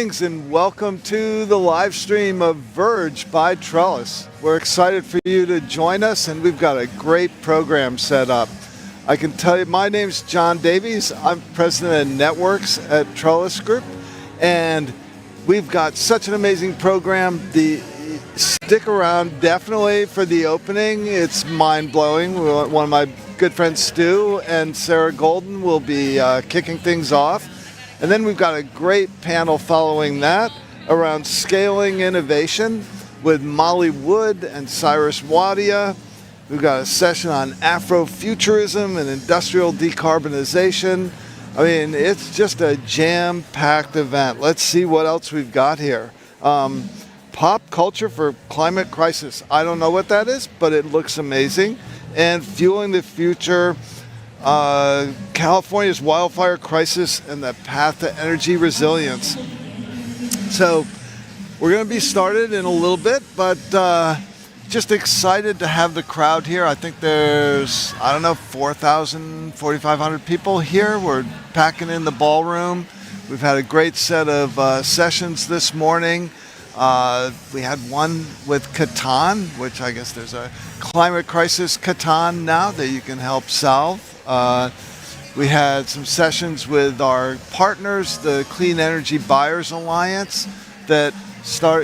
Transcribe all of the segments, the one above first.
Greetings and welcome to the live stream of Verge by Trellis. We're excited for you to join us, and we've got a great program set up. I can tell you, my name's John Davies. I'm president of networks at Trellis Group, and we've got such an amazing program. Stick around definitely for the opening. It's mind-blowing. One of my good friends, Stu and Sarah Golden, will be kicking things off. And then we've got a great panel following that around scaling innovation with Molly Wood and Cyrus Wadia. We've got a session on Afrofuturism and industrial decarbonization. I mean, it's just a jam-packed event. Let's see what else we've got here. Pop culture for climate crisis. I don't know what that is, but it looks amazing. And fueling the future, California's wildfire crisis and the path to energy resilience. So we're going to be started in a little bit, but just excited to have the crowd here. I think there's, 4,000, 4,500 people here. We're packing in the ballroom. We've had a great set of sessions this morning. We had one with Catan, which I guess there's a climate crisis Catan now that you can help solve. We had some sessions with our partners, the Clean Energy Buyers Alliance, that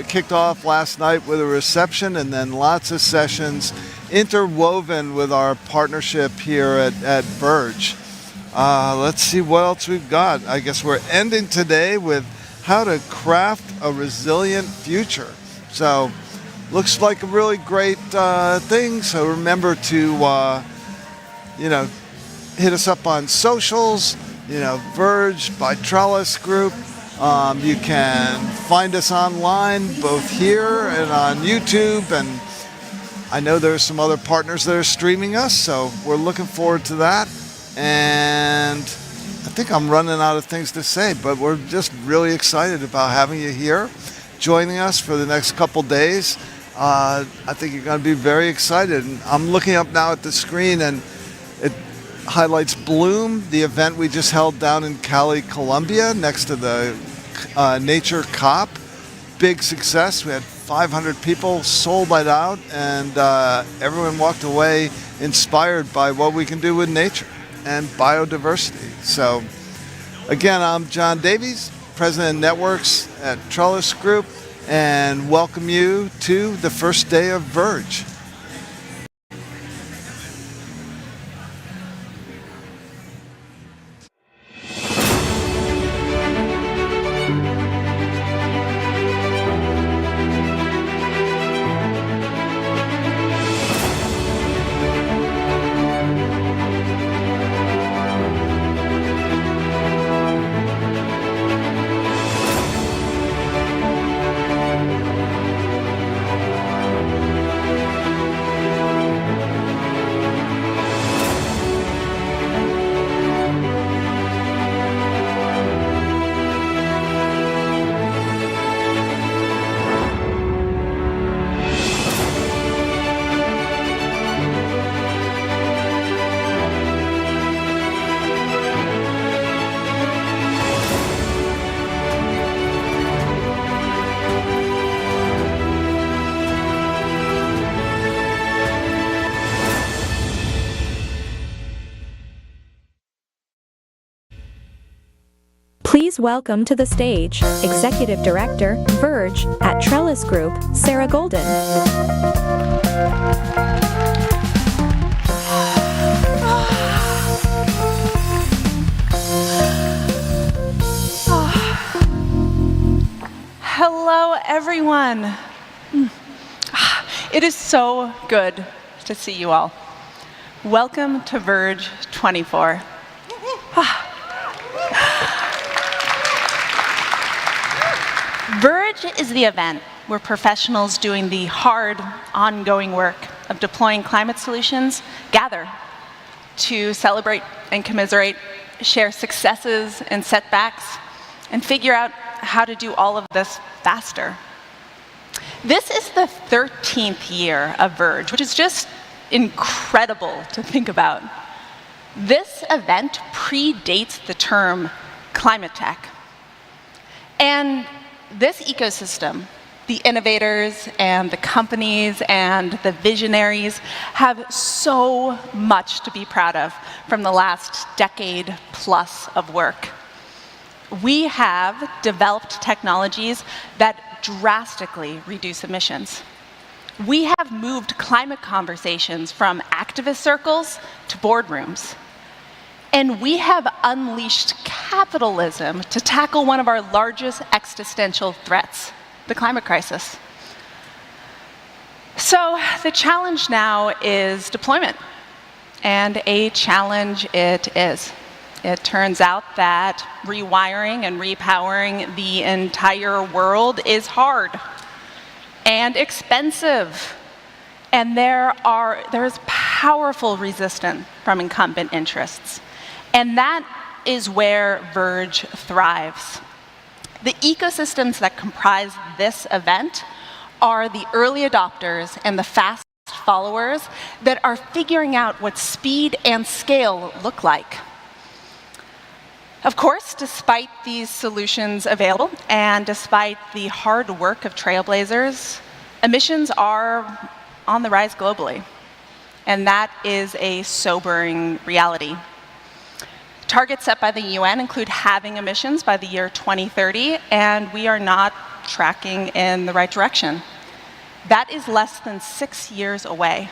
kicked off last night with a reception, and then lots of sessions interwoven with our partnership here at Verge. Let's see what else we've got. I guess we're ending today with how to craft a resilient future. So looks like a really great thing. So remember to hit us up on socials, Verge by Trellis Group. You can find us online, both here and on YouTube, and I know there's some other partners that are streaming us, so we're looking forward to that. And I think I'm running out of things to say, but we're just really excited about having you here, joining us for the next couple days. I think you're going to be very excited. And I'm looking up now at the screen, and it highlights Bloom, the event we just held down in Cali, Colombia, next to the Nature COP. Big success. We had 500 people, sold it out, and everyone walked away inspired by what we can do with nature and biodiversity. So again, I'm John Davies, President of Networks at Trellis Group, and welcome you to the first day of Verge. Please welcome to the stage, Executive Director, Verge, at Trellis Group, Sarah Golden. Hello, everyone. It is so good to see you all. Welcome to Verge 24. Verge is the event where professionals doing the hard, ongoing work of deploying climate solutions gather to celebrate and commiserate, share successes and setbacks, and figure out how to do all of this faster. This is the 13th year of Verge, which is just incredible to think about. This event predates the term climate tech. And This ecosystem, the innovators and the companies and the visionaries have so much to be proud of from the last decade plus of work. We have developed technologies that drastically reduce emissions. We have moved climate conversations from activist circles to boardrooms. And we have unleashed capitalism to tackle one of our largest existential threats, the climate crisis. So the challenge now is deployment, and a challenge it is. It turns out that rewiring and repowering the entire world is hard and expensive, and there is powerful resistance from incumbent interests. And that is where VERGE thrives. The ecosystems that comprise this event are the early adopters and the fast followers that are figuring out what speed and scale look like. Of course, despite these solutions available and despite the hard work of trailblazers, emissions are on the rise globally. And that is a sobering reality. Targets set by the UN include halving emissions by the year 2030, and we are not tracking in the right direction. That is less than 6 years away.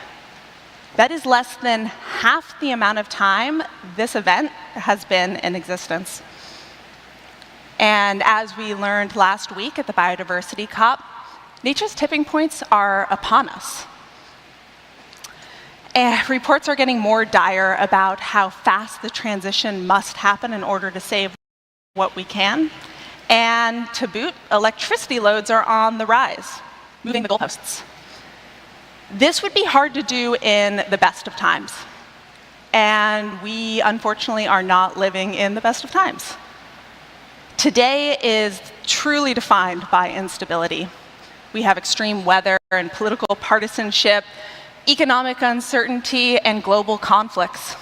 That is less than half the amount of time this event has been in existence. And as we learned last week at the Biodiversity COP, nature's tipping points are upon us. And reports are getting more dire about how fast the transition must happen in order to save what we can. And to boot, electricity loads are on the rise, moving the goalposts. This would be hard to do in the best of times. And we, unfortunately, are not living in the best of times. Today is truly defined by instability. We have extreme weather and political partisanship, economic uncertainty, and global conflicts.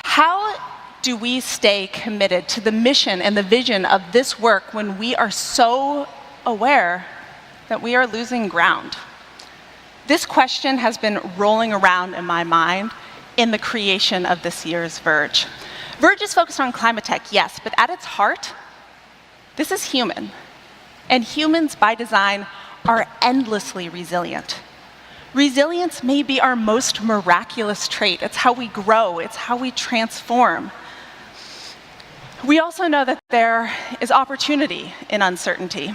How do we stay committed to the mission and the vision of this work when we are so aware that we are losing ground? This question has been rolling around in my mind in the creation of this year's VERGE. VERGE is focused on climate tech, yes, but at its heart, this is human. And humans, by design, are endlessly resilient. Resilience may be our most miraculous trait. It's how we grow. It's how we transform. We also know that there is opportunity in uncertainty.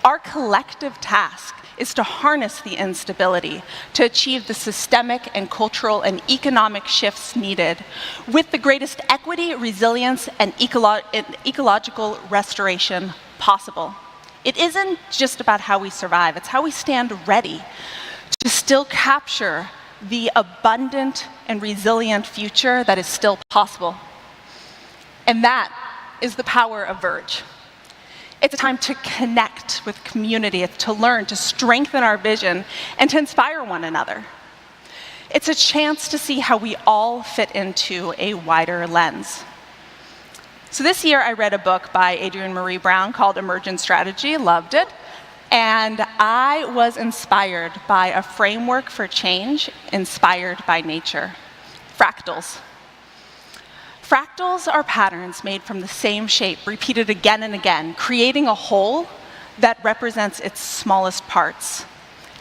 Our collective task is to harness the instability to achieve the systemic and cultural and economic shifts needed with the greatest equity, resilience, and ecological restoration possible. It isn't just about how we survive. It's how we stand ready to still capture the abundant and resilient future that is still possible. And that is the power of VERGE. It's a time to connect with community, it's to learn, to strengthen our vision, and to inspire one another. It's a chance to see how we all fit into a wider lens. So this year I read a book by Adrienne Maree Brown called Emergent Strategy, loved it. And I was inspired by a framework for change inspired by nature, fractals. Fractals are patterns made from the same shape, repeated again and again, creating a whole that represents its smallest parts.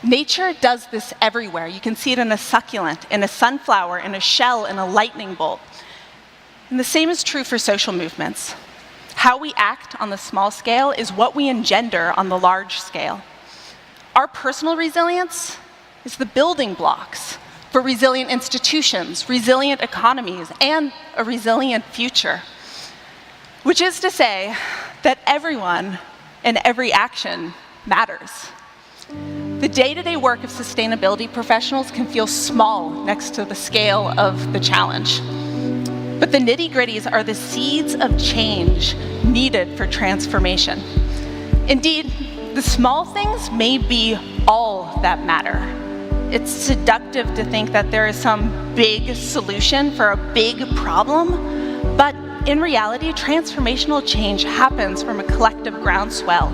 Nature does this everywhere. You can see it in a succulent, in a sunflower, in a shell, in a lightning bolt. And the same is true for social movements. How we act on the small scale is what we engender on the large scale. Our personal resilience is the building blocks for resilient institutions, resilient economies, and a resilient future. Which is to say that everyone and every action matters. The day-to-day work of sustainability professionals can feel small next to the scale of the challenge. But the nitty-gritties are the seeds of change needed for transformation. Indeed, the small things may be all that matter. It's seductive to think that there is some big solution for a big problem, but in reality, transformational change happens from a collective groundswell.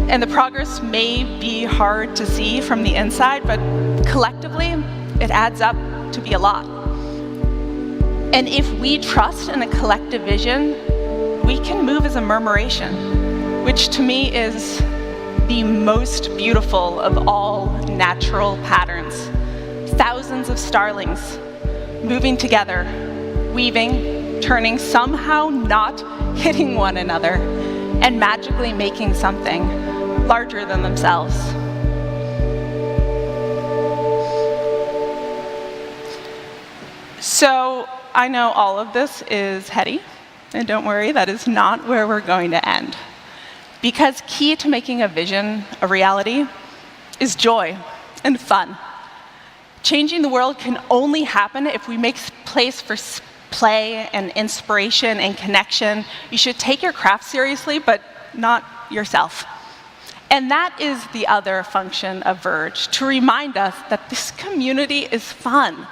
And the progress may be hard to see from the inside, but collectively, it adds up to be a lot. And if we trust in a collective vision, we can move as a murmuration, which to me is the most beautiful of all natural patterns. Thousands of starlings moving together, weaving, turning, somehow not hitting one another, and magically making something larger than themselves. So I know all of this is heady, and don't worry, that is not where we're going to end. Because key to making a vision a reality is joy and fun. Changing the world can only happen if we make place for play and inspiration and connection. You should take your craft seriously, but not yourself. And that is the other function of Verge, to remind us that this community is fun.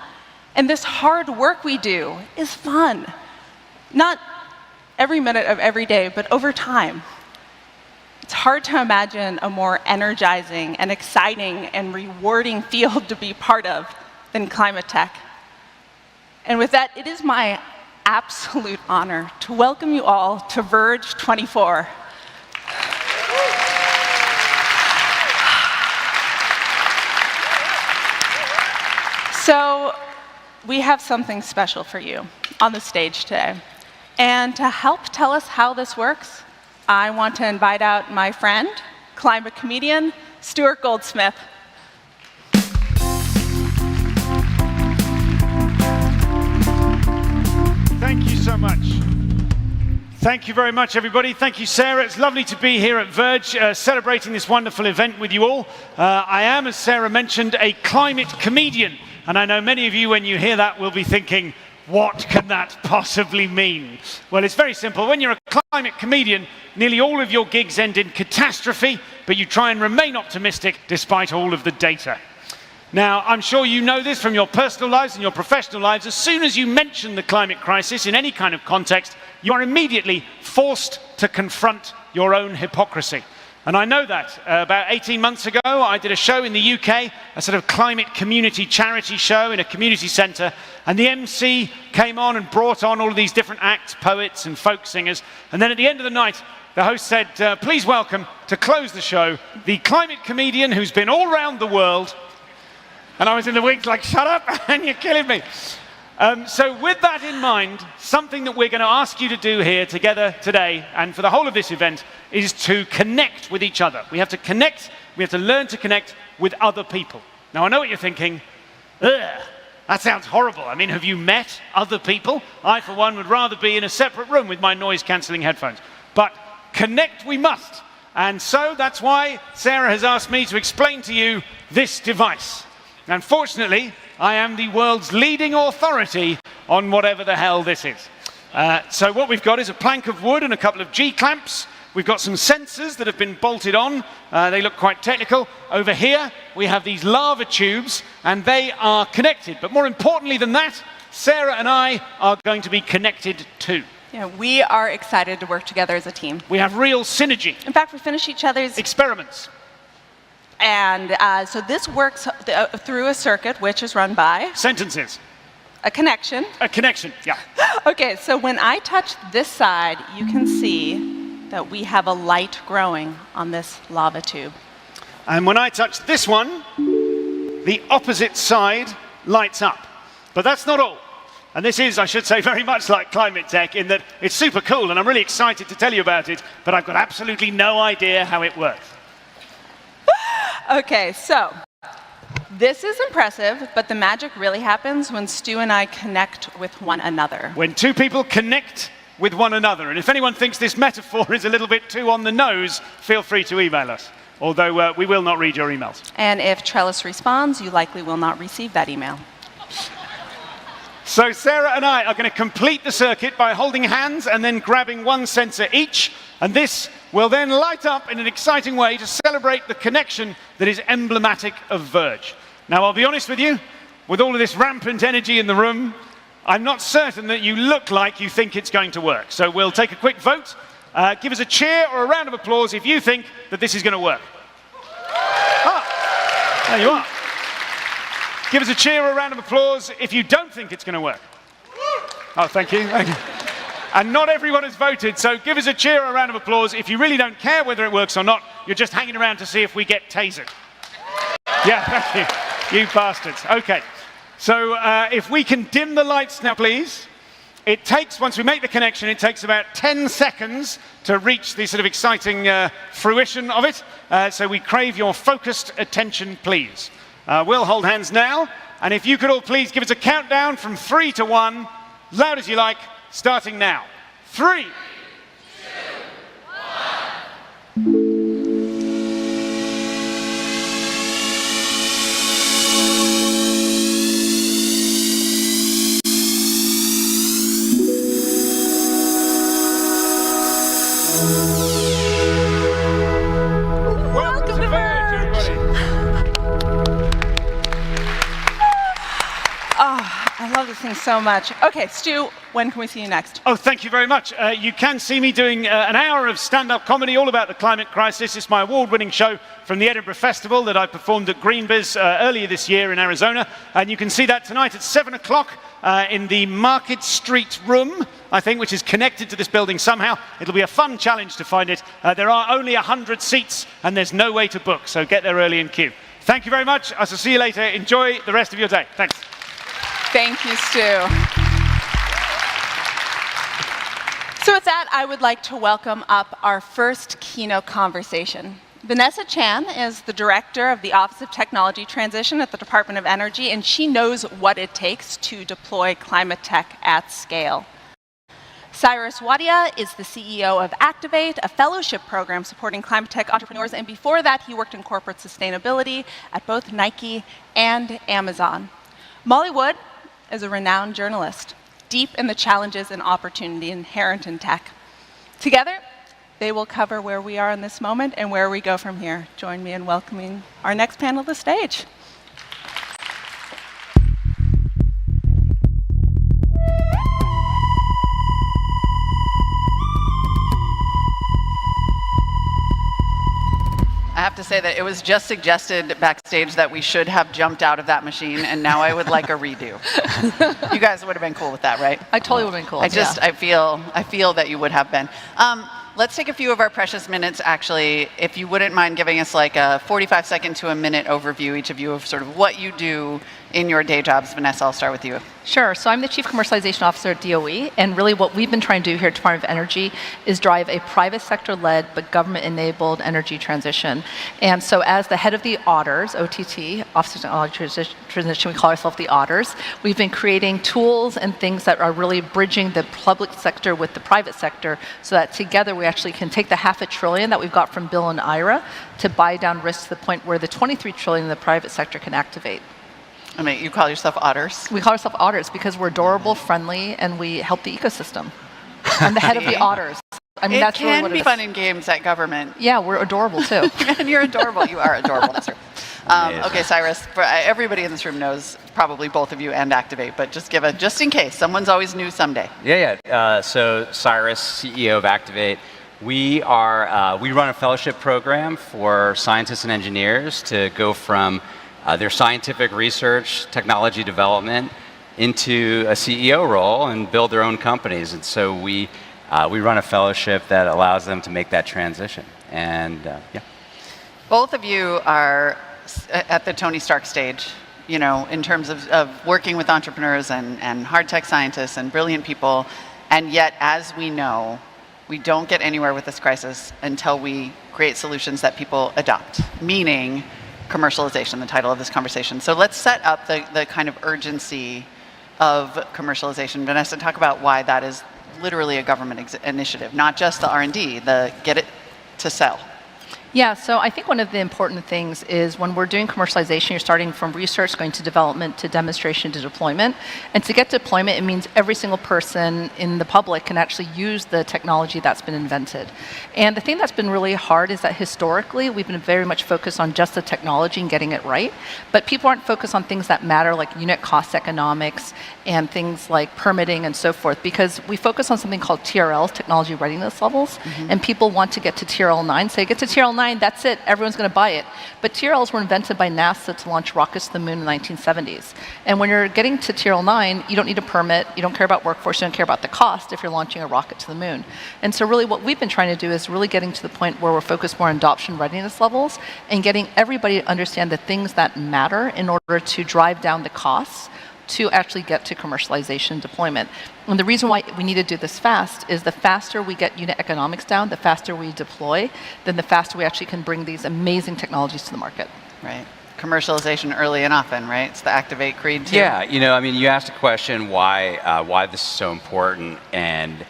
And this hard work we do is fun. Not every minute of every day, but over time. It's hard to imagine a more energizing and exciting and rewarding field to be part of than climate tech. And with that, it is my absolute honor to welcome you all to Verge 24. So we have something special for you on the stage today. And to help tell us how this works, I want to invite out my friend, climate comedian, Stuart Goldsmith. Thank you so much. Thank you very much, everybody. Thank you, Sarah. It's lovely to be here at Verge, celebrating this wonderful event with you all. I am, as Sarah mentioned, a climate comedian. And I know many of you, when you hear that, will be thinking, what can that possibly mean? Well, it's very simple. When you're a climate comedian, nearly all of your gigs end in catastrophe, but you try and remain optimistic despite all of the data. Now, I'm sure you know this from your personal lives and your professional lives. As soon as you mention the climate crisis in any kind of context, you are immediately forced to confront your own hypocrisy. And I know that. About 18 months ago, I did a show in the UK, a sort of climate community charity show in a community centre, and the MC came on and brought on all of these different acts, poets and folk singers, and then at the end of the night, the host said, please welcome, to close the show, the climate comedian who's been all around the world. And I was in the wings like, shut up, and you're killing me. So with that in mind, something that we're going to ask you to do here together today, and for the whole of this event, is to connect with each other. We have to connect, we have to learn to connect with other people. Now, I know what you're thinking. Ugh, that sounds horrible. I mean, have you met other people? I, for one, would rather be in a separate room with my noise-cancelling headphones. But connect we must. And so that's why Sarah has asked me to explain to you this device. Unfortunately, I am the world's leading authority on whatever the hell this is. So what we've got is a plank of wood and a couple of G-clamps. We've got some sensors that have been bolted on. They look quite technical. Over here, we have these lava tubes, and they are connected. But more importantly than that, Sarah and I are going to be connected too. Yeah, we are excited to work together as a team. We have real synergy. In fact, we finish each other's experiments. And so this works through a circuit which is run by sentences. A connection. A connection, yeah. Okay, so when I touch this side, you can see that we have a light growing on this lava tube. And when I touch this one, the opposite side lights up. But that's not all. And this is, I should say, very much like climate tech in that it's super cool and I'm really excited to tell you about it, but I've got absolutely no idea how it works. Okay, so this is impressive, but the magic really happens when Stu and I connect with one another. When two people connect with one another. And if anyone thinks this metaphor is a little bit too on the nose, feel free to email us. Although we will not read your emails. And if Trellis responds, you likely will not receive that email. So Sarah and I are going to complete the circuit by holding hands and then grabbing one sensor each. And this will then light up in an exciting way to celebrate the connection that is emblematic of Verge. Now, I'll be honest with you, with all of this rampant energy in the room, I'm not certain that you look like you think it's going to work. So we'll take a quick vote. Give us a cheer or a round of applause if you think that this is going to work. Ah, there you are. Give us a cheer or a round of applause if you don't think it's going to work. Oh, thank you. Thank you. And not everyone has voted, so give us a cheer or a round of applause if you really don't care whether it works or not. You're just hanging around to see if we get tasered. Yeah, thank you. You bastards. Okay. So if we can dim the lights now, please. It takes, once we make the connection, it takes about 10 seconds to reach the sort of exciting fruition of it. So we crave your focused attention, please. We'll hold hands now. And if you could all please give us a countdown from 3 to 1, loud as you like, starting now. 3, 2, 1. Welcome to VERGE, everybody. I love this thing so much. Okay, Stu, when can we see you next? Oh, thank you very much. You can see me doing an hour of stand-up comedy all about the climate crisis. It's my award-winning show from the Edinburgh Festival that I performed at Greenbiz earlier this year in Arizona. And you can see that tonight at 7 o'clock in the Market Street Room, I think, which is connected to this building somehow. It'll be a fun challenge to find it. There are only 100 seats, and there's no way to book, so get there early in queue. Thank you very much. I shall see you later. Enjoy the rest of your day. Thanks. Thank you, Stu. So with that, I would like to welcome up our first keynote conversation. Vanessa Chan is the director of the Office of Technology Transition at the Department of Energy, and she knows what it takes to deploy climate tech at scale. Cyrus Wadia is the CEO of Activate, a fellowship program supporting climate tech entrepreneurs, and before that, he worked in corporate sustainability at both Nike and Amazon. Molly Wood is a renowned journalist, deep in the challenges and opportunity inherent in tech. Together, they will cover where we are in this moment and where we go from here. Join me in welcoming our next panel to the stage. I have to say that it was just suggested backstage that we should have jumped out of that machine, and now I would like a redo. You guys would have been cool with that, right? I totally would have been cool. I feel that you would have been. Let's take a few of our precious minutes, actually, if you wouldn't mind giving us like a 45-second to a minute overview, each of you, of sort of what you do in your day jobs. Vanessa, I'll start with you. Sure. So I'm the Chief Commercialization Officer at DOE, and really what we've been trying to do here at Department of Energy is drive a private sector-led but government-enabled energy transition. And so as the head of the OTTers, OTT, Office of Technology Transition, we call ourselves the OTTers, we've been creating tools and things that are really bridging the public sector with the private sector so that together we actually can take the $500 billion that we've got from Bill and Ira to buy down risks to the point where the $23 trillion in the private sector can activate. I mean, you call yourself OTTers? We call ourselves OTTers because we're adorable, friendly, and we help the ecosystem. I'm the head of the OTTers. I mean, that's really what it is. It can be fun in games at government. Yeah, we're adorable too. And you're adorable. You are adorable. That's true. Okay, Cyrus. For everybody in this room knows probably both of you and Activate, but just in case someone's always new someday. Yeah. So Cyrus, CEO of Activate. We run a fellowship program for scientists and engineers to go from their scientific research, technology development, into a CEO role and build their own companies. And so we run a fellowship that allows them to make that transition. And yeah. Both of you are at the Tony Stark stage, you know, in terms of working with entrepreneurs and hard tech scientists and brilliant people. And yet, as we know, we don't get anywhere with this crisis until we create solutions that people adopt, meaning commercialization, the title of this conversation. So let's set up the kind of urgency of commercialization. Vanessa, talk about why that is literally a government initiative, not just the R&D, the get it to sell. Yeah, so I think one of the important things is when we're doing commercialization, you're starting from research, going to development, to demonstration, to deployment. And to get deployment, it means every single person in the public can actually use the technology that's been invented. And the thing that's been really hard is that historically, we've been very much focused on just the technology and getting it right. But people aren't focused on things that matter, like unit cost economics and things like permitting and so forth, because we focus on something called TRL, technology readiness levels, and people want to get to TRL 9. So you get to TRL 9, that's it, everyone's going to buy it. But TRLs were invented by NASA to launch rockets to the moon in the 1970s. And when you're getting to TRL 9, you don't need a permit, you don't care about workforce, you don't care about the cost if you're launching a rocket to the moon. And so really what we've been trying to do is really getting to the point where we're focused more on adoption readiness levels and getting everybody to understand the things that matter in order to drive down the costs to actually get to commercialization and deployment. And the reason why we need to do this fast is the faster we get unit economics down, the faster we deploy, then the faster we actually can bring these amazing technologies to the market. Right. Commercialization early and often, right? It's the Activate Creed too. Yeah, I mean, you asked a question why this is so important, and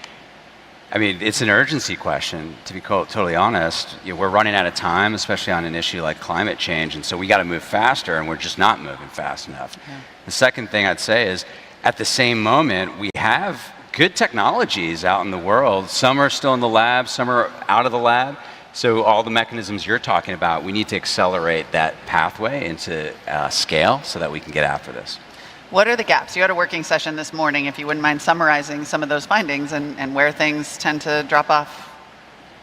I mean, it's an urgency question, to be totally honest. We're running out of time, especially on an issue like climate change, and so we got to move faster, and we're just not moving fast enough. Yeah. The second thing I'd say is, at the same moment, we have good technologies out in the world. Some are still in the lab, some are out of the lab. So all the mechanisms you're talking about, we need to accelerate that pathway into scale so that we can get after this. What are the gaps? You had a working session this morning, if you wouldn't mind summarizing some of those findings and where things tend to drop off.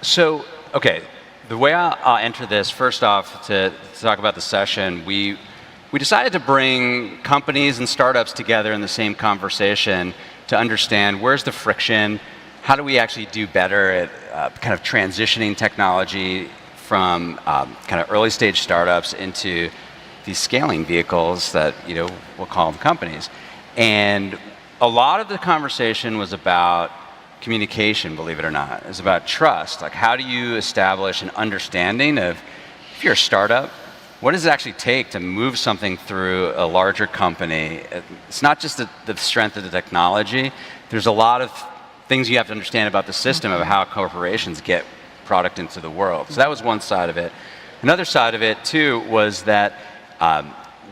So, okay, the way I'll enter this, first off, to talk about the session, we decided to bring companies and startups together in the same conversation to understand where's the friction, how do we actually do better at kind of transitioning technology from kind of early stage startups into these scaling vehicles that, we'll call them companies. And a lot of the conversation was about communication, believe it or not. It was about trust. Like, how do you establish an understanding of, if you're a startup, what does it actually take to move something through a larger company? It's not just the strength of the technology. There's a lot of things you have to understand about the system of how corporations get product into the world. So that was one side of it. Another side of it, too, was that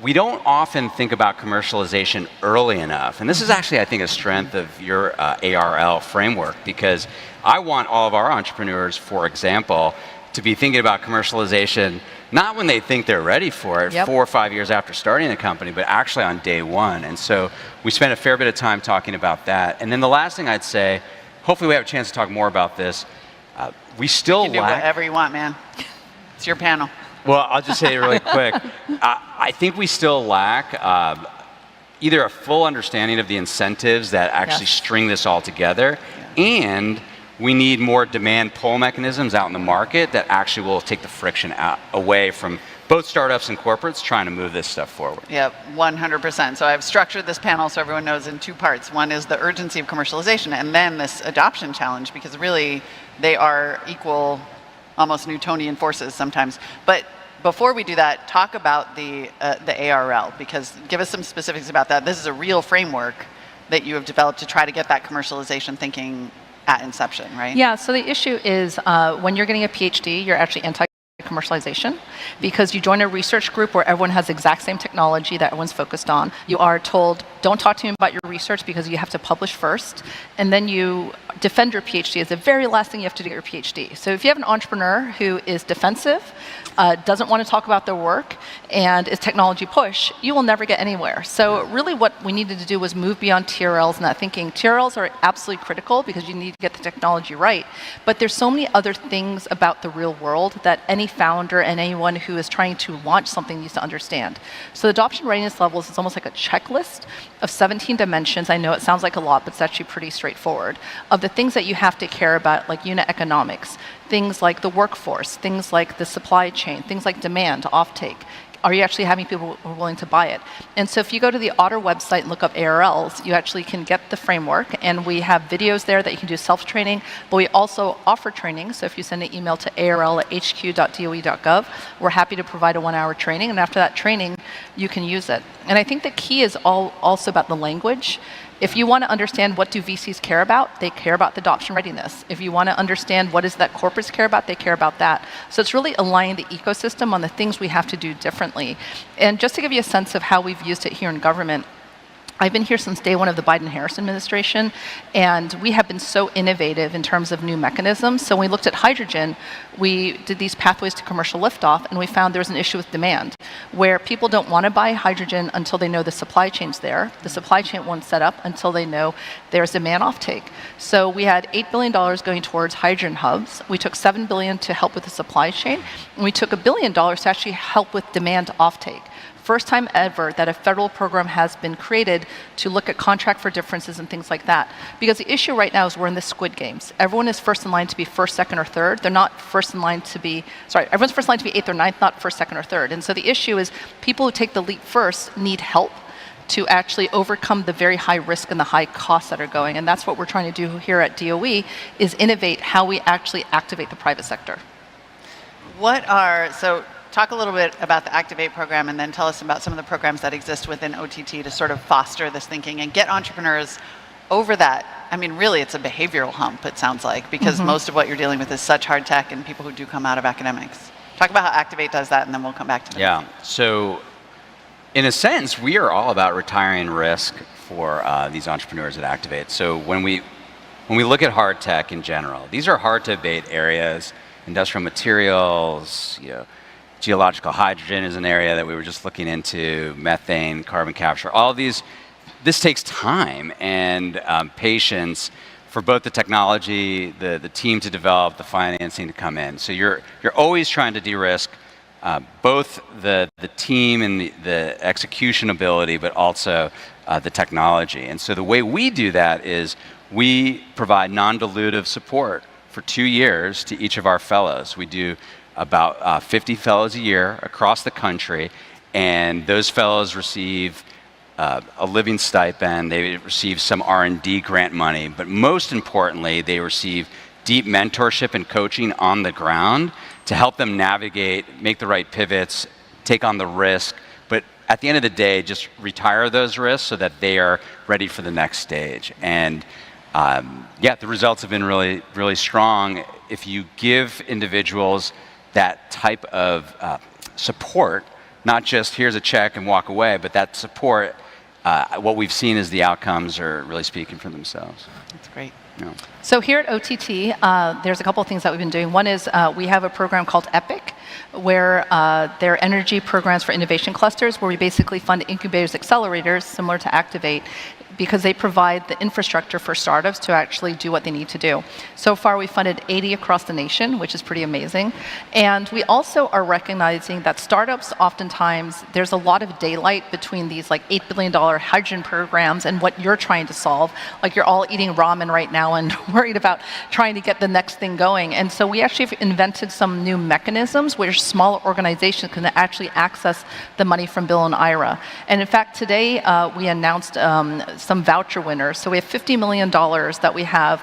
we don't often think about commercialization early enough. And this is actually, I think, a strength of your ARL framework, because I want all of our entrepreneurs, for example, to be thinking about commercialization not when they think they're ready for it, 4 or 5 years after starting the company, but actually on day one. And so we spent a fair bit of time talking about that. And then the last thing I'd say, hopefully we have a chance to talk more about this, we still you can do whatever you want, man. It's your panel. Well, I'll just say it really quick. I think we still lack either a full understanding of the incentives that actually string this all together, and we need more demand pull mechanisms out in the market that actually will take the friction away from both startups and corporates trying to move this stuff forward. Yep, 100%. So I've structured this panel so everyone knows in 2 parts. One is the urgency of commercialization, and then this adoption challenge, because really they are equal, almost Newtonian forces sometimes. But before we do that, talk about the ARL, because give us some specifics about that. This is a real framework that you have developed to try to get that commercialization thinking at inception, right? Yeah, so the issue is when you're getting a PhD, you're actually anti-commercialization, because you join a research group where everyone has the exact same technology that everyone's focused on. You are told, don't talk to me about your research because you have to publish first, and then you defend your PhD as the very last thing you have to do get your PhD. So if you have an entrepreneur who is defensive, doesn't want to talk about their work, and is technology push, you will never get anywhere. So really what we needed to do was move beyond TRLs and that thinking. TRLs are absolutely critical because you need to get the technology right, but there's so many other things about the real world that any founder and anyone who is trying to launch something needs to understand. So the adoption readiness levels is almost like a checklist of 17 dimensions. I know it sounds like a lot, but it's actually pretty straightforward, of the things that you have to care about, like unit economics, things like the workforce, things like the supply chain, things like demand, offtake. Are you actually having people who are willing to buy it? And so if you go to the Otter website and look up ARLs, you actually can get the framework, and we have videos there that you can do self-training, but we also offer training. So if you send an email to arl@hq.doe.gov, we're happy to provide a 1-hour training, and after that training, you can use it. And I think the key is also about the language. If you want to understand what do VCs care about, they care about the adoption readiness. If you want to understand what is that corporates care about, they care about that. So it's really aligning the ecosystem on the things we have to do differently. And just to give you a sense of how we've used it here in government, I've been here since day one of the Biden-Harris administration, and we have been so innovative in terms of new mechanisms. So when we looked at hydrogen, we did these pathways to commercial liftoff, and we found there was an issue with demand, where people don't want to buy hydrogen until they know the supply chain's there. The supply chain won't set up until they know there's demand offtake. So we had $8 billion going towards hydrogen hubs. We took $7 billion to help with the supply chain, and we took $1 billion to actually help with demand offtake. First time ever that a federal program has been created to look at contract for differences and things like that. Because the issue right now is we're in the Squid Games. Everyone is first in line to be first, second, or third. They're not first in line to be, everyone's first in line to be eighth or ninth, not first, second, or third. And so the issue is people who take the leap first need help to actually overcome the very high risk and the high costs that are going. And that's what we're trying to do here at DOE, is innovate how we actually activate the private sector. Talk a little bit about the Activate program, and then tell us about some of the programs that exist within OTT to sort of foster this thinking and get entrepreneurs over that. I mean, really, it's a behavioral hump, it sounds like, because most of what you're dealing with is such hard tech and people who do come out of academics. Talk about how Activate does that, and then we'll come back to that. Yeah, so in a sense, we are all about retiring risk for these entrepreneurs at Activate. So when we look at hard tech in general, these are hard to abate areas. Industrial materials, geological hydrogen is an area that we were just looking into, methane, carbon capture, all of these. This takes time and patience for both the technology, the team to develop, the financing to come in. So you're always trying to de-risk both the team and the execution ability, but also the technology. And so the way we do that is we provide non-dilutive support for 2 years to each of our fellows. We do about 50 fellows a year across the country, and those fellows receive a living stipend, they receive some R&D grant money, but most importantly, they receive deep mentorship and coaching on the ground to help them navigate, make the right pivots, take on the risk, but at the end of the day, just retire those risks so that they are ready for the next stage. And the results have been really, really strong. If you give individuals that type of support, not just here's a check and walk away, but that support, what we've seen is the outcomes are really speaking for themselves. That's great. Yeah. So here at OTT, there's a couple of things that we've been doing. One is we have a program called EPIC, where there are energy programs for innovation clusters, where we basically fund incubators, accelerators, similar to Activate, because they provide the infrastructure for startups to actually do what they need to do. So far, we funded 80 across the nation, which is pretty amazing. And we also are recognizing that startups, oftentimes, there's a lot of daylight between these like $8 billion hydrogen programs and what you're trying to solve. Like you're all eating ramen right now and worried about trying to get the next thing going. And so we actually have invented some new mechanisms where smaller organizations can actually access the money from Bill and IRA. And in fact, today we announced some voucher winners. So we have $50 million that we have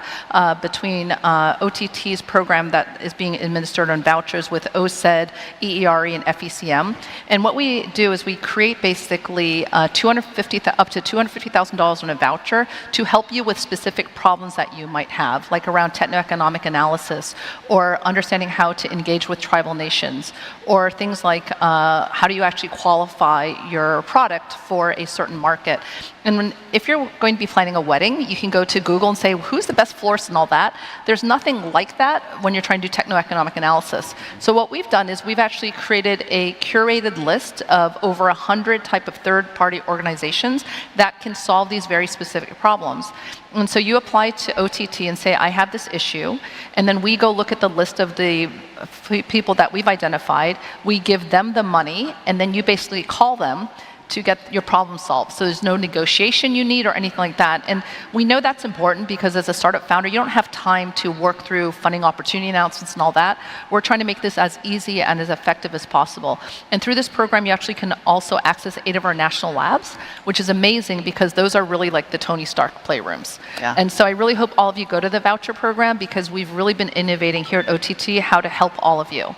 between OTT's program that is being administered on vouchers with OSED, EERE, and FECM. And what we do is we create basically up to $250,000 on a voucher to help you with specific problems that you might have, like around techno-economic analysis, or understanding how to engage with tribal nations, or things like how do you actually qualify your product for a certain market. And if you're going to be planning a wedding, you can go to Google and say, who's the best florist and all that. There's nothing like that when you're trying to do techno-economic analysis. So what we've done is we've actually created a curated list of over 100 type of third-party organizations that can solve these very specific problems. And so you apply to OTT and say, I have this issue, and then we go look at the list of the people that we've identified, we give them the money, and then you basically call them to get your problem solved. So there's no negotiation you need or anything like that. And we know that's important because as a startup founder, you don't have time to work through funding opportunity announcements and all that. We're trying to make this as easy and as effective as possible. And through this program, you actually can also access 8 of our national labs, which is amazing because those are really like the Tony Stark playrooms. Yeah. And so I really hope all of you go to the voucher program because we've really been innovating here at OTT how to help all of you.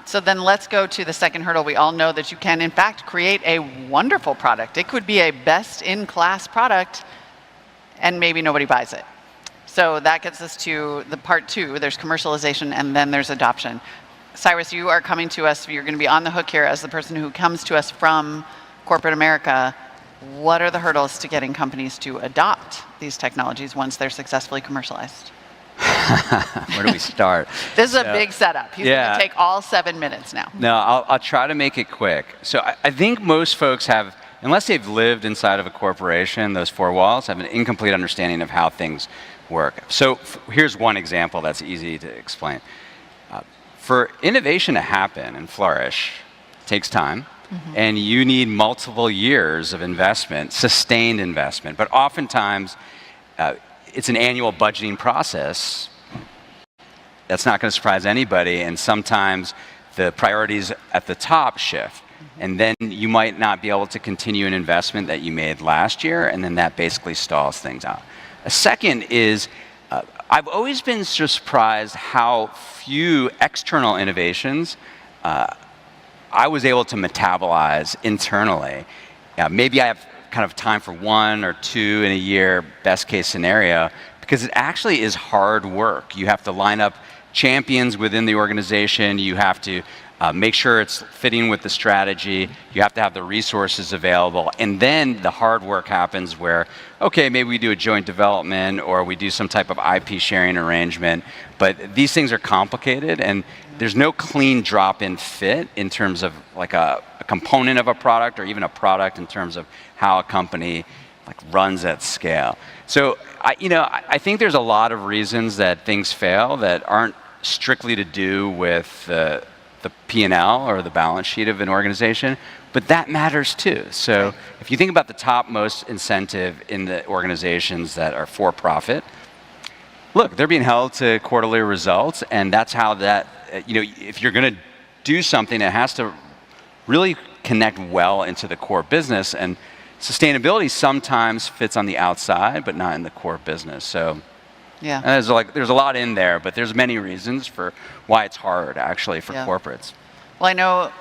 So then let's go to the second hurdle. We all know that you can, in fact, create a wonderful product. It could be a best-in-class product, and maybe nobody buys it. So that gets us to the part two. There's commercialization, and then there's adoption. Cyrus, you are coming to us. You're going to be on the hook here as the person who comes to us from corporate America. What are the hurdles to getting companies to adopt these technologies once they're successfully commercialized? Where do we start? This is a big setup. He's going Yeah. to take all 7 minutes now. No, I'll try to make it quick. So I think most folks have, unless they've lived inside of a corporation, those four walls, have an incomplete understanding of how things work. So here's one example that's easy to explain. For innovation to happen and flourish, it takes time, and you need multiple years of investment, sustained investment. But oftentimes, it's an annual budgeting process. That's not going to surprise anybody, and sometimes the priorities at the top shift. And then you might not be able to continue an investment that you made last year, and then that basically stalls things out. A second is, I've always been surprised how few external innovations I was able to metabolize internally. Maybe I have kind of time for one or two in a year, best case scenario, because it actually is hard work. You have to line up champions within the organization. You have to make sure it's fitting with the strategy. You have to have the resources available. And then the hard work happens where, okay, maybe we do a joint development or we do some type of IP sharing arrangement. But these things are complicated, and there's no clean drop-in fit in terms of like a component of a product or even a product in terms of how a company like runs at scale. So I think there's a lot of reasons that things fail that aren't strictly to do with the P&L or the balance sheet of an organization, but that matters too. So if you think about the top most incentive in the organizations that are for profit, look, they're being held to quarterly results, and that's how that, if you're going to do something, it has to really connect well into the core business, and sustainability sometimes fits on the outside, but not in the core business. So yeah, there's a lot in there, but there's many reasons for why it's hard actually for corporates. Well, I know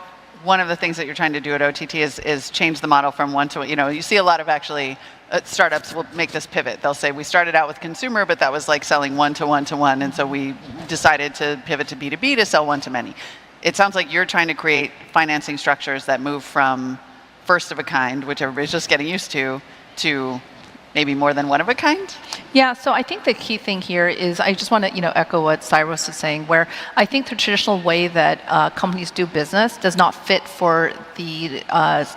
one of the things that you're trying to do at OTT is change the model from one to, you see a lot of actually startups will make this pivot. They'll say, we started out with consumer, but that was like selling one to one to one. And so we decided to pivot to B2B to sell one to many. It sounds like you're trying to create financing structures that move from first of a kind, which everybody's just getting used to maybe more than one of a kind? Yeah, so I think the key thing here is I just want to echo what Cyrus is saying, where I think the traditional way that companies do business does not fit for the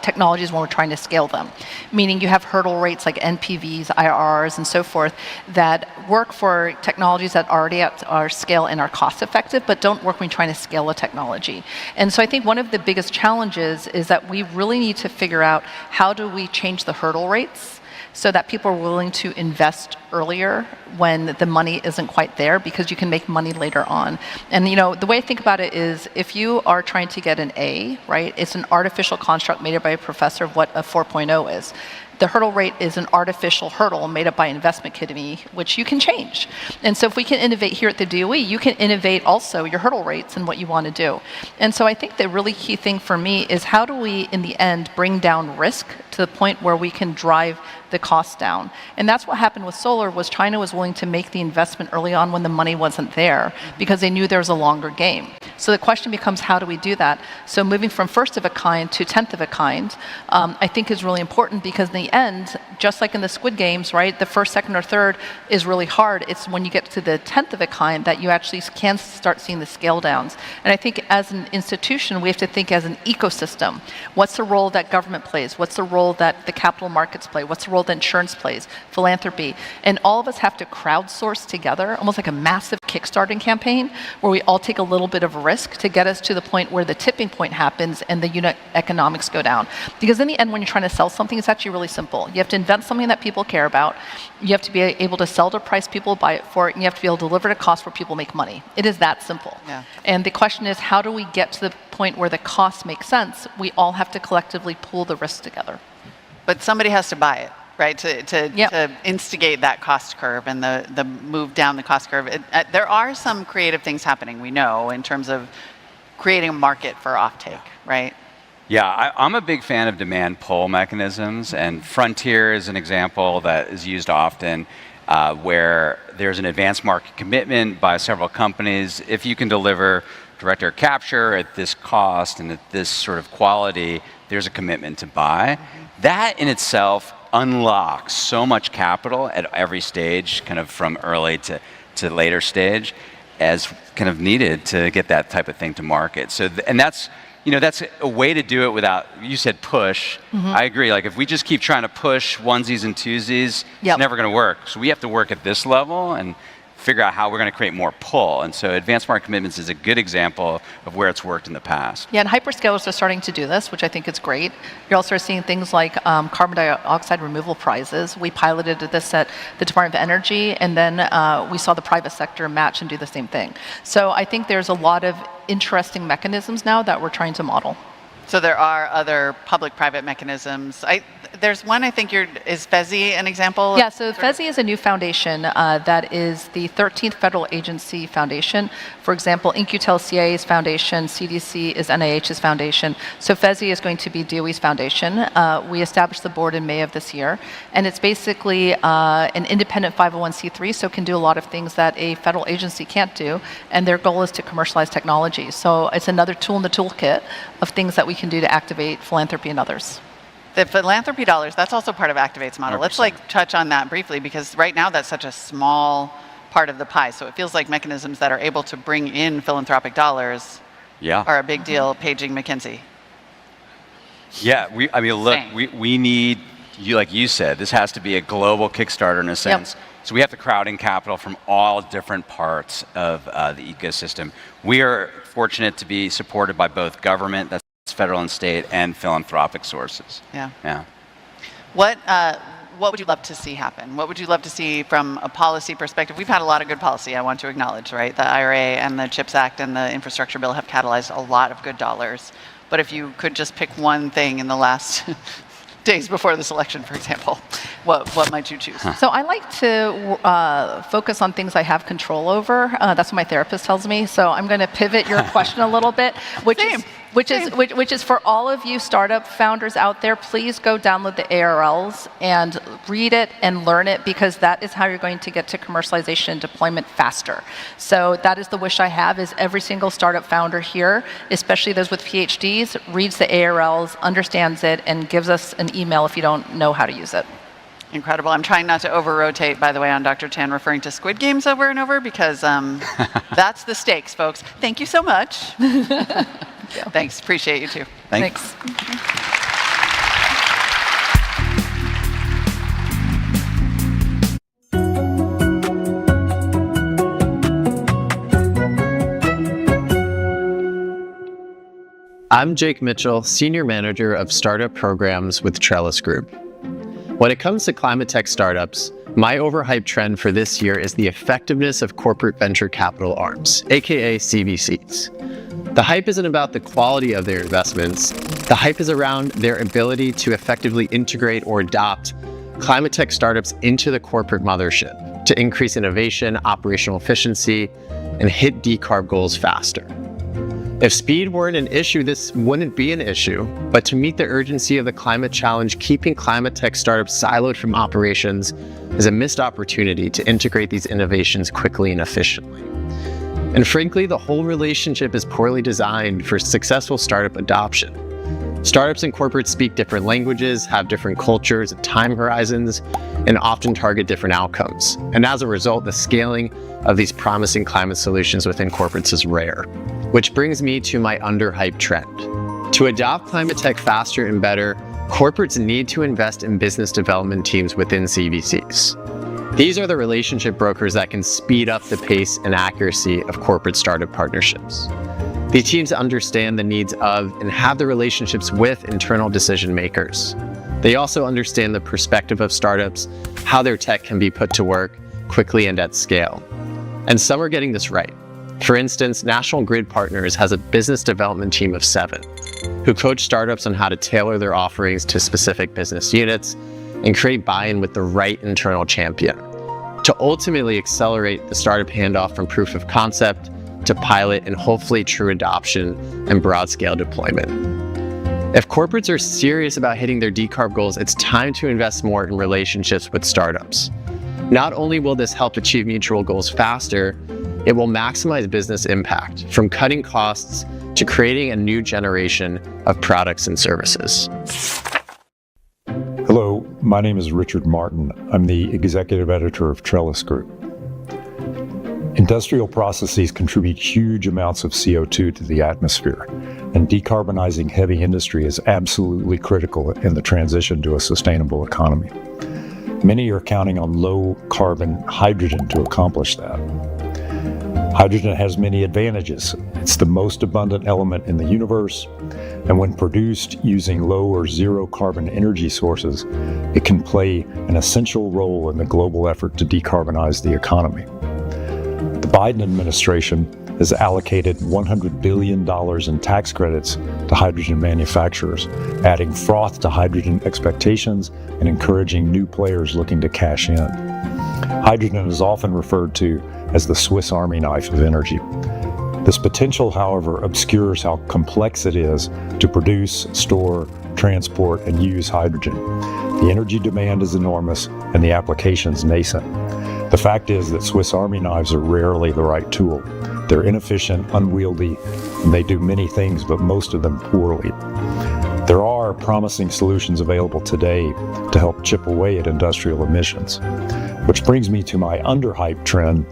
technologies when we're trying to scale them. Meaning you have hurdle rates like NPVs, IRRs, and so forth that work for technologies that already at our scale and are cost effective, but don't work when you're trying to scale a technology. And so I think one of the biggest challenges is that we really need to figure out how do we change the hurdle rates so that people are willing to invest earlier when the money isn't quite there, because you can make money later on. And the way I think about it is, if you are trying to get an A, right, it's an artificial construct made up by a professor of what a 4.0 is. The hurdle rate is an artificial hurdle made up by investment committee, which you can change. And so if we can innovate here at the DOE, you can innovate also your hurdle rates and what you want to do. And so I think the really key thing for me is, how do we, in the end, bring down risk to the point where we can drive the cost down? And that's what happened with solar. Was China was willing to make the investment early on when the money wasn't there, because they knew there was a longer game. So the question becomes, how do we do that? So moving from first of a kind to 10th of a kind, I think is really important, because in the end, just like in the Squid Games, right, the first, second, or third is really hard. It's when you get to the 10th of a kind that you actually can start seeing the scale downs. And I think as an institution, we have to think as an ecosystem. What's the role that government plays? What's the role that the capital markets play? What's the role that insurance plays? Philanthropy. And all of us have to crowdsource together, almost like a massive Kickstarting campaign, where we all take a little bit of risk to get us to the point where the tipping point happens and the unit economics go down. Because in the end, when you're trying to sell something, it's actually really simple. You have to invent something that people care about. You have to be able to sell to a price people buy it for it, and you have to be able to deliver at a cost where people make money. It is that simple. Yeah. And the question is, how do we get to the point where the costs make sense? We all have to collectively pool the risk together. But somebody has to buy it, right? To instigate that cost curve and the move down the cost curve. There are some creative things happening, we know, in terms of creating a market for offtake, right? Yeah, I'm a big fan of demand pull mechanisms, and Frontier is an example that is used often, where there's an advanced market commitment by several companies. If you can deliver direct air capture at this cost and at this sort of quality, there's a commitment to buy. That in itself unlocks so much capital at every stage, kind of from early to later stage, as kind of needed to get that type of thing to market. So, and that's a way to do it without, you said push. I agree. Like if we just keep trying to push onesies and twosies, it's never going to work. So we have to work at this level and figure out how we're going to create more pull. And so advanced market commitments is a good example of where it's worked in the past. Yeah, and hyperscalers are starting to do this, which I think is great. You're also seeing things like carbon dioxide removal prizes. We piloted this at the Department of Energy, and then we saw the private sector match and do the same thing. So I think there's a lot of interesting mechanisms now that we're trying to model. So there are other public-private mechanisms. There's one, I think, is FESI an example? Yeah, so FESI is a new foundation that is the 13th federal agency foundation. For example, InQtel CIA's foundation, CDC is NIH's foundation. So FESI is going to be DOE's foundation. We established the board in May of this year, and it's basically an independent 501c3, so it can do a lot of things that a federal agency can't do, and their goal is to commercialize technology. So it's another tool in the toolkit of things that we can do to activate philanthropy and others. The philanthropy dollars, that's also part of Activate's model. 100%. Let's touch on that briefly, because right now that's such a small part of the pie. So it feels like mechanisms that are able to bring in philanthropic dollars are a big deal, paging McKinsey. Yeah, we need, like you said, this has to be a global Kickstarter in a sense. So we have to crowd in capital from all different parts of the ecosystem. We are fortunate to be supported by both government, that's federal and state, and philanthropic sources. Yeah. What would you love to see happen? What would you love to see from a policy perspective? We've had a lot of good policy, I want to acknowledge, right? The IRA and the CHIPS Act and the infrastructure bill have catalyzed a lot of good dollars. But if you could just pick one thing in the last days before this election, for example, what might you choose? So I like to focus on things I have control over. That's what my therapist tells me. So I'm going to pivot your question a little bit, which is for all of you startup founders out there, please go download the ARLs and read it and learn it, because that is how you're going to get to commercialization and deployment faster. So that is the wish I have, is every single startup founder here, especially those with PhDs, reads the ARLs, understands it, and gives us an email if you don't know how to use it. Incredible. I'm trying not to over-rotate, by the way, on Dr. Chan referring to Squid Games over and over, because that's the stakes, folks. Thank you so much. Thanks. Appreciate you too. Thanks. I'm Jake Mitchell, Senior Manager of Startup Programs with Trellis Group. When it comes to climate tech startups, my overhyped trend for this year is the effectiveness of corporate venture capital arms, aka CVCs. The hype isn't about the quality of their investments. The hype is around their ability to effectively integrate or adopt climate tech startups into the corporate mothership to increase innovation, operational efficiency, and hit decarb goals faster. If speed weren't an issue, this wouldn't be an issue, but to meet the urgency of the climate challenge, keeping climate tech startups siloed from operations is a missed opportunity to integrate these innovations quickly and efficiently. And frankly, the whole relationship is poorly designed for successful startup adoption. Startups and corporates speak different languages, have different cultures and time horizons, and often target different outcomes. And as a result, the scaling of these promising climate solutions within corporates is rare. Which brings me to my underhyped trend. To adopt climate tech faster and better, corporates need to invest in business development teams within CVCs. These are the relationship brokers that can speed up the pace and accuracy of corporate startup partnerships. These teams understand the needs of and have the relationships with internal decision makers. They also understand the perspective of startups, how their tech can be put to work quickly and at scale. And some are getting this right. For instance, National Grid Partners has a business development team of 7 who coach startups on how to tailor their offerings to specific business units and create buy-in with the right internal champion to ultimately accelerate the startup handoff from proof of concept to pilot and hopefully true adoption and broad-scale deployment. If corporates are serious about hitting their decarb goals, it's time to invest more in relationships with startups. Not only will this help achieve mutual goals faster, it will maximize business impact, from cutting costs to creating a new generation of products and services. Hello, my name is Richard Martin. I'm the executive editor of Trellis Group. Industrial processes contribute huge amounts of CO2 to the atmosphere, and decarbonizing heavy industry is absolutely critical in the transition to a sustainable economy. Many are counting on low-carbon hydrogen to accomplish that. Hydrogen has many advantages. It's the most abundant element in the universe, and when produced using low or zero carbon energy sources, it can play an essential role in the global effort to decarbonize the economy. The Biden administration has allocated $100 billion in tax credits to hydrogen manufacturers, adding froth to hydrogen expectations and encouraging new players looking to cash in. Hydrogen is often referred to as the Swiss Army knife of energy. This potential, however, obscures how complex it is to produce, store, transport, and use hydrogen. The energy demand is enormous and the applications nascent. The fact is that Swiss Army knives are rarely the right tool. They're inefficient, unwieldy, and they do many things, but most of them poorly. There are promising solutions available today to help chip away at industrial emissions. Which brings me to my underhyped trend,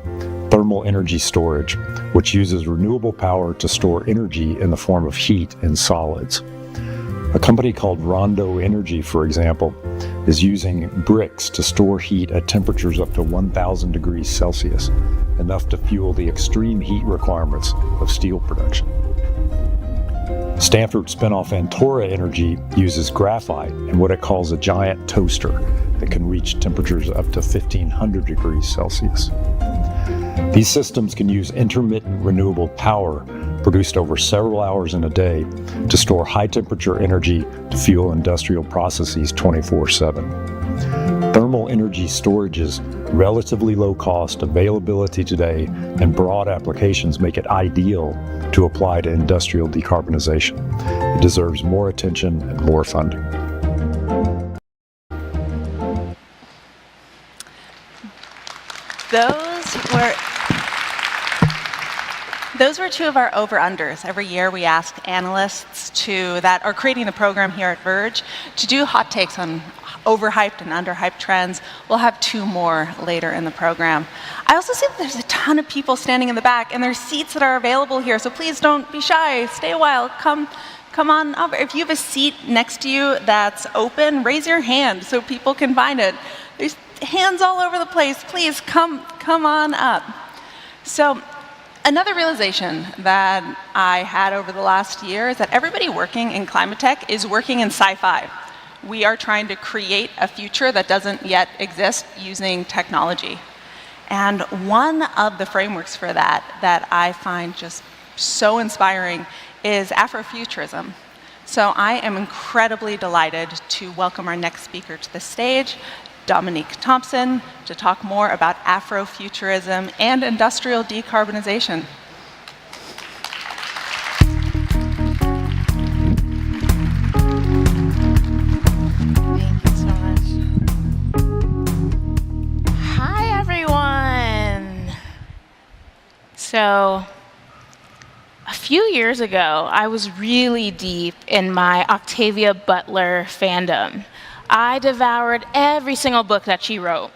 thermal energy storage, which uses renewable power to store energy in the form of heat in solids. A company called Rondo Energy, for example, is using bricks to store heat at temperatures up to 1,000 degrees Celsius, enough to fuel the extreme heat requirements of steel production. Stanford spinoff Antora Energy uses graphite in what it calls a giant toaster that can reach temperatures up to 1,500 degrees Celsius. These systems can use intermittent renewable power produced over several hours in a day to store high-temperature energy to fuel industrial processes 24/7. Thermal energy storage's relatively low cost, availability today, and broad applications make it ideal to apply to industrial decarbonization. It deserves more attention and more funding. Those were two of our over-unders. Every year we ask analysts that are creating the program here at Verge to do hot takes on overhyped and underhyped trends. We'll have two more later in the program. I also see that there's a ton of people standing in the back, and there's seats that are available here, so please don't be shy. Stay a while. Come on up. If you have a seat next to you that's open, raise your hand so people can find it. There's hands all over the place. Please come on up. So another realization that I had over the last year is that everybody working in climate tech is working in sci-fi. We are trying to create a future that doesn't yet exist using technology. And one of the frameworks for that I find just so inspiring is Afrofuturism. So I am incredibly delighted to welcome our next speaker to the stage, Dominique Thompson, to talk more about Afrofuturism and industrial decarbonization. Thank you so much. Hi, everyone. So, a few years ago, I was really deep in my Octavia Butler fandom. I devoured every single book that she wrote.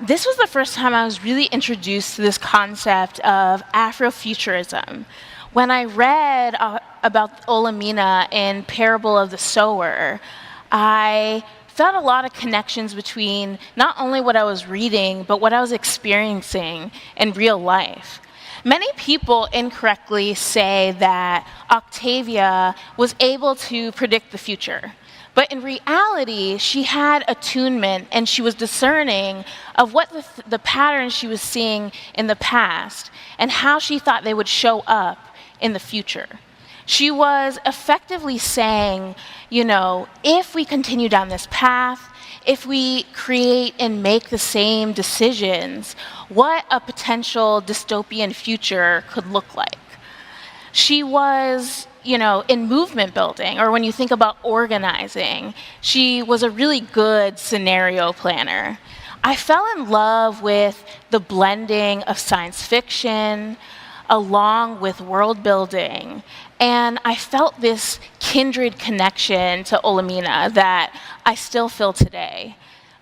This was the first time I was really introduced to this concept of Afrofuturism. When I read about Olamina in Parable of the Sower, I felt a lot of connections between not only what I was reading, but what I was experiencing in real life. Many people incorrectly say that Octavia was able to predict the future. But in reality, she had attunement and she was discerning of what the patterns she was seeing in the past and how she thought they would show up in the future. She was effectively saying, if we continue down this path, if we create and make the same decisions, what a potential dystopian future could look like. She was, in movement building, or when you think about organizing, she was a really good scenario planner. I fell in love with the blending of science fiction along with world building, and I felt this kindred connection to Olamina that I still feel today.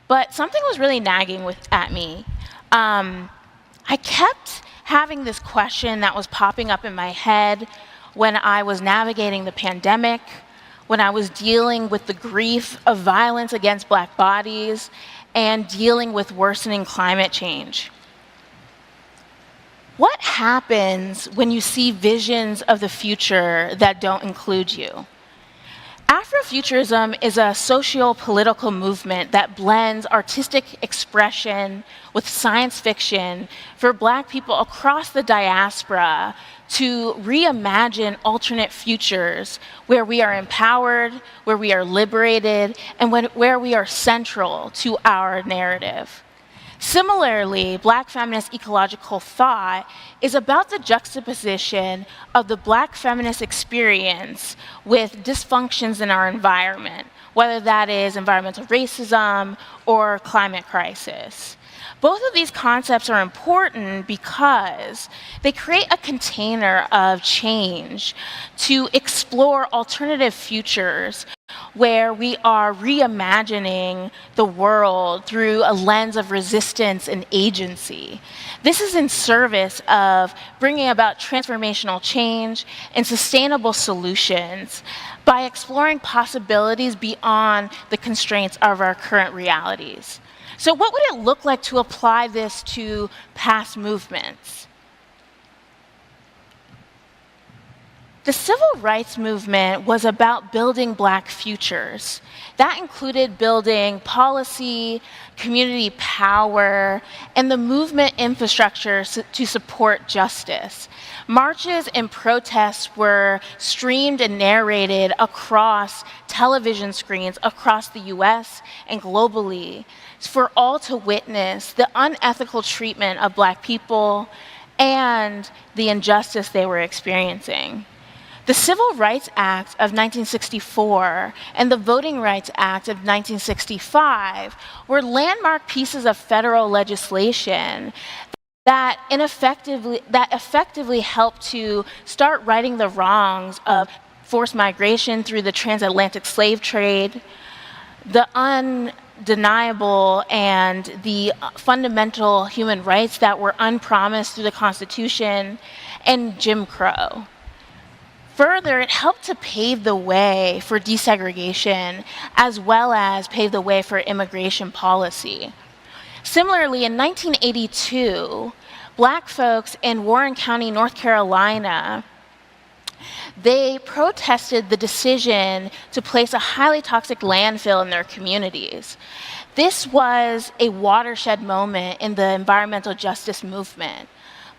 But something was really nagging at me. I kept having this question that was popping up in my head when I was navigating the pandemic, when I was dealing with the grief of violence against Black bodies, and dealing with worsening climate change. What happens when you see visions of the future that don't include you? Afrofuturism is a socio-political movement that blends artistic expression with science fiction for Black people across the diaspora to reimagine alternate futures where we are empowered, where we are liberated, and where we are central to our narrative. Similarly, Black feminist ecological thought is about the juxtaposition of the Black feminist experience with dysfunctions in our environment, whether that is environmental racism or climate crisis. Both of these concepts are important because they create a container of change to explore alternative futures where we are reimagining the world through a lens of resistance and agency. This is in service of bringing about transformational change and sustainable solutions by exploring possibilities beyond the constraints of our current realities. So what would it look like to apply this to past movements? The civil rights movement was about building Black futures. That included building policy, community power, and the movement infrastructure to support justice. Marches and protests were streamed and narrated across television screens across the US and globally for all to witness the unethical treatment of Black people and the injustice they were experiencing. The Civil Rights Act of 1964 and the Voting Rights Act of 1965 were landmark pieces of federal legislation that effectively helped to start righting the wrongs of forced migration through the transatlantic slave trade, the undeniable and the fundamental human rights that were unpromised through the Constitution, and Jim Crow. Further, it helped to pave the way for desegregation as well as pave the way for immigration policy. Similarly, in 1982, Black folks in Warren County, North Carolina, they protested the decision to place a highly toxic landfill in their communities. This was a watershed moment in the environmental justice movement.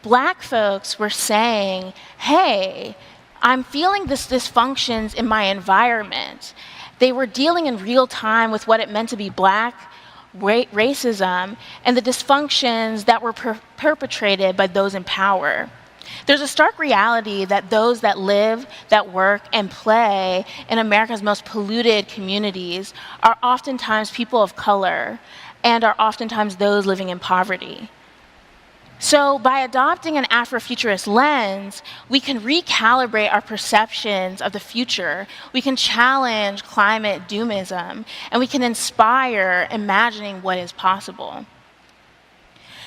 Black folks were saying, hey, I'm feeling this dysfunctions in my environment. They were dealing in real time with what it meant to be Black, racism, and the dysfunctions that were perpetrated by those in power. There's a stark reality that those that live, that work, and play in America's most polluted communities are oftentimes people of color and are oftentimes those living in poverty. So by adopting an Afrofuturist lens, we can recalibrate our perceptions of the future, we can challenge climate doomism, and we can inspire imagining what is possible.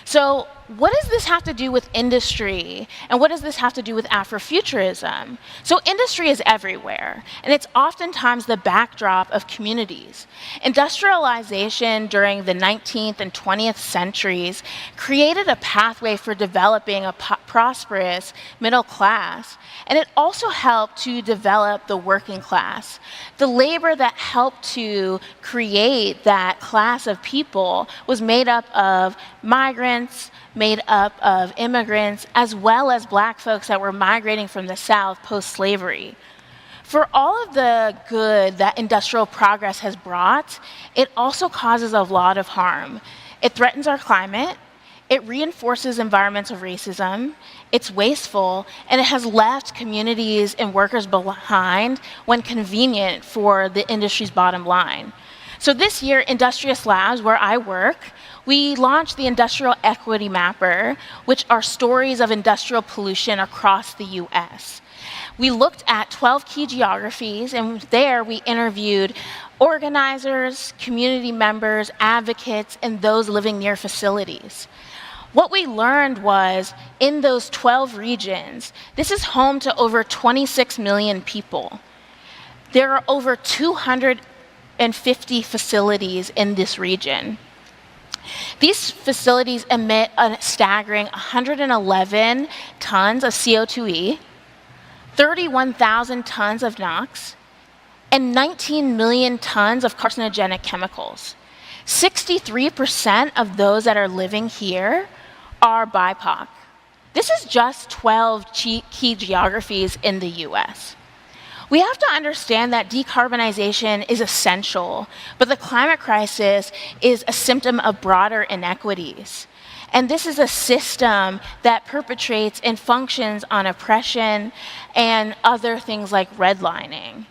So what does this have to do with industry? And what does this have to do with Afrofuturism? So industry is everywhere, and it's oftentimes the backdrop of communities. Industrialization during the 19th and 20th centuries created a pathway for developing a prosperous middle class, and it also helped to develop the working class. The labor that helped to create that class of people was made up of migrants, made up of immigrants, as well as Black folks that were migrating from the South post-slavery. For all of the good that industrial progress has brought, it also causes a lot of harm. It threatens our climate, it reinforces environmental racism, it's wasteful, and it has left communities and workers behind when convenient for the industry's bottom line. So this year, Industrious Labs, where I work, we launched the Industrial Equity Mapper, which are stories of industrial pollution across the US. We looked at 12 key geographies, and there we interviewed organizers, community members, advocates, and those living near facilities. What we learned was, in those 12 regions, this is home to over 26 million people. There are over 250 facilities in this region. These facilities emit a staggering 111 tons of CO2e, 31,000 tons of NOx, and 19 million tons of carcinogenic chemicals. 63% of those that are living here are BIPOC. This is just 12 key geographies in the US. We have to understand that decarbonization is essential, but the climate crisis is a symptom of broader inequities. And this is a system that perpetrates and functions on oppression and other things like redlining.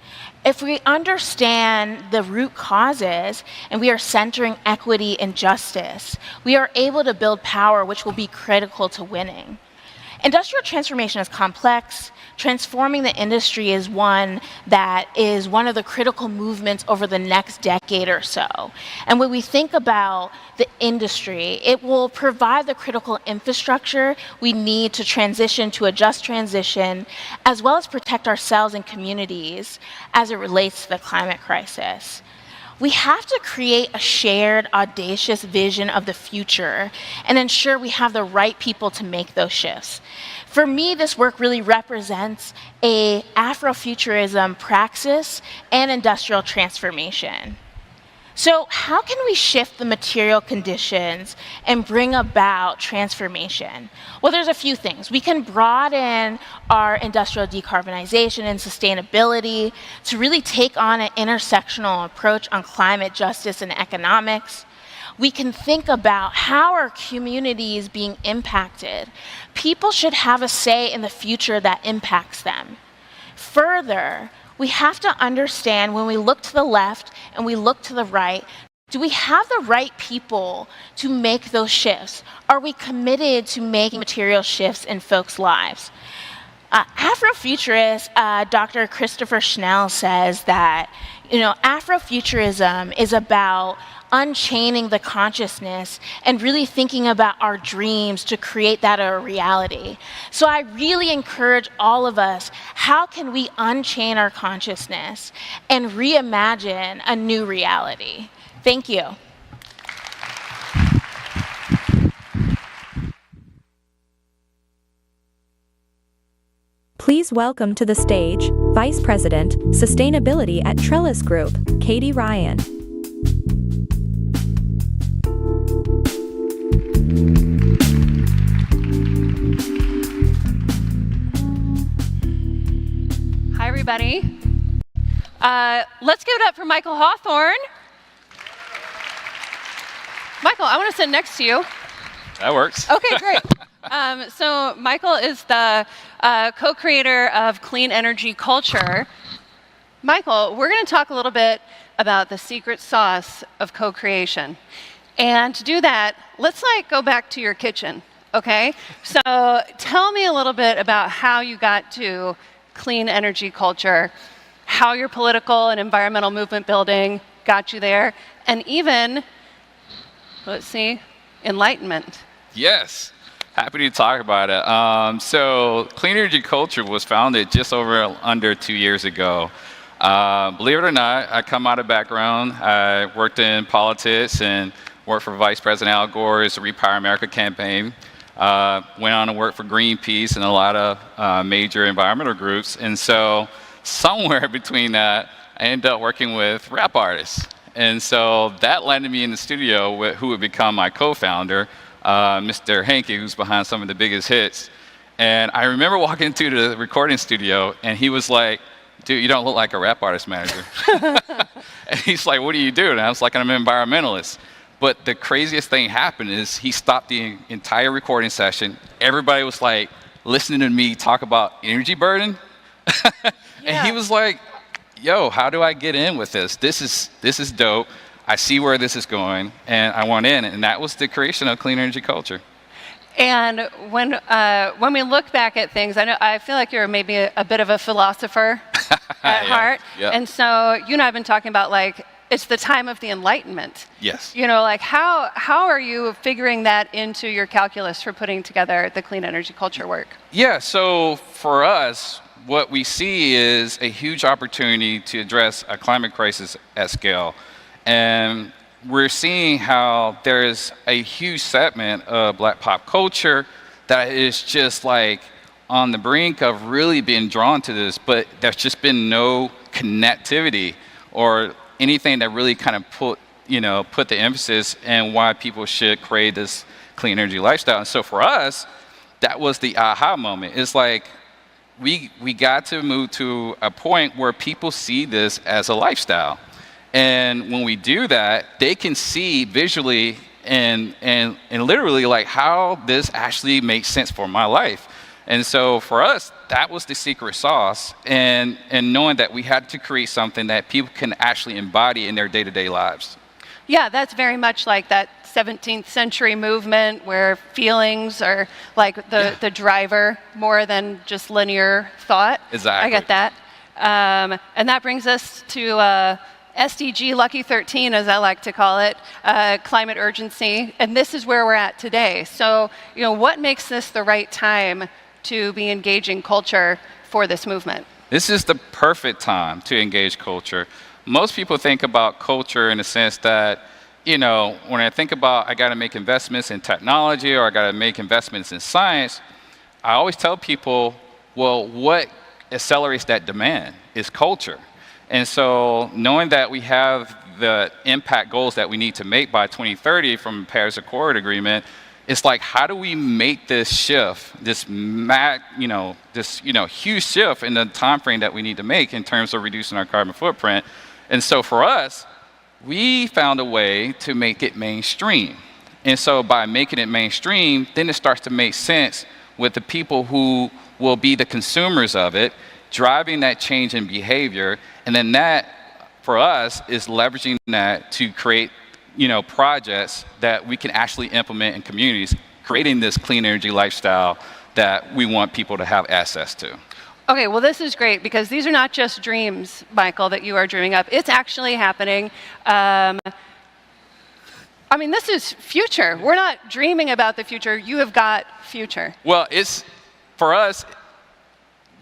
If we understand the root causes and we are centering equity and justice, we are able to build power, which will be critical to winning. Industrial transformation is complex. Transforming the industry is one that is one of the critical movements over the next decade or so. And when we think about the industry, it will provide the critical infrastructure we need to transition to a just transition, as well as protect ourselves and communities as it relates to the climate crisis. We have to create a shared, audacious vision of the future and ensure we have the right people to make those shifts. For me, this work really represents a Afrofuturism praxis and industrial transformation. So how can we shift the material conditions and bring about transformation? Well, there's a few things. We can broaden our industrial decarbonization and sustainability to really take on an intersectional approach on climate justice and economics. We can think about how our community is being impacted. People should have a say in the future that impacts them. Further, we have to understand when we look to the left and we look to the right, do we have the right people to make those shifts? Are we committed to making material shifts in folks' lives? Afrofuturist Dr. Christopher Schnell says that, Afrofuturism is about unchaining the consciousness and really thinking about our dreams to create that a reality. So I really encourage all of us, how can we unchain our consciousness and reimagine a new reality? Thank you. Please welcome to the stage, Vice President, Sustainability at Trellis Group, Katie Ryan. Hi, everybody. Let's give it up for Michael Hawthorne. Michael, I want to sit next to you. That works. Okay, great. So Michael is the co-creator of Clean Energy Culture. Michael, we're going to talk a little bit about the secret sauce of co-creation. And to do that, let's go back to your kitchen, okay? So tell me a little bit about how you got to Clean Energy Culture, how your political and environmental movement building got you there, and even, enlightenment. Yes, happy to talk about it. So Clean Energy Culture was founded just under 2 years ago. Believe it or not, I come out of background. I worked in politics and worked for Vice President Al Gore's Repower America campaign. Went on to work for Greenpeace and a lot of major environmental groups. And so somewhere between that, I ended up working with rap artists. And so that landed me in the studio with who would become my co-founder, Mr. Hankey, who's behind some of the biggest hits. And I remember walking into the recording studio, and he was like, dude, you don't look like a rap artist manager. And he's like, what do you do? And I was like, I'm an environmentalist. But the craziest thing happened is he stopped the entire recording session. Everybody was like listening to me talk about energy burden. And he was like, yo, how do I get in with this? This is dope. I see where this is going, and I want in. And that was the creation of clean energy culture. And when we look back at things, I feel like you're maybe a bit of a philosopher at heart. Yeah. And so you and I have been talking about like, it's the time of the Enlightenment. Yes. You know, like how are you figuring that into your calculus for putting together the clean energy culture work? Yeah, so for us, what we see is a huge opportunity to address a climate crisis at scale. And we're seeing how there's a huge segment of Black pop culture that is just like on the brink of really being drawn to this, but there's just been no connectivity or anything that really kind of put the emphasis in why people should create this clean energy lifestyle. And so for us, that was the aha moment. It's like we got to move to a point where people see this as a lifestyle. And when we do that, they can see visually and literally like how this actually makes sense for my life. And so for us, that was the secret sauce, and knowing that we had to create something that people can actually embody in their day-to-day lives. Yeah, that's very much like that 17th century movement where feelings are like the driver more than just linear thought. Exactly. I get that. And that brings us to SDG Lucky 13, as I like to call it, climate urgency. And this is where we're at today. So, what makes this the right time to be engaging culture for this movement? This is the perfect time to engage culture. Most people think about culture in the sense that, when I think about I got to make investments in technology or I got to make investments in science, I always tell people, well, what accelerates that demand is culture. And so knowing that we have the impact goals that we need to make by 2030 from the Paris Accord Agreement, it's like, how do we make this shift, this huge shift in the time frame that we need to make in terms of reducing our carbon footprint? And so for us, we found a way to make it mainstream. And so by making it mainstream, then it starts to make sense with the people who will be the consumers of it, driving that change in behavior. And then that, for us, is leveraging that to create projects that we can actually implement in communities, creating this clean energy lifestyle that we want people to have access to. Okay, well, this is great because these are not just dreams, Michael, that you are dreaming up. It's actually happening. This is future. We're not dreaming about the future. You have got future. Well, for us,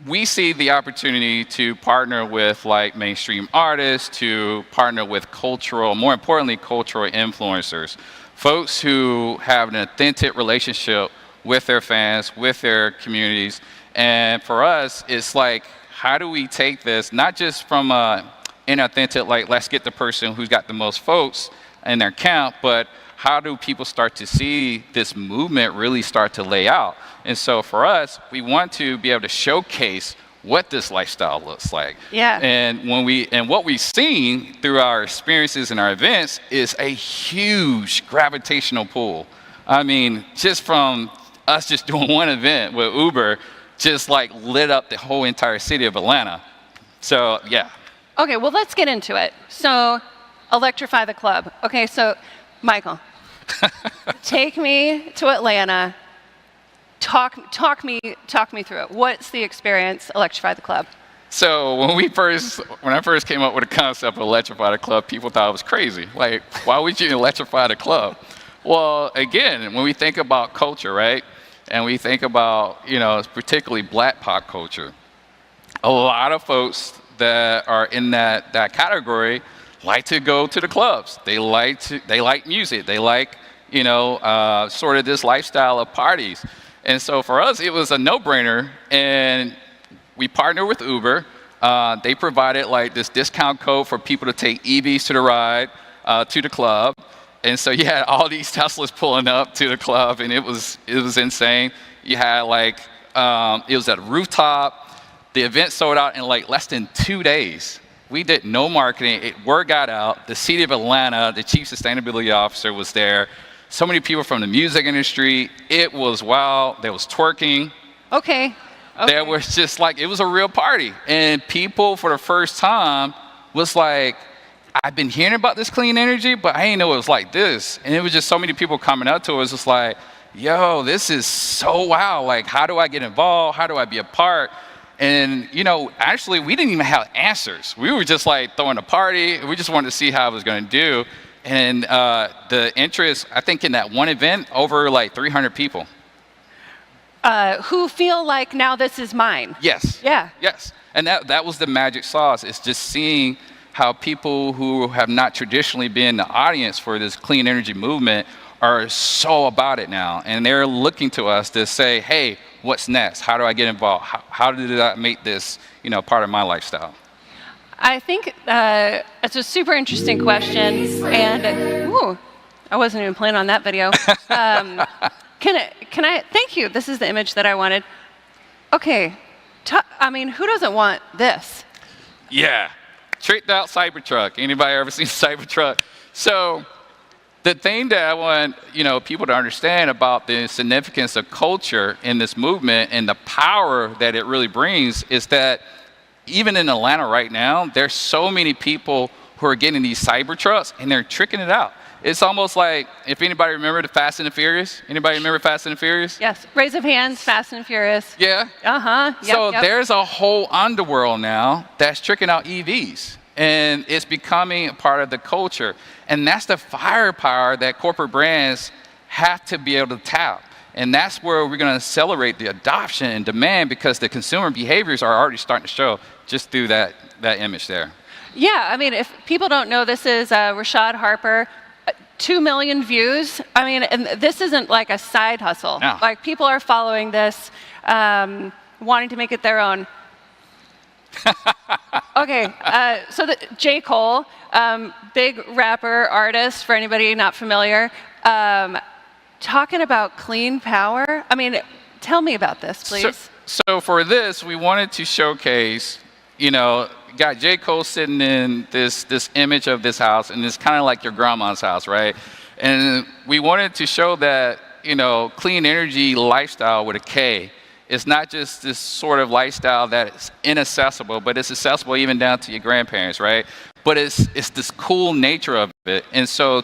we see the opportunity to partner with like mainstream artists, to partner with more importantly, cultural influencers, folks who have an authentic relationship with their fans, with their communities. And for us, it's like, how do we take this, not just from inauthentic, like let's get the person who's got the most votes in their count, but how do people start to see this movement really start to lay out? And so for us, we want to be able to showcase what this lifestyle looks like. Yeah. And what we've seen through our experiences and our events is a huge gravitational pull. I mean, just from us just doing one event with Uber, just like lit up the whole entire city of Atlanta. So, yeah. Okay, well, let's get into it. So, electrify the club. Okay, so, Michael, take me to Atlanta. Talk me through it. What's the experience, Electrify the Club? So when I first came up with the concept of Electrify the Club, people thought it was crazy. Like, why would you electrify the club? Well, again, when we think about culture, right, and we think about, particularly Black pop culture, a lot of folks that are in that category like to go to the clubs. They like music. They like, sort of this lifestyle of parties. And so for us, it was a no-brainer, and we partnered with Uber. They provided like this discount code for people to take EVs to the ride, to the club. And so you had all these Teslas pulling up to the club, and it was insane. You had like, it was at a rooftop. The event sold out in like less than 2 days. We did no marketing. Word got out. The city of Atlanta, the chief sustainability officer was there. So many people from the music industry. It was wild. There was twerking. Okay. There was just like, it was a real party. And people for the first time was like, I've been hearing about this clean energy, but I didn't know it was like this. And it was just so many people coming up to us, just like, yo, this is so wow. Like, how do I get involved? How do I be a part? And, you know, actually, we didn't even have answers. We were just like throwing a party. We just wanted to see how it was going to do. And the interest, I think in that one event, over like 300 people. Who feel like now this is mine. Yes. Yeah. Yes. And that was the magic sauce. It's just seeing how people who have not traditionally been the audience for this clean energy movement are so about it now. And they're looking to us to say, hey, what's next? How do I get involved? How did I make this, you know, part of my lifestyle? I think it's a super interesting question. And, ooh, I wasn't even planning on that video. Can I, thank you. This is the image that I wanted. Okay. I mean, who doesn't want this? Yeah. Tricked out Cybertruck. Anybody ever seen Cybertruck? So the thing that I want, you know, people to understand about the significance of culture in this movement and the power that it really brings is that even in Atlanta right now, there's so many people who are getting these Cybertrucks and they're tricking it out. It's almost like, if anybody remember the Fast and the Furious? Anybody remember Fast and the Furious? Yes. Raise of hands, Fast and Furious. Yeah? Uh-huh. Yep, So yep. there's a whole underworld now that's tricking out EVs. And it's becoming a part of the culture. And that's the firepower that corporate brands have to be able to tap. And that's where we're going to accelerate the adoption and demand, because the consumer behaviors are already starting to show just through that image there. Yeah, I mean, if people don't know, this is Rashad Harper. 2 million views. I mean, and this isn't like a side hustle. No. Like, people are following this, wanting to make it their own. Okay, so J. Cole, big rapper, artist, for anybody not familiar, talking about clean power. I mean, tell me about this, please. So for this, we wanted to showcase, you know, got J. Cole sitting in this image of this house, and it's kind of like your grandma's house, right? And we wanted to show that, you know, clean energy lifestyle with a K. It's not just this sort of lifestyle that is inaccessible, but it's accessible even down to your grandparents, right? But it's this cool nature of it. And so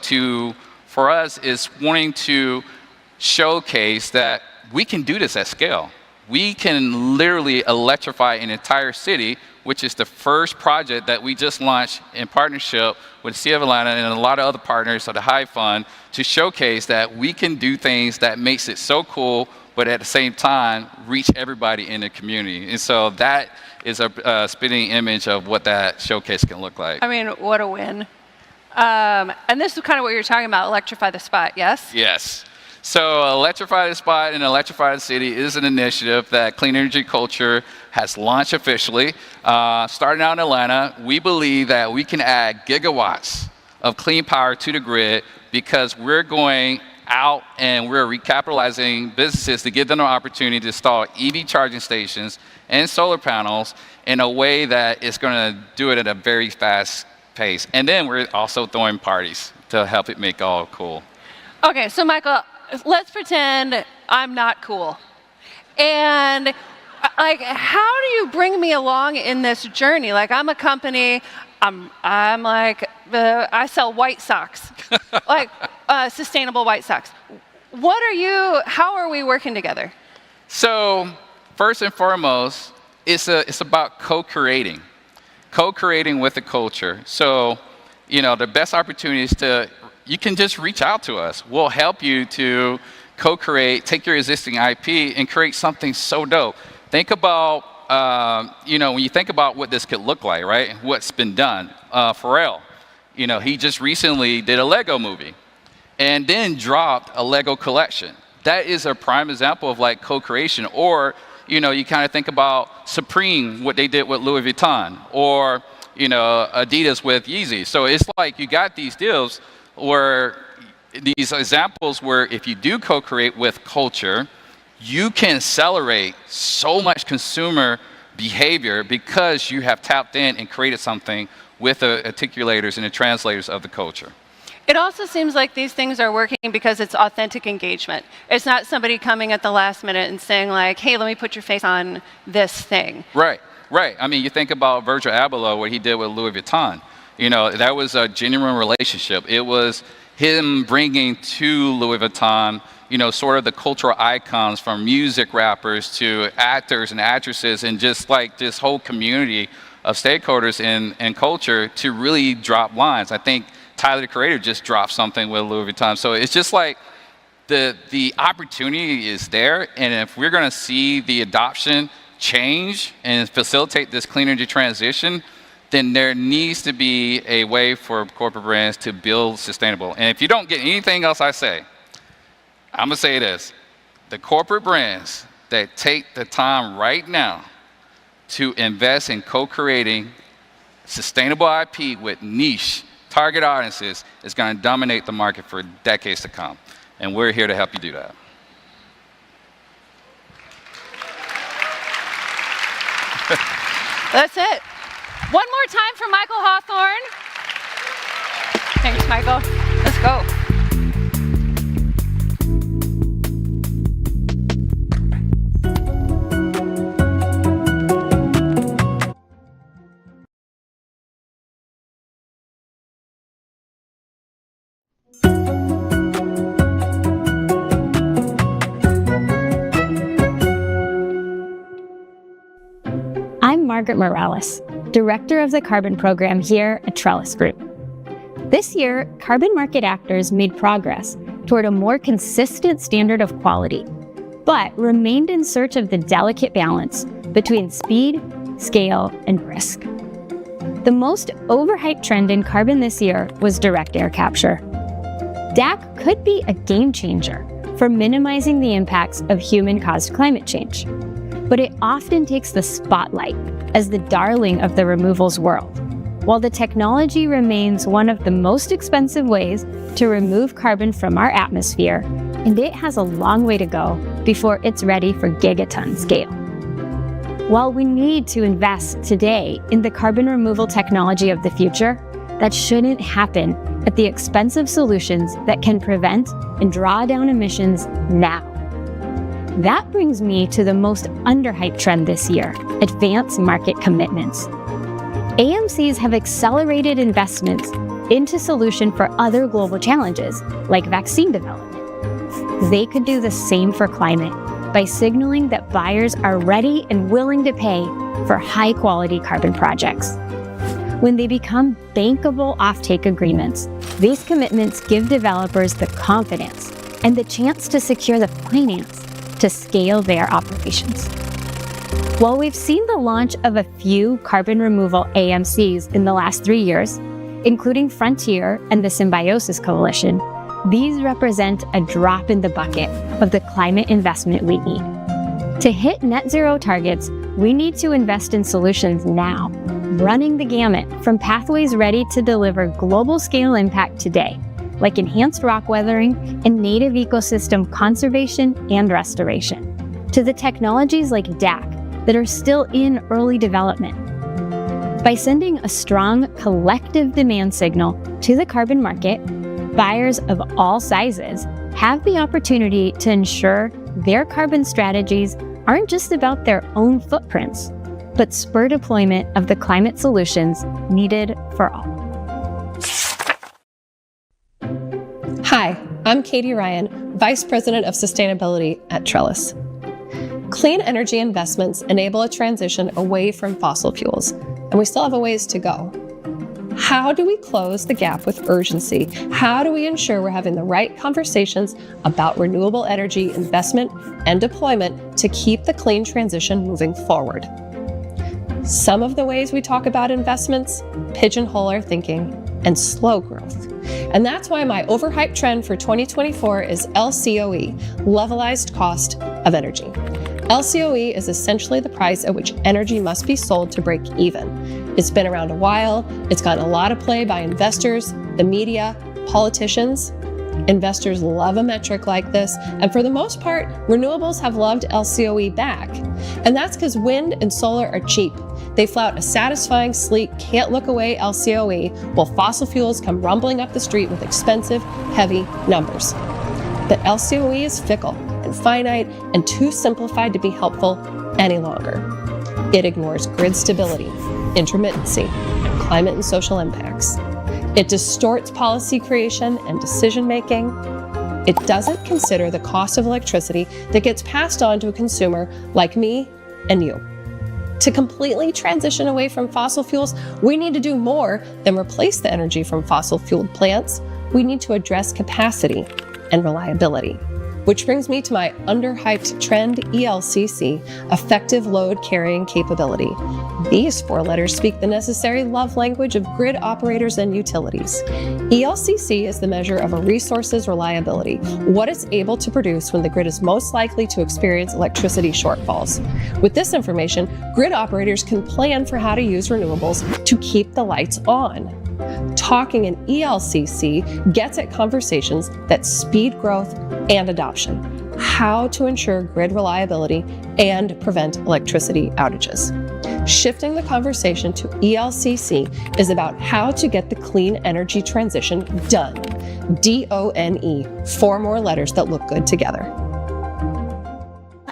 for us, it's wanting to showcase that we can do this at scale. We can literally electrify an entire city, which is the first project that we just launched in partnership with the City of Atlanta and a lot of other partners of the Hive Fund, to showcase that we can do things that makes it so cool, but at the same time, reach everybody in the community. And so that is a spitting image of what that showcase can look like. I mean, what a win. And this is kind of what you're talking about, electrify the spot, yes? Yes. So Electrify the Spot and Electrify the City is an initiative that Clean Energy Culture has launched officially. Starting out in Atlanta, we believe that we can add gigawatts of clean power to the grid, because we're going out and we're recapitalizing businesses to give them an opportunity to install EV charging stations and solar panels in a way that is going to do it at a very fast pace. And then we're also throwing parties to help it make all cool. Okay, so Michael, let's pretend I'm not cool. And like, how do you bring me along in this journey? Like, I'm a company, I'm like, I sell white socks, like sustainable white socks. How are we working together? So first and foremost, it's about co-creating with the culture. So, you know, the best opportunity is you can just reach out to us. We'll help you to co-create, take your existing IP and create something so dope. Think about, you know, when you think about what this could look like, right? What's been done. Pharrell, you know, he just recently did a Lego movie and then dropped a Lego collection. That is a prime example of like co-creation. Or, you know, you kind of think about Supreme, what they did with Louis Vuitton, or, you know, Adidas with Yeezy. So it's like you got these deals where these examples where if you do co-create with culture, you can accelerate so much consumer behavior because you have tapped in and created something with the articulators and the translators of the culture. It also seems like these things are working because it's authentic engagement. It's not somebody coming at the last minute and saying like, hey, let me put your face on this thing. Right, right. I mean, you think about Virgil Abloh, what he did with Louis Vuitton. You know, that was a genuine relationship. It was him bringing to Louis Vuitton, you know, sort of the cultural icons from music rappers to actors and actresses and just like this whole community of stakeholders in culture to really drop lines. I think Tyler, the Creator, just dropped something with Louis Vuitton. So it's just like the opportunity is there, and if we're going to see the adoption change and facilitate this clean energy transition, then there needs to be a way for corporate brands to build sustainable. And if you don't get anything else I say, I'm going to say this. The corporate brands that take the time right now to invest in co-creating sustainable IP with niche target audiences is going to dominate the market for decades to come. And we're here to help you do that. That's it. One more time for Michael Hawthorne. Thanks, Michael. Let's go. I'm Margaret Morales, Director of the Carbon Program here at Trellis Group. This year, carbon market actors made progress toward a more consistent standard of quality, but remained in search of the delicate balance between speed, scale, and risk. The most overhyped trend in carbon this year was direct air capture. DAC could be a game changer for minimizing the impacts of human-caused climate change, but it often takes the spotlight as the darling of the removals world, while the technology remains one of the most expensive ways to remove carbon from our atmosphere, and it has a long way to go before it's ready for gigaton scale. While we need to invest today in the carbon removal technology of the future, that shouldn't happen at the expense of solutions that can prevent and draw down emissions now. That brings me to the most underhyped trend this year, advanced market commitments. AMCs have accelerated investments into solutions for other global challenges, like vaccine development. They could do the same for climate by signaling that buyers are ready and willing to pay for high-quality carbon projects. When they become bankable offtake agreements, these commitments give developers the confidence and the chance to secure the finance to scale their operations. While we've seen the launch of a few carbon removal AMCs in the last 3 years, including Frontier and the Symbiosis Coalition, these represent a drop in the bucket of the climate investment we need. To hit net zero targets, we need to invest in solutions now, running the gamut from pathways ready to deliver global scale impact today, like enhanced rock weathering and native ecosystem conservation and restoration, to the technologies like DAC that are still in early development. By sending a strong collective demand signal to the carbon market, buyers of all sizes have the opportunity to ensure their carbon strategies aren't just about their own footprints, but spur deployment of the climate solutions needed for all. Hi, I'm Katie Ryan, Vice President of Sustainability at Trellis. Clean energy investments enable a transition away from fossil fuels, and we still have a ways to go. How do we close the gap with urgency? How do we ensure we're having the right conversations about renewable energy investment and deployment to keep the clean transition moving forward? Some of the ways we talk about investments pigeonhole our thinking and slow growth. And that's why my overhyped trend for 2024 is LCOE, levelized cost of energy. LCOE is essentially the price at which energy must be sold to break even. It's been around a while, it's gotten a lot of play by investors, the media, politicians, Investors love a metric like this, and for the most part, renewables have loved LCOE back. And that's because wind and solar are cheap. They flout a satisfying, sleek, can't-look-away LCOE, while fossil fuels come rumbling up the street with expensive, heavy numbers. But LCOE is fickle and finite and too simplified to be helpful any longer. It ignores grid stability, intermittency, and climate and social impacts. It distorts policy creation and decision-making. It doesn't consider the cost of electricity that gets passed on to a consumer like me and you. To completely transition away from fossil fuels, we need to do more than replace the energy from fossil-fueled plants. We need to address capacity and reliability. Which brings me to my underhyped trend, ELCC, effective load carrying capability. These 4 letters speak the necessary love language of grid operators and utilities. ELCC is the measure of a resource's reliability, what it's able to produce when the grid is most likely to experience electricity shortfalls. With this information, grid operators can plan for how to use renewables to keep the lights on. Talking in ELCC gets at conversations that speed growth and adoption, how to ensure grid reliability and prevent electricity outages. Shifting the conversation to ELCC is about how to get the clean energy transition done. DONE, 4 more letters that look good together.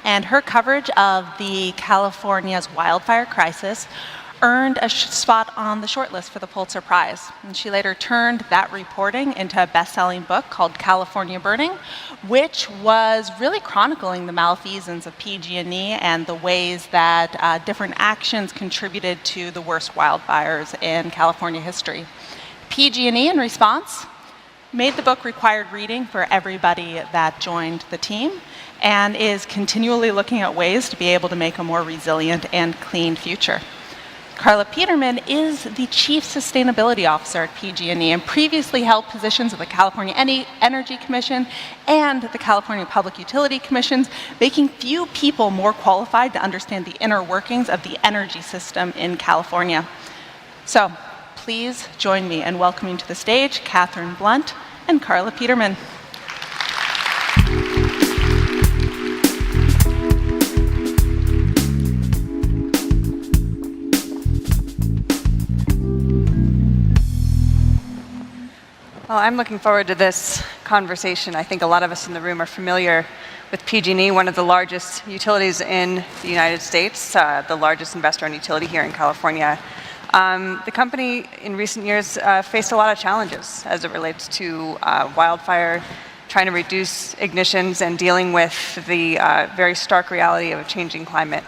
And her coverage of the California's wildfire crisis earned a spot on the shortlist for the Pulitzer Prize. And she later turned that reporting into a best-selling book called California Burning, which was really chronicling the malfeasance of PG&E and the ways that different actions contributed to the worst wildfires in California history. PG&E, in response, made the book required reading for everybody that joined the team and is continually looking at ways to be able to make a more resilient and clean future. Carla Peterman is the Chief Sustainability Officer at PG&E and previously held positions at the California Energy Commission and the California Public Utility Commissions, making few people more qualified to understand the inner workings of the energy system in California. So please join me in welcoming to the stage Catherine Blunt and Carla Peterman. Well, I'm looking forward to this conversation. I think a lot of us in the room are familiar with PG&E, one of the largest utilities in the United States, the largest investor-owned utility here in California. The company in recent years faced a lot of challenges as it relates to wildfire, trying to reduce ignitions and dealing with the very stark reality of a changing climate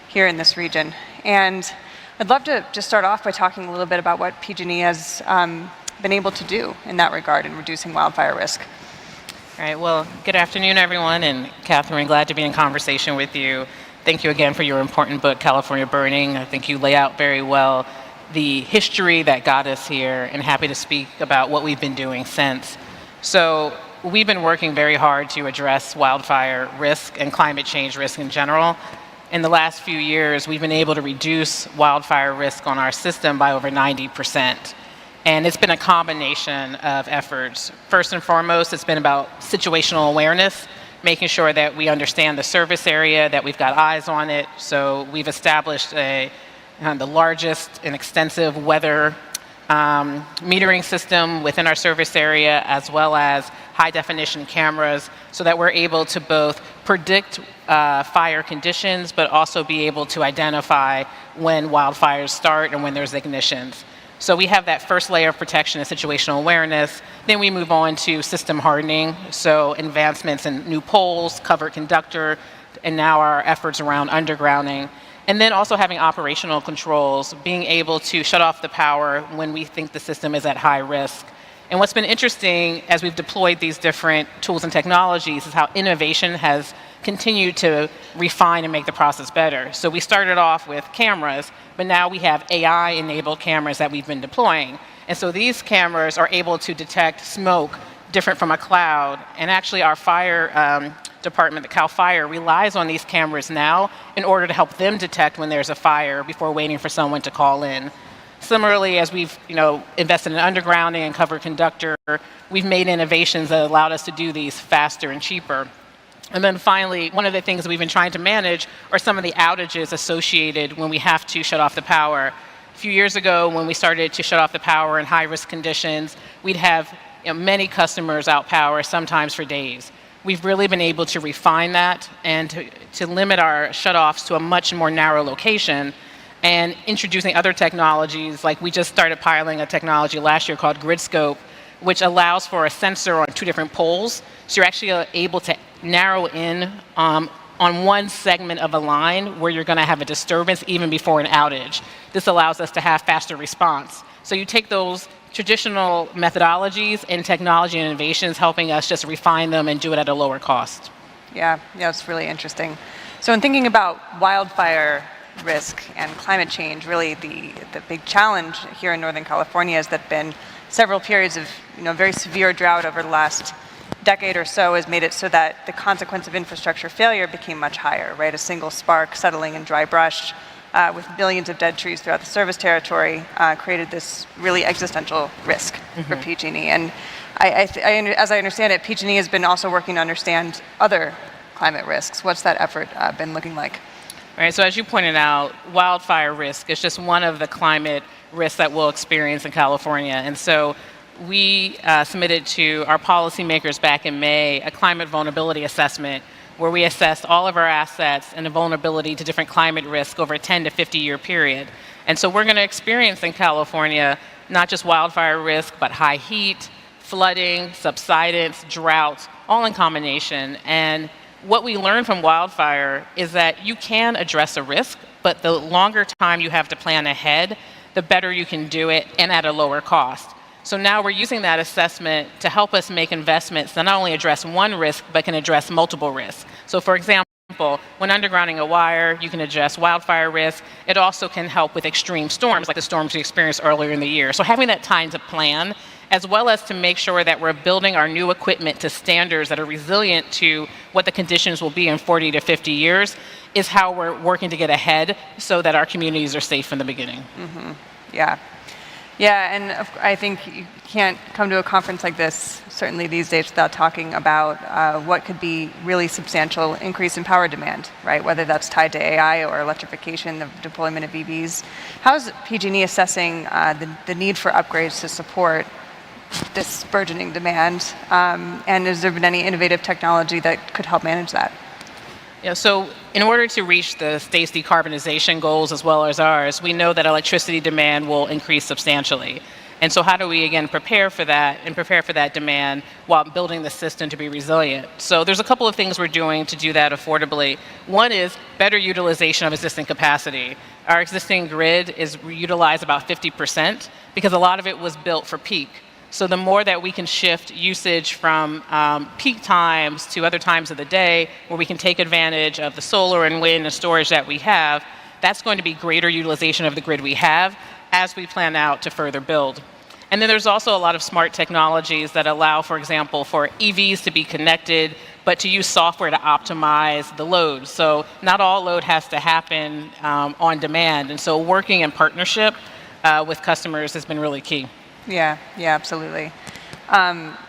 here in this region. And I'd love to just start off by talking a little bit about what PG&E has been able to do in that regard in reducing wildfire risk. All right, well, good afternoon, everyone, and Catherine, glad to be in conversation with you. Thank you again for your important book, California Burning. I think you lay out very well the history that got us here, and happy to speak about what we've been doing since. So we've been working very hard to address wildfire risk and climate change risk in general. In the last few years, we've been able to reduce wildfire risk on our system by over 90%. And it's been a combination of efforts. First and foremost, it's been about situational awareness, making sure that we understand the service area, that we've got eyes on it. So we've established the largest and extensive weather metering system within our service area, as well as high definition cameras, so that we're able to both predict fire conditions, but also be able to identify when wildfires start and when there's ignitions. So we have that first layer of protection and situational awareness. Then we move on to system hardening, so advancements in new poles, covered conductor, and now our efforts around undergrounding. And then also having operational controls, being able to shut off the power when we think the system is at high risk. And what's been interesting as we've deployed these different tools and technologies is how innovation has continued to refine and make the process better. So we started off with cameras, but now we have AI-enabled cameras that we've been deploying. And so these cameras are able to detect smoke different from a cloud. And actually our fire department, the Cal Fire, relies on these cameras now in order to help them detect when there's a fire before waiting for someone to call in. Similarly, as we've invested in undergrounding and covered conductor, we've made innovations that allowed us to do these faster and cheaper. And then finally, one of the things that we've been trying to manage are some of the outages associated when we have to shut off the power. A few years ago, when we started to shut off the power in high-risk conditions, we'd have many customers out power, sometimes for days. We've really been able to refine that and to limit our shutoffs to a much more narrow location, and introducing other technologies, like we just started piloting a technology last year called GridScope, which allows for a sensor on 2 different poles. So you're actually able to narrow in on one segment of a line where you're going to have a disturbance even before an outage. This allows us to have faster response. So you take those traditional methodologies and technology and innovations, helping us just refine them and do it at a lower cost. Yeah, it's really interesting. So in thinking about wildfire risk and climate change, really the big challenge here in Northern California has that been several periods of very severe drought over the last decade or so has made it so that the consequence of infrastructure failure became much higher, right? A single spark settling in dry brush with billions of dead trees throughout the service territory created this really existential risk for PG&E. And as I understand it, PG&E has been also working to understand other climate risks. What's that effort been looking like? Right, so as you pointed out, wildfire risk is just one of the climate risks that we'll experience in California. And so we submitted to our policymakers back in May a climate vulnerability assessment where we assessed all of our assets and the vulnerability to different climate risk over a 10 to 50 year period. And so we're going to experience in California not just wildfire risk, but high heat, flooding, subsidence, droughts, all in combination. And what we learned from wildfire is that you can address a risk, but the longer time you have to plan ahead, the better you can do it and at a lower cost. So now we're using that assessment to help us make investments that not only address one risk, but can address multiple risks. So for example, when undergrounding a wire, you can address wildfire risk. It also can help with extreme storms, like the storms we experienced earlier in the year. So having that time to plan, as well as to make sure that we're building our new equipment to standards that are resilient to what the conditions will be in 40 to 50 years, is how we're working to get ahead so that our communities are safe from the beginning. Yeah, and I think you can't come to a conference like this, certainly these days, without talking about what could be really substantial increase in power demand, right? Whether that's tied to AI or electrification, the deployment of EVs. How is PG&E assessing the need for upgrades to support this burgeoning demand? And has there been any innovative technology that could help manage that? Yeah, so in order to reach the state's decarbonization goals as well as ours, we know that electricity demand will increase substantially. And so how do we, again, prepare for that and prepare for that demand while building the system to be resilient? So there's a couple of things we're doing to do that affordably. One is better utilization of existing capacity. Our existing grid is utilized about 50% because a lot of it was built for peak. So the more that we can shift usage from peak times to other times of the day where we can take advantage of the solar and wind and storage that we have, that's going to be greater utilization of the grid we have as we plan out to further build. And then there's also a lot of smart technologies that allow, for example, for EVs to be connected, but to use software to optimize the load. So not all load has to happen on demand. And so working in partnership with customers has been really key. Yeah, absolutely.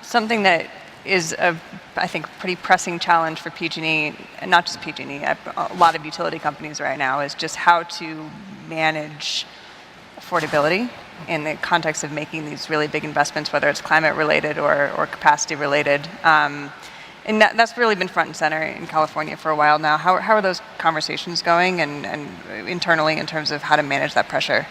Something that is I think, pretty pressing challenge for PG&E, and not just PG&E, a lot of utility companies right now, is just how to manage affordability in the context of making these really big investments, whether it's climate related or capacity related. And that's really been front and center in California for a while now. How are those conversations going and internally in terms of how to manage that pressure?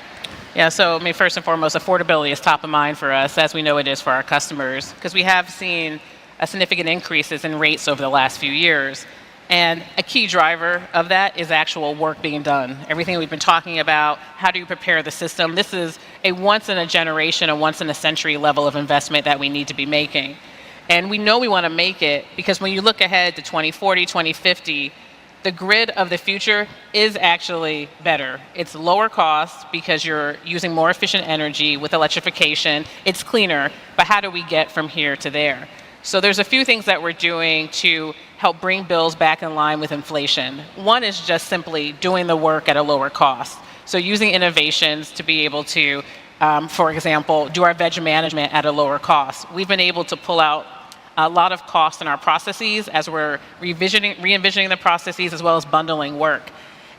Yeah, so first and foremost, affordability is top of mind for us, as we know it is for our customers, because we have seen significant increases in rates over the last few years. And a key driver of that is actual work being done. Everything we've been talking about, how do you prepare the system? This is a once in a generation, a once in a century level of investment that we need to be making. And we know we want to make it because when you look ahead to 2040, 2050, the grid of the future is actually better. It's lower cost because you're using more efficient energy with electrification. It's cleaner, but how do we get from here to there? So there's a few things that we're doing to help bring bills back in line with inflation. One is just simply doing the work at a lower cost. So using innovations to be able to, for example, do our veg management at a lower cost. We've been able to pull out a lot of cost in our processes as we're re-envisioning the processes as well as bundling work.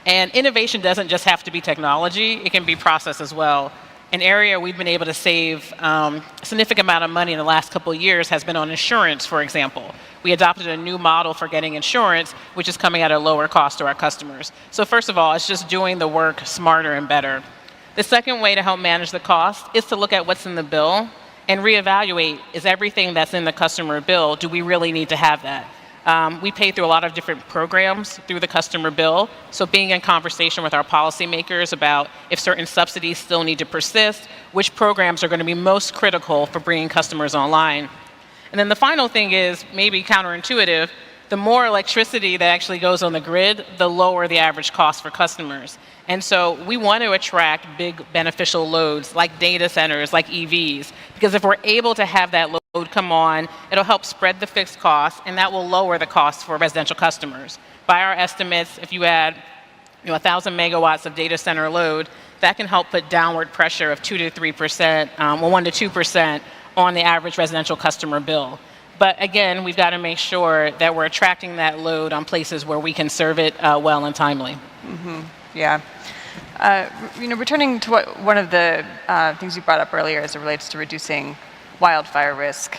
And innovation doesn't just have to be technology, it can be process as well. An area we've been able to save a significant amount of money in the last couple of years has been on insurance, for example. We adopted a new model for getting insurance, which is coming at a lower cost to our customers. So first of all, it's just doing the work smarter and better. The second way to help manage the cost is to look at what's in the bill and reevaluate, is everything that's in the customer bill, do we really need to have that? We pay through a lot of different programs through the customer bill, so being in conversation with our policymakers about if certain subsidies still need to persist, which programs are going to be most critical for bringing customers online. And then the final thing is, maybe counterintuitive, the more electricity that actually goes on the grid, the lower the average cost for customers. And so we want to attract big beneficial loads like data centers, like EVs, because if we're able to have that load come on, it'll help spread the fixed costs, and that will lower the costs for residential customers. By our estimates, if you add 1,000 megawatts of data center load, that can help put downward pressure of 2 to 3%, 1 to 2% on the average residential customer bill. But again, we've got to make sure that we're attracting that load on places where we can serve it well and timely. Mm-hmm. Yeah. Returning to one of the things you brought up earlier as it relates to reducing wildfire risk,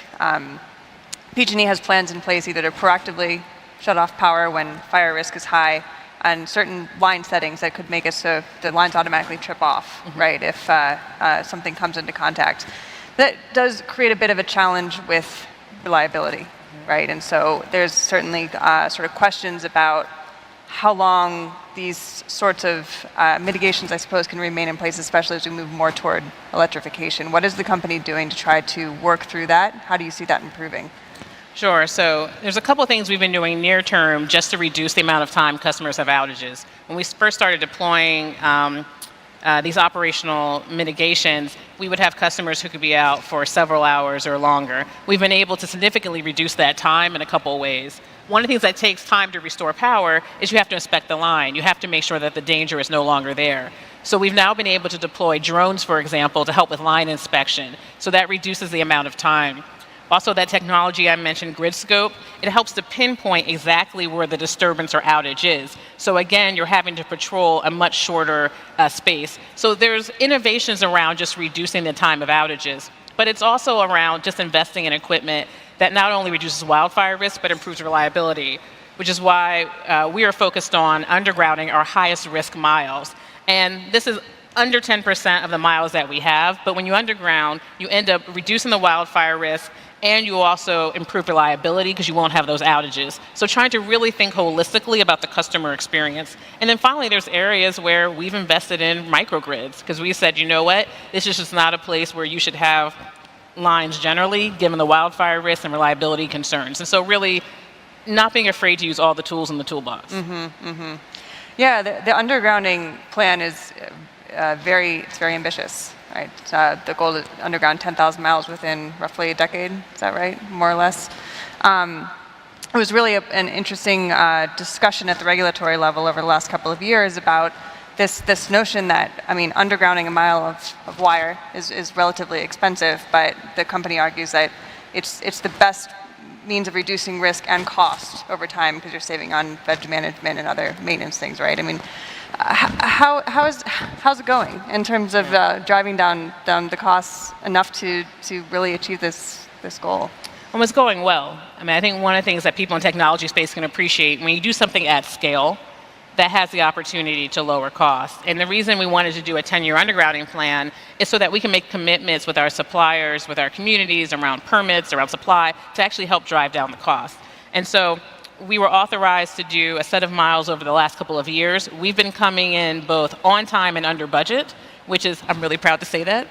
PG&E has plans in place either to proactively shut off power when fire risk is high, and certain line settings that could make it so the lines automatically trip off, right, if something comes into contact. That does create a bit of a challenge with reliability, right? And so there's certainly sort of questions about how long these sorts of mitigations, I suppose, can remain in place, especially as we move more toward electrification. What is the company doing to try to work through that? How do you see that improving? Sure. So there's a couple of things we've been doing near term just to reduce the amount of time customers have outages. When we first started deploying these operational mitigations, we would have customers who could be out for several hours or longer. We've been able to significantly reduce that time in a couple of ways. One of the things that takes time to restore power is you have to inspect the line. You have to make sure that the danger is no longer there. So we've now been able to deploy drones, for example, to help with line inspection. So that reduces the amount of time. Also, that technology I mentioned, GridScope, it helps to pinpoint exactly where the disturbance or outage is. So again, you're having to patrol a much shorter space. So there's innovations around just reducing the time of outages, but it's also around just investing in equipment that not only reduces wildfire risk, but improves reliability, which is why we are focused on undergrounding our highest risk miles. And this is under 10% of the miles that we have, but when you underground, you end up reducing the wildfire risk, and you also improve reliability because you won't have those outages. So trying to really think holistically about the customer experience. And then finally, there's areas where we've invested in microgrids because we said, you know what, this is just not a place where you should have lines generally, given the wildfire risk and reliability concerns. And so really not being afraid to use all the tools in the toolbox. Mm-hmm, mm-hmm. Yeah, the undergrounding plan is very ambitious. Right. The goal is underground 10,000 miles within roughly a decade. Is that right? More or less. It was really an interesting discussion at the regulatory level over the last couple of years about this notion that, I mean, undergrounding a mile of wire is relatively expensive, but the company argues that it's the best means of reducing risk and cost over time because you're saving on veg management and other maintenance things, right? I mean, how's it going in terms of driving down the costs enough to really achieve this goal? Well, it's going well. I mean, I think one of the things that people in technology space can appreciate, when you do something at scale, that has the opportunity to lower costs. And the reason we wanted to do a 10-year undergrounding plan is so that we can make commitments with our suppliers, with our communities, around permits, around supply, to actually help drive down the cost. And so we were authorized to do a set of miles over the last couple of years. We've been coming in both on time and under budget, which is, I'm really proud to say that,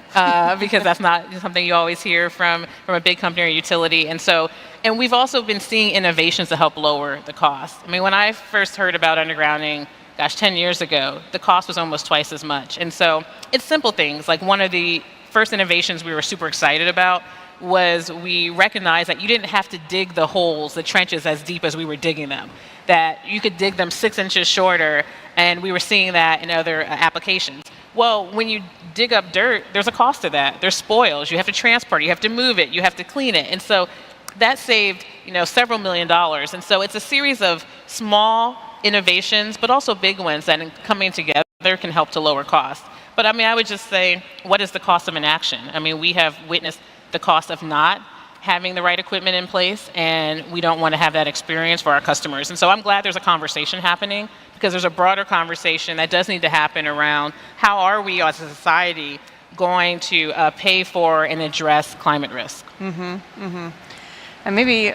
because that's not something you always hear from a big company or utility. And we've also been seeing innovations to help lower the cost. I mean, when I first heard about undergrounding, 10 years ago, the cost was almost twice as much. And so it's simple things. Like one of the first innovations we were super excited about was we recognized that you didn't have to dig the holes, the trenches, as deep as we were digging them. that you could dig them 6 inches shorter, and we were seeing that in other applications. Well, when you dig up dirt, there's a cost to that. There's spoils. You have to transport it. You have to move it. You have to clean it. And so that saved, several $1 million. And so it's a series of small innovations, but also big ones that coming together can help to lower costs. But I would just say, what is the cost of inaction? We have witnessed the cost of not having the right equipment in place, and we don't want to have that experience for our customers. And so I'm glad there's a conversation happening, because there's a broader conversation that does need to happen around how are we as a society going to pay for and address climate risk. And maybe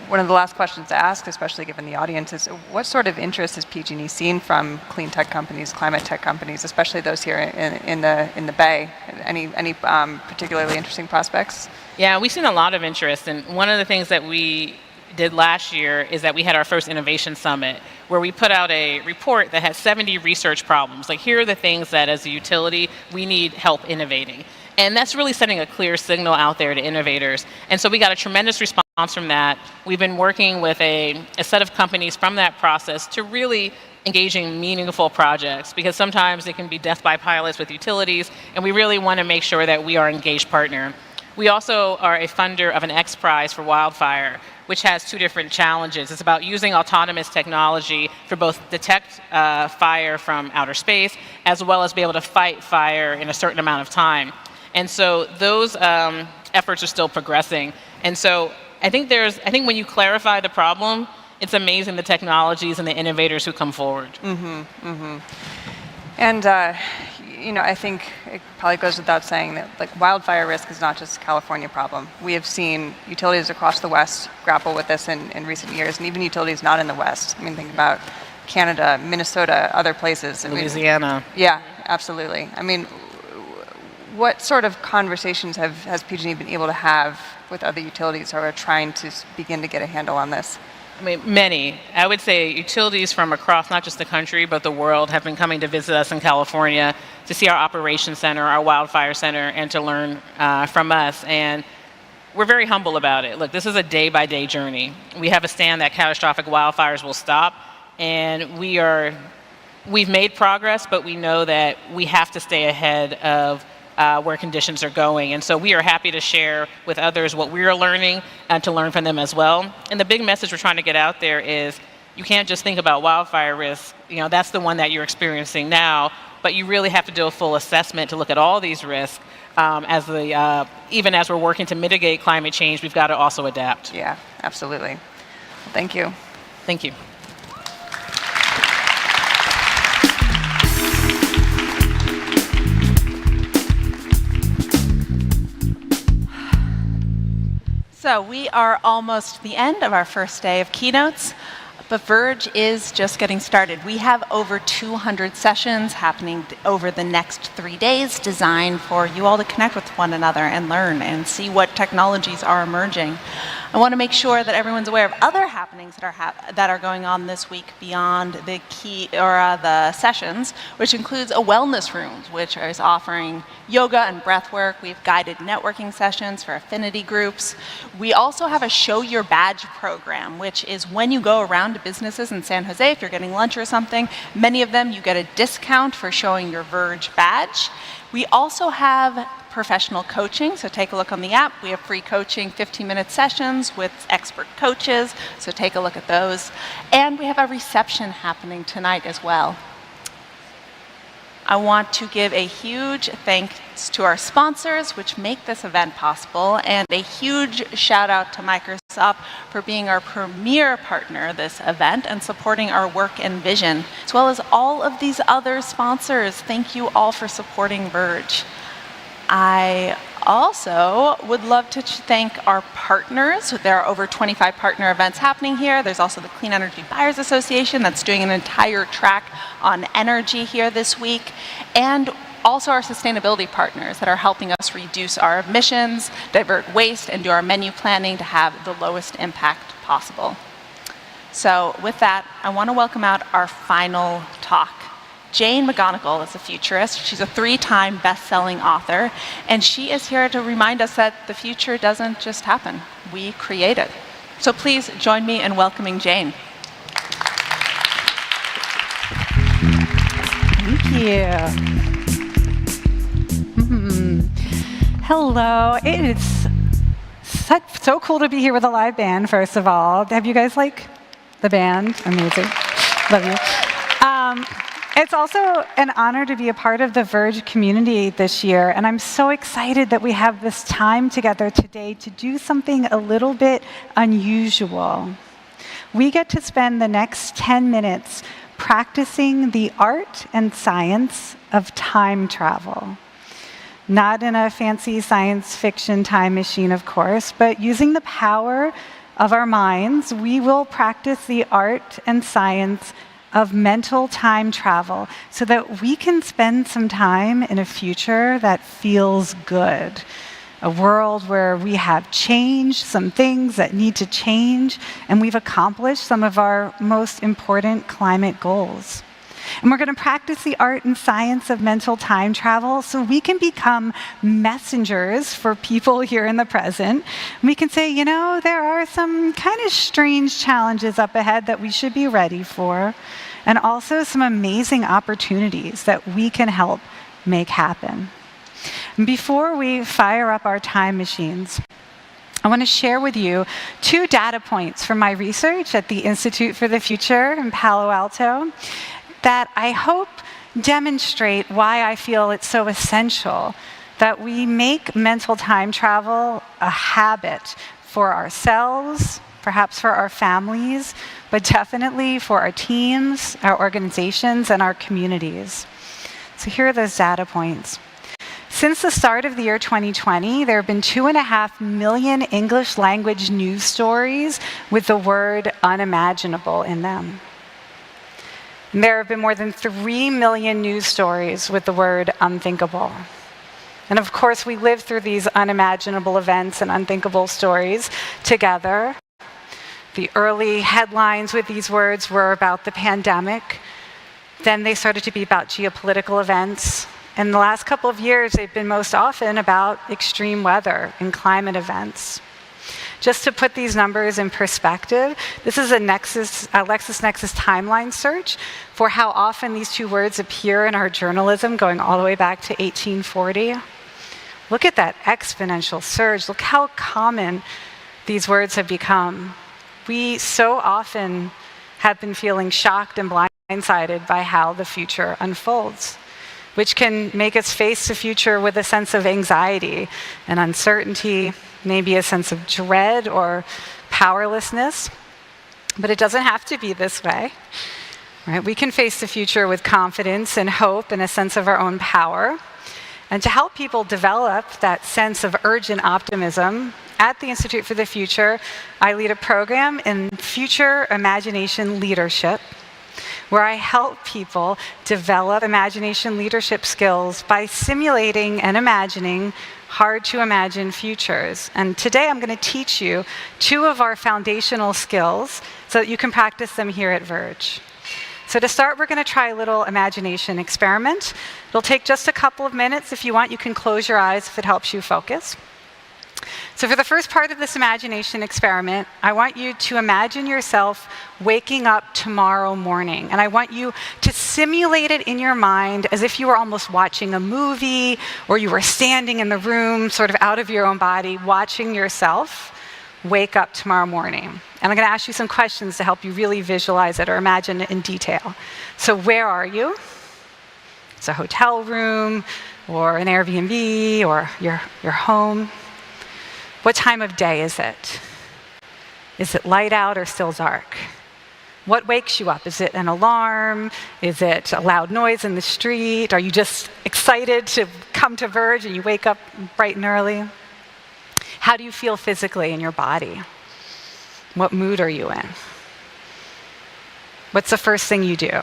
one of the last questions to ask, especially given the audience, is what sort of interest has PG&E seen from clean tech companies, climate tech companies, especially those here in the Bay? Any particularly interesting prospects? Yeah, we've seen a lot of interest, and one of the things that we did last year is that we had our first innovation summit, where we put out a report that had 70 research problems. Like, here are the things that as a utility we need help innovating. And that's really sending a clear signal out there to innovators. And so we got a tremendous response from that. We've been working with a set of companies from that process to really engaging meaningful projects, because sometimes it can be death by pilots with utilities, and we really want to make sure that we are an engaged partner. We also are a funder of an X Prize for wildfire, which has 2 different challenges. It's about using autonomous technology for both detect fire from outer space, as well as be able to fight fire in a certain amount of time. And so those efforts are still progressing. And so I think when you clarify the problem, it's amazing the technologies and the innovators who come forward. And I think it probably goes without saying that wildfire risk is not just a California problem. We have seen utilities across the West grapple with this in recent years, and even utilities not in the West. Think about Canada, Minnesota, other places. Louisiana. Yeah, absolutely. What sort of conversations has PG&E been able to have with other utilities who are trying to begin to get a handle on this? Many. I would say utilities from across not just the country, but the world have been coming to visit us in California to see our operations center, our wildfire center, and to learn from us. And we're very humble about it. Look, this is a day-by-day journey. We have a stand that catastrophic wildfires will stop, and we've made progress, but we know that we have to stay ahead of where conditions are going. And so we are happy to share with others what we're learning and to learn from them as well. And the big message we're trying to get out there is you can't just think about wildfire risk. That's the one that you're experiencing now, but you really have to do a full assessment to look at all these risks. Even as we're working to mitigate climate change, we've got to also adapt. Yeah, absolutely. Well, thank you. Thank you. So we are almost the end of our first day of keynotes, but Verge is just getting started. We have over 200 sessions happening over the next 3 days, designed for you all to connect with one another and learn and see what technologies are emerging. I want to make sure that everyone's aware of other happenings that are going on this week beyond the sessions, which includes a wellness room, which is offering yoga and breath work. We have guided networking sessions for affinity groups. We also have a Show Your Badge program, which is when you go around to businesses in San Jose, if you're getting lunch or something, many of them you get a discount for showing your Verge badge. We also have professional coaching, so take a look on the app. We have free coaching, 15-minute sessions with expert coaches, so take a look at those. And we have a reception happening tonight as well. I want to give a huge thanks to our sponsors, which make this event possible, and a huge shout out to Microsoft for being our premier partner this event and supporting our work and vision, as well as all of these other sponsors. Thank you all for supporting Verge. I also would love to thank our partners. There are over 25 partner events happening here. There's also the Clean Energy Buyers Association that's doing an entire track on energy here this week. And also our sustainability partners that are helping us reduce our emissions, divert waste, and do our menu planning to have the lowest impact possible. So with that, I want to welcome out our final talk. Jane McGonigal is a futurist. She's a 3-time best-selling author, and she is here to remind us that the future doesn't just happen. We create it. So please join me in welcoming Jane. you. Hello. It is so cool to be here with a live band, first of all. Have you guys like the band? Amazing. Love you. It's also an honor to be a part of the VERGE community this year, and I'm so excited that we have this time together today to do something a little bit unusual. We get to spend the next 10 minutes practicing the art and science of time travel. Not in a fancy science fiction time machine, of course, but using the power of our minds, we will practice the art and science of mental time travel so that we can spend some time in a future that feels good. A world where we have changed some things that need to change, and we've accomplished some of our most important climate goals. And we're going to practice the art and science of mental time travel so we can become messengers for people here in the present. We can say, you know, there are some kind of strange challenges up ahead that we should be ready for, and also some amazing opportunities that we can help make happen. Before we fire up our time machines, I want to share with you 2 data points from my research at the Institute for the Future in Palo Alto that I hope demonstrate why I feel it's so essential that we make mental time travel a habit for ourselves, perhaps for our families, but definitely for our teams, our organizations, and our communities. So here are those data points. Since the start of the year 2020, there have been 2.5 million English language news stories with the word unimaginable in them. And there have been more than 3 million news stories with the word unthinkable. And of course, we live through these unimaginable events and unthinkable stories together. The early headlines with these words were about the pandemic. Then they started to be about geopolitical events. In the last couple of years, they've been most often about extreme weather and climate events. Just to put these numbers in perspective, this is a LexisNexis timeline search for how often these 2 words appear in our journalism, going all the way back to 1840. Look at that exponential surge. Look how common these words have become. We so often have been feeling shocked and blindsided by how the future unfolds, which can make us face the future with a sense of anxiety and uncertainty, maybe a sense of dread or powerlessness. But it doesn't have to be this way. Right? We can face the future with confidence and hope and a sense of our own power. And to help people develop that sense of urgent optimism, at the Institute for the Future, I lead a program in future imagination leadership, where I help people develop imagination leadership skills by simulating and imagining hard-to-imagine futures. And today I'm going to teach you 2 of our foundational skills so that you can practice them here at VERGE. So to start, we're going to try a little imagination experiment. It'll take just a couple of minutes. If you want, you can close your eyes if it helps you focus. So for the first part of this imagination experiment, I want you to imagine yourself waking up tomorrow morning. And I want you to simulate it in your mind as if you were almost watching a movie, or you were standing in the room, sort of out of your own body, watching yourself wake up tomorrow morning. And I'm going to ask you some questions to help you really visualize it or imagine it in detail. So where are you? It's a hotel room, or an Airbnb, or your home. What time of day is it? Is it light out or still dark? What wakes you up? Is it an alarm? Is it a loud noise in the street? Are you just excited to come to VERGE and you wake up bright and early? How do you feel physically in your body? What mood are you in? What's the first thing you do?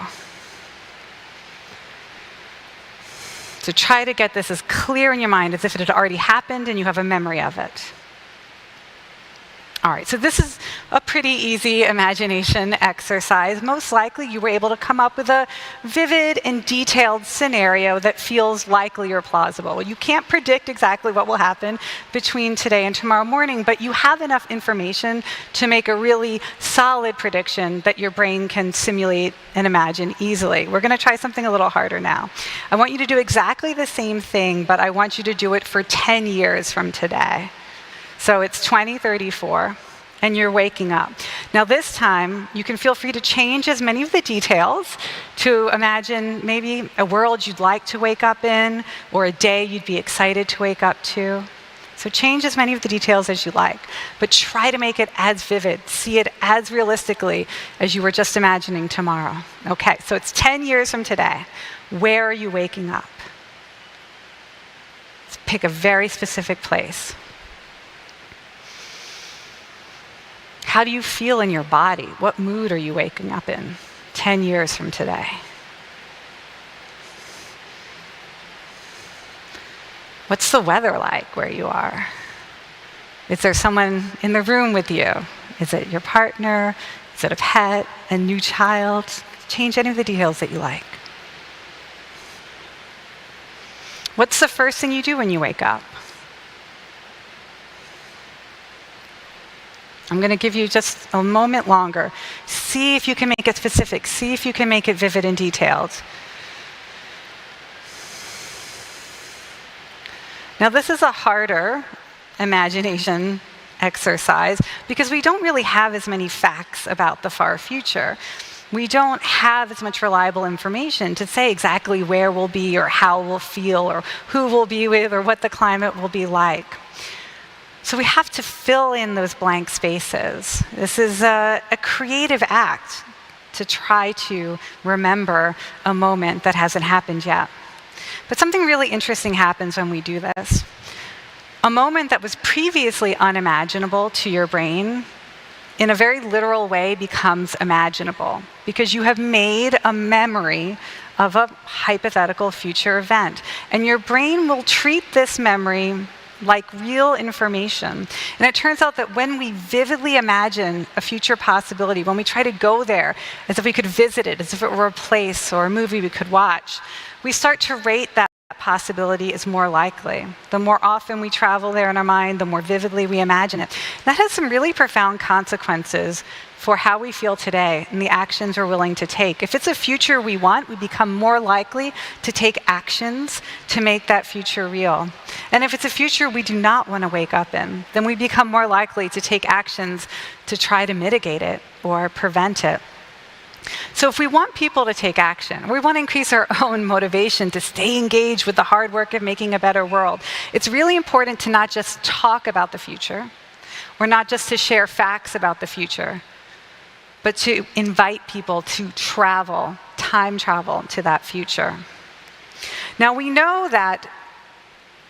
So try to get this as clear in your mind as if it had already happened and you have a memory of it. All right, so this is a pretty easy imagination exercise. Most likely you were able to come up with a vivid and detailed scenario that feels likely or plausible. You can't predict exactly what will happen between today and tomorrow morning, but you have enough information to make a really solid prediction that your brain can simulate and imagine easily. We're going to try something a little harder now. I want you to do exactly the same thing, but I want you to do it for 10 years from today. So it's 2034, and you're waking up. Now this time, you can feel free to change as many of the details to imagine maybe a world you'd like to wake up in, or a day you'd be excited to wake up to. So change as many of the details as you like, but try to make it as vivid, see it as realistically as you were just imagining tomorrow. Okay, so it's 10 years from today. Where are you waking up? Let's pick a very specific place. How do you feel in your body? What mood are you waking up in 10 years from today? What's the weather like where you are? Is there someone in the room with you? Is it your partner? Is it a pet? A new child? Change any of the details that you like. What's the first thing you do when you wake up? I'm going to give you just a moment longer. See if you can make it specific. See if you can make it vivid and detailed. Now, this is a harder imagination exercise because we don't really have as many facts about the far future. We don't have as much reliable information to say exactly where we'll be or how we'll feel or who we'll be with or what the climate will be like. So we have to fill in those blank spaces. This is a creative act to try to remember a moment that hasn't happened yet. But something really interesting happens when we do this. A moment that was previously unimaginable to your brain, in a very literal way, becomes imaginable because you have made a memory of a hypothetical future event. And your brain will treat this memory like real information. And it turns out that when we vividly imagine a future possibility, when we try to go there as if we could visit it, as if it were a place or a movie we could watch, we start to rate that possibility as more likely. The more often we travel there in our mind, the more vividly we imagine it. That has some really profound consequences for how we feel today and the actions we're willing to take. If it's a future we want, we become more likely to take actions to make that future real. And if it's a future we do not want to wake up in, then we become more likely to take actions to try to mitigate it or prevent it. So if we want people to take action, or we want to increase our own motivation to stay engaged with the hard work of making a better world, it's really important to not just talk about the future, or not just to share facts about the future, but to invite people to travel, time travel to that future. Now we know that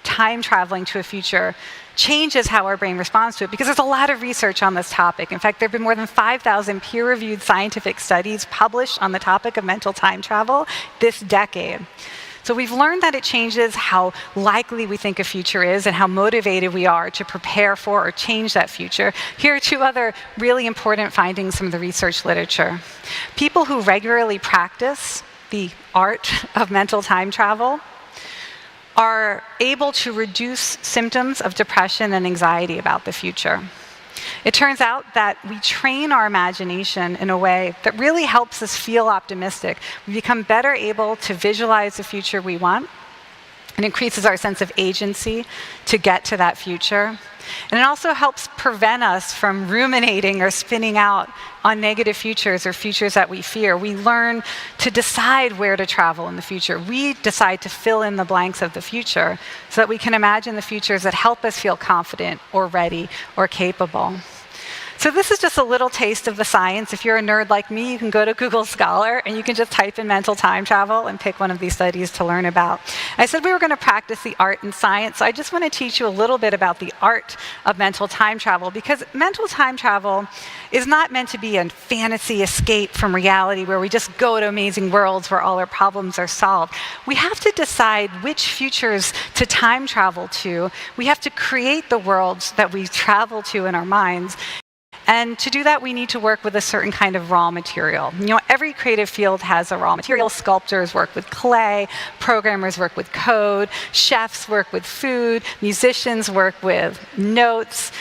time traveling to a future changes how our brain responds to it because there's a lot of research on this topic. In fact, there have been more than 5,000 peer-reviewed scientific studies published on the topic of mental time travel this decade. So we've learned that it changes how likely we think a future is and how motivated we are to prepare for or change that future. Here are two other really important findings from the research literature. People who regularly practice the art of mental time travel are able to reduce symptoms of depression and anxiety about the future. It turns out that we train our imagination in a way that really helps us feel optimistic. We become better able to visualize the future we want. It increases our sense of agency to get to that future. And it also helps prevent us from ruminating or spinning out on negative futures or futures that we fear. We learn to decide where to travel in the future. We decide to fill in the blanks of the future so that we can imagine the futures that help us feel confident or ready or capable. So this is just a little taste of the science. If you're a nerd like me, you can go to Google Scholar and you can just type in mental time travel and pick one of these studies to learn about. I said we were going to practice the art and science, so I just want to teach you a little bit about the art of mental time travel, because mental time travel is not meant to be a fantasy escape from reality where we just go to amazing worlds where all our problems are solved. We have to decide which futures to time travel to. We have to create the worlds that we travel to in our minds. And to do that, we need to work with a certain kind of raw material. You know, every creative field has a raw material. Sculptors work with clay, programmers work with code, chefs work with food, musicians work with notes,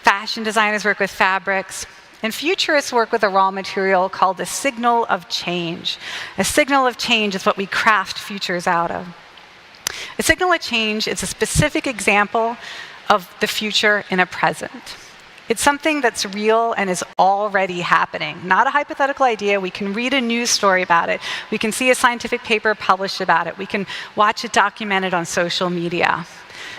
fashion designers work with fabrics. And futurists work with a raw material called a signal of change. A signal of change is what we craft futures out of. A signal of change is a specific example of the future in a present. It's something that's real and is already happening, not a hypothetical idea. We can read a news story about it. We can see a scientific paper published about it. We can watch it documented on social media.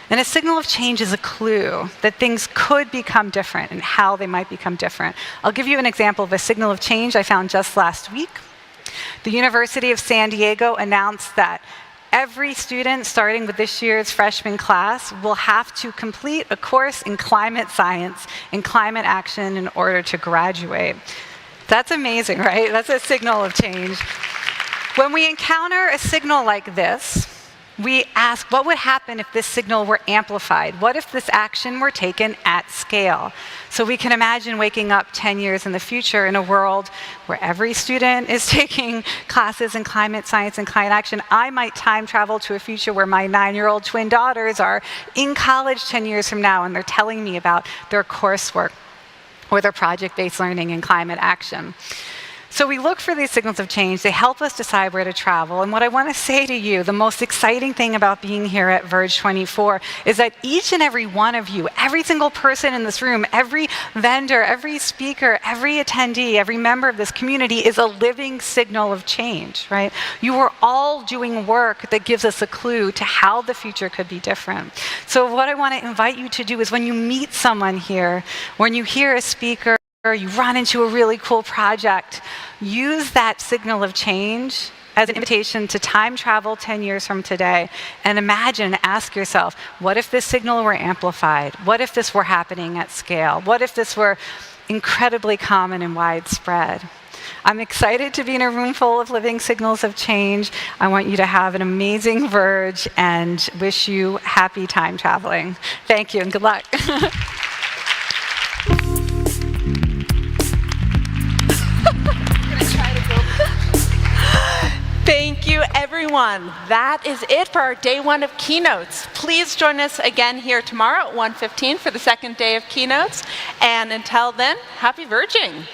And a signal of change is a clue that things could become different and how they might become different. I'll give you an example of a signal of change I found just last week. The University of San Diego announced that every student, starting with this year's freshman class, will have to complete a course in climate science and climate action in order to graduate. That's amazing, right? That's a signal of change. When we encounter a signal like this, we ask, what would happen if this signal were amplified? What if this action were taken at scale? So we can imagine waking up 10 years in the future in a world where every student is taking classes in climate science and climate action. I might time travel to a future where my 9-year-old twin daughters are in college 10 years from now, and they're telling me about their coursework or their project-based learning in climate action. So we look for these signals of change. They help us decide where to travel. And what I want to say to you, the most exciting thing about being here at Verge 24 is that each and every one of you, every single person in this room, every vendor, every speaker, every attendee, every member of this community is a living signal of change, right? You are all doing work that gives us a clue to how the future could be different. So what I want to invite you to do is when you meet someone here, when you hear a speaker, or you run into a really cool project, use that signal of change as an invitation to time travel 10 years from today and imagine, ask yourself, what if this signal were amplified? What if this were happening at scale? What if this were incredibly common and widespread? I'm excited to be in a room full of living signals of change. I want you to have an amazing Verge and wish you happy time traveling. Thank you and good luck. Thank you, everyone. That is it for our day one of keynotes. Please join us again here tomorrow at 1:15 for the second day of keynotes. And until then, happy verging.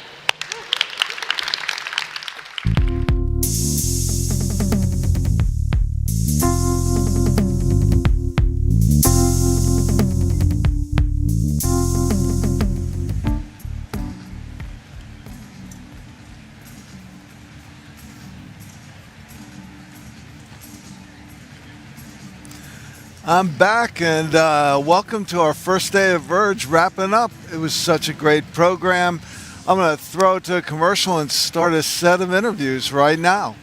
I'm back, and welcome to our first day of Verge, wrapping up. It was such a great program. I'm going to throw it to a commercial and start a set of interviews right now.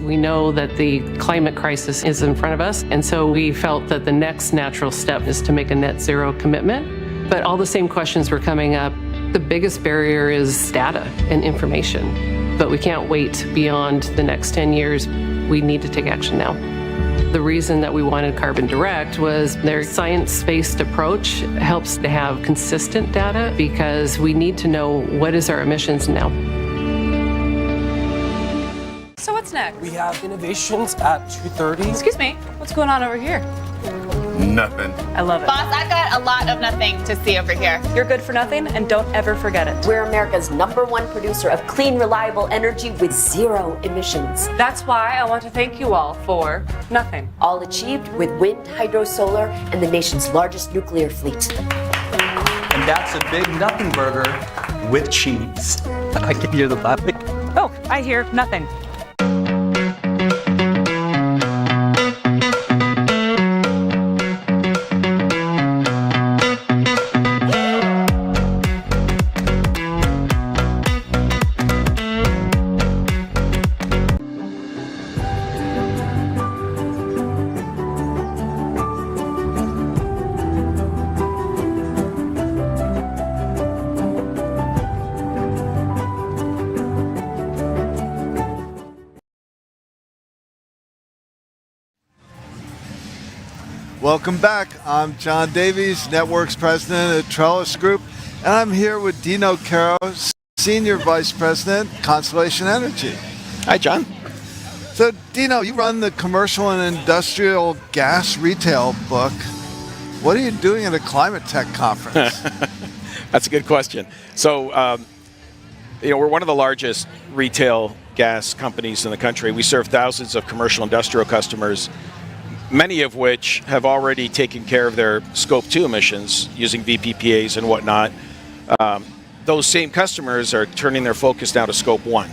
We know that the climate crisis is in front of us, and so we felt that the next natural step is to make a net zero commitment. But all the same questions were coming up. The biggest barrier is data and information, but we can't wait beyond the next 10 years. We need to take action now. The reason that we wanted Carbon Direct was their science-based approach helps to have consistent data because we need to know what is our emissions now. So what's next? We have innovations at 2:30. Excuse me, what's going on over here? Nothing. I love it. Boss, I've got a lot of nothing to see over here. You're good for nothing, and don't ever forget it. We're America's #1 producer of clean, reliable energy with 0 emissions. That's why I want to thank you all for nothing. All achieved with wind, hydro, solar, and the nation's largest nuclear fleet. And that's a big nothing burger with cheese. I can hear the laughing. Oh, I hear nothing. Welcome back. I'm John Davies, Networks President at Trellis Group, and I'm here with Dino Caro, Senior Vice President, Constellation Energy. Hi, John. So, Dino, you run the Commercial and Industrial Gas Retail book. What are you doing at a climate tech conference? That's a good question. So, we're one of the largest retail gas companies in the country. We serve thousands of commercial industrial customers, many of which have already taken care of their Scope 2 emissions using VPPAs and whatnot. Those same customers are turning their focus now to Scope 1.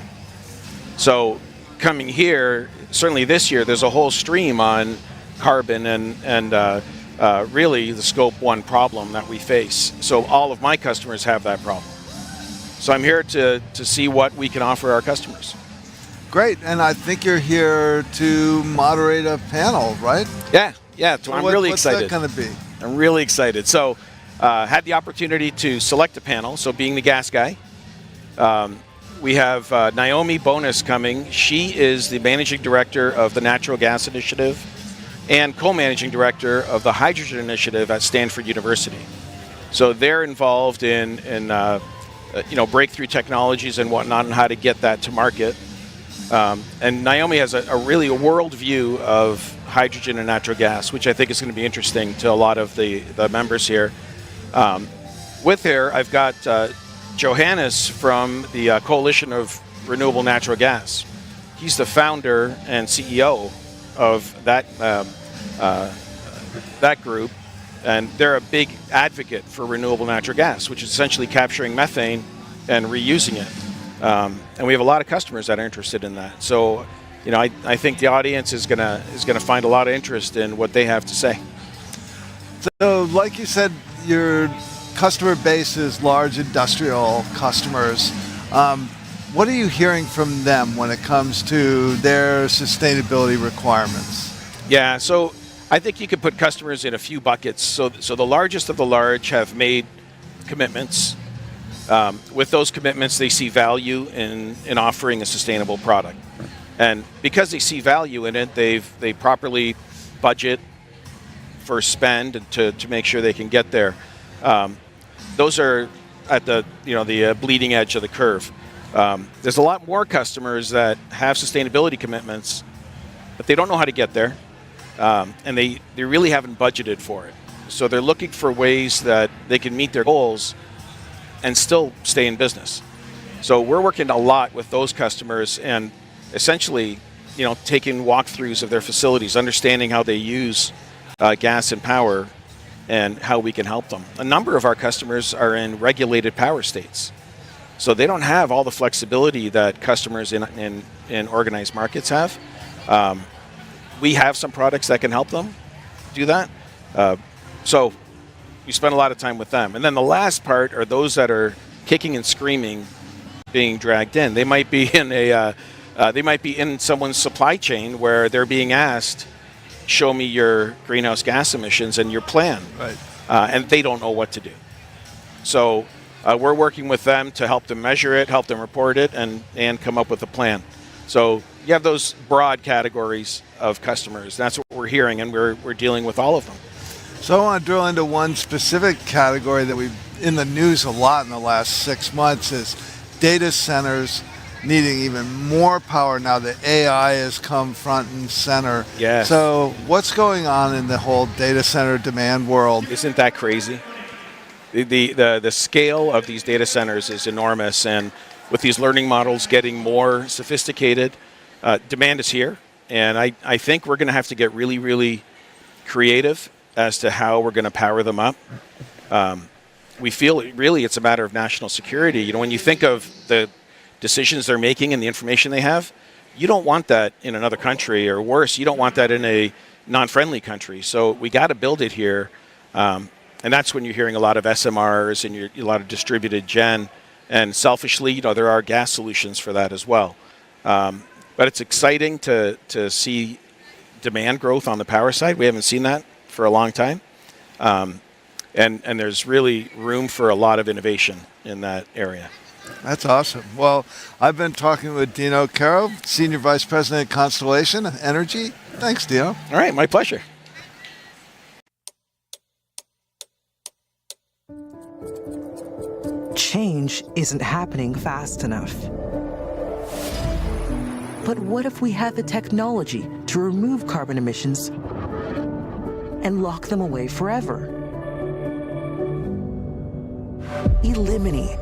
So coming here, certainly this year, there's a whole stream on carbon and really the Scope 1 problem that we face. So all of my customers have that problem. So I'm here to see what we can offer our customers. Great, and I think you're here to moderate a panel, right? Yeah. So I'm really excited. What's that going to be? I'm really excited. So had the opportunity to select a panel, so being the gas guy. We have Naomi Bonus coming. She is the Managing Director of the Natural Gas Initiative and Co-Managing Director of the Hydrogen Initiative at Stanford University. So they're involved in breakthrough technologies and whatnot and how to get that to market. And Naomi has a world view of hydrogen and natural gas, which I think is going to be interesting to a lot of the members here. With her, I've got Johannes from the Coalition of Renewable Natural Gas. He's the founder and CEO of that group, and they're a big advocate for renewable natural gas, which is essentially capturing methane and reusing it. And we have a lot of customers that are interested in that. So, I think the audience is gonna find a lot of interest in what they have to say. So, like you said, your customer base is large industrial customers. What are you hearing from them when it comes to their sustainability requirements? Yeah, so I think you could put customers in a few buckets. So the largest of the large have made commitments. With those commitments, they see value in offering a sustainable product. And because they see value in it, they properly budget for spend and to make sure they can get there. Those are at the bleeding edge of the curve. There's a lot more customers that have sustainability commitments, but they don't know how to get there, and they really haven't budgeted for it. So they're looking for ways that they can meet their goals and still stay in business. So we're working a lot with those customers and essentially, taking walkthroughs of their facilities, understanding how they use gas and power and how we can help them. A number of our customers are in regulated power states. So they don't have all the flexibility that customers in organized markets have. We have some products that can help them do that. So we spend a lot of time with them. And then the last part are those that are kicking and screaming, being dragged in. They might be in someone's supply chain where they're being asked, show me your greenhouse gas emissions and your plan. Right. And they don't know what to do. So we're working with them to help them measure it, help them report it, and come up with a plan. So you have those broad categories of customers. That's what we're hearing, and we're dealing with all of them. So I want to drill into one specific category that we've in the news a lot in the last 6 months is data centers needing even more power now that AI has come front and center. Yes. So what's going on in the whole data center demand world? Isn't that crazy? The scale of these data centers is enormous, and with these learning models getting more sophisticated, demand is here, and I think we're going to have to get really, really creative as to how we're going to power them up. We feel really it's a matter of national security. When you think of the decisions they're making and the information they have, you don't want that in another country, or worse, you don't want that in a non-friendly country. So we got to build it here. And that's when you're hearing a lot of SMRs and a lot of distributed gen. And selfishly, there are gas solutions for that as well. But it's exciting to see demand growth on the power side. We haven't seen that for a long time. And there's really room for a lot of innovation in that area. That's awesome. Well, I've been talking with Dino Caro, Senior Vice President, Constellation Energy. Thanks, Dino. All right, my pleasure. Change isn't happening fast enough. But what if we had the technology to remove carbon emissions and lock them away forever? Eliminate.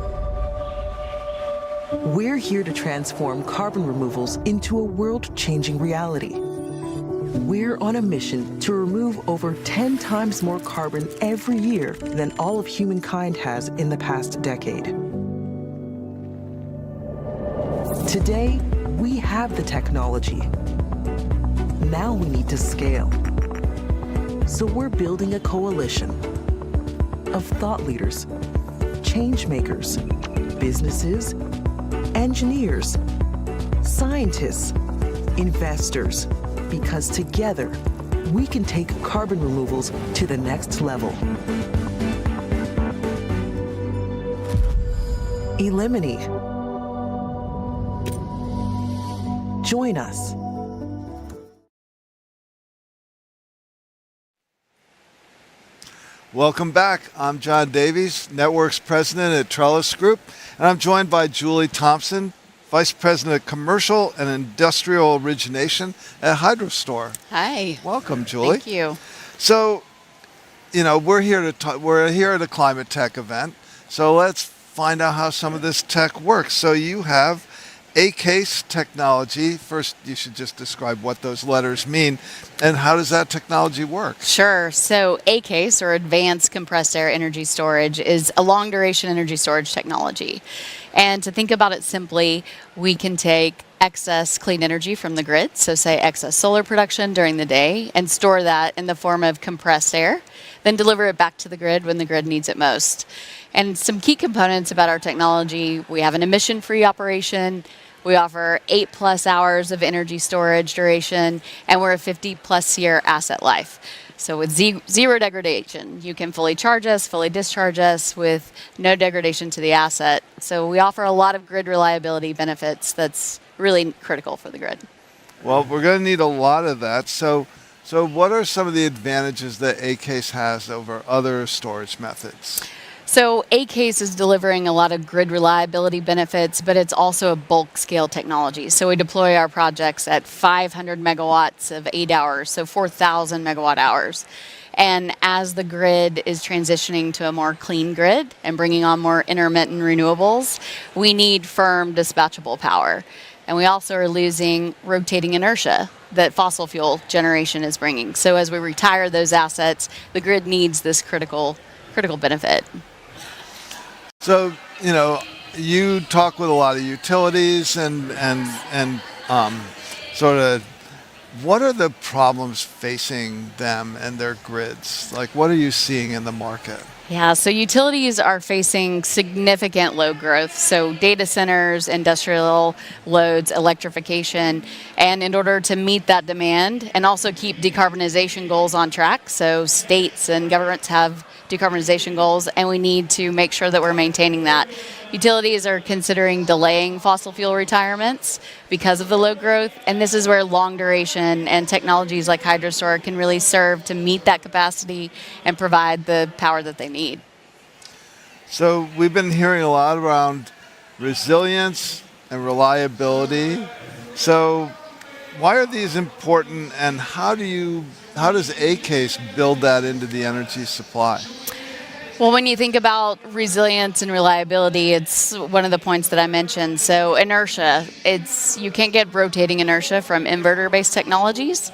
We're here to transform carbon removals into a world-changing reality. We're on a mission to remove over 10 times more carbon every year than all of humankind has in the past decade. Today, we have the technology. Now we need to scale. So we're building a coalition of thought leaders, change makers, businesses, engineers, scientists, investors, because together we can take carbon removals to the next level. Eliminate. Join us. Welcome back. I'm John Davies, Networks President at Trellis Group, and I'm joined by Julie Thompson, Vice President of Commercial and Industrial Origination at HydroStore. Hi. Welcome, Julie. Thank you. So, we're here at a climate tech event. So let's find out how some of this tech works. So you have ACASE technology. First, you should just describe what those letters mean and how does that technology work? Sure. So ACASE, or Advanced Compressed Air Energy Storage, is a long-duration energy storage technology. And to think about it simply, we can take excess clean energy from the grid, so say excess solar production during the day, and store that in the form of compressed air, then deliver it back to the grid when the grid needs it most. And some key components about our technology: we have an emission-free operation, we offer 8+ hours of energy storage duration, and we're a 50+ year asset life. So with zero degradation, you can fully charge us, fully discharge us with no degradation to the asset. So we offer a lot of grid reliability benefits that's really critical for the grid. Well, we're going to need a lot of that. So what are some of the advantages that ACASE has over other storage methods? So ACASE is delivering a lot of grid reliability benefits, but it's also a bulk scale technology. So we deploy our projects at 500 megawatts of 8 hours, so 4,000 megawatt hours. And as the grid is transitioning to a more clean grid and bringing on more intermittent renewables, we need firm dispatchable power. And we also are losing rotating inertia that fossil fuel generation is bringing. So as we retire those assets, the grid needs this critical benefit. So, you talk with a lot of utilities and sort of, what are the problems facing them and their grids? Like, what are you seeing in the market? Yeah, so utilities are facing significant load growth. So data centers, industrial loads, electrification. And in order to meet that demand and also keep decarbonization goals on track, so states and governments have decarbonization goals, and we need to make sure that we're maintaining that. Utilities are considering delaying fossil fuel retirements because of the load growth, and this is where long duration and technologies like HydroStore can really serve to meet that capacity and provide the power that they need. So we've been hearing a lot around resilience and reliability. So why are these important, and how does ACASE build that into the energy supply? Well, when you think about resilience and reliability, it's one of the points that I mentioned. So inertia, you can't get rotating inertia from inverter-based technologies.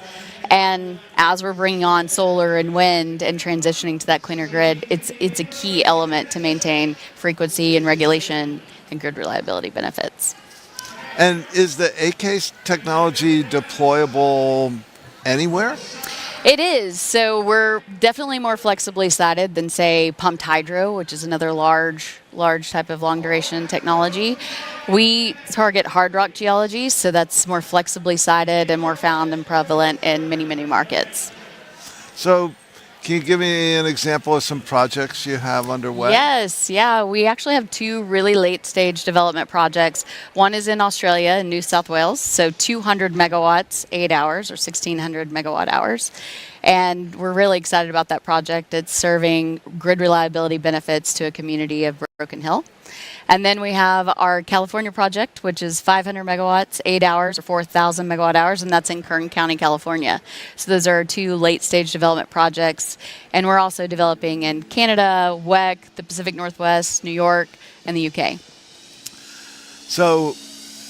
And as we're bringing on solar and wind and transitioning to that cleaner grid, it's a key element to maintain frequency and regulation and grid reliability benefits. And is the ACASE technology deployable anywhere? It is. So we're definitely more flexibly sited than, say, pumped hydro, which is another large type of long-duration technology. We target hard rock geology, so that's more flexibly sited and more found and prevalent in many, many markets. So Can you give me an example of some projects you have underway? Yes, yeah. We actually have two really late stage development projects. One is in Australia, in New South Wales, so 200 megawatts, 8 hours, or 1,600 megawatt hours. And we're really excited about that project. It's serving grid reliability benefits to a community of Broken Hill. And then we have our California project, which is 500 megawatts, 8 hours, or 4,000 megawatt hours, and that's in Kern County, California. So those are our two late-stage development projects. And we're also developing in Canada, WEC, the Pacific Northwest, New York, and the UK. So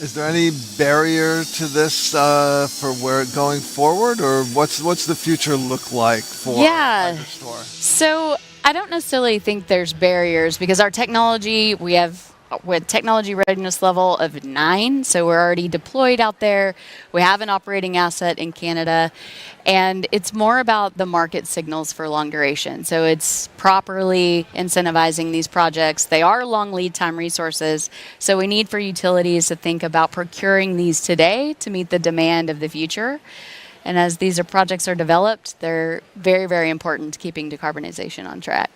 is there any barrier to this for where going forward, or what's the future look like for HydroStore? So I don't necessarily think there's barriers because our technology, we have with technology readiness level of 9, so we're already deployed out there. We have an operating asset in Canada, and it's more about the market signals for long duration. So it's properly incentivizing these projects. They are long lead time resources, so we need for utilities to think about procuring these today to meet the demand of the future. And as these projects are developed, they're very, very important to keeping decarbonization on track.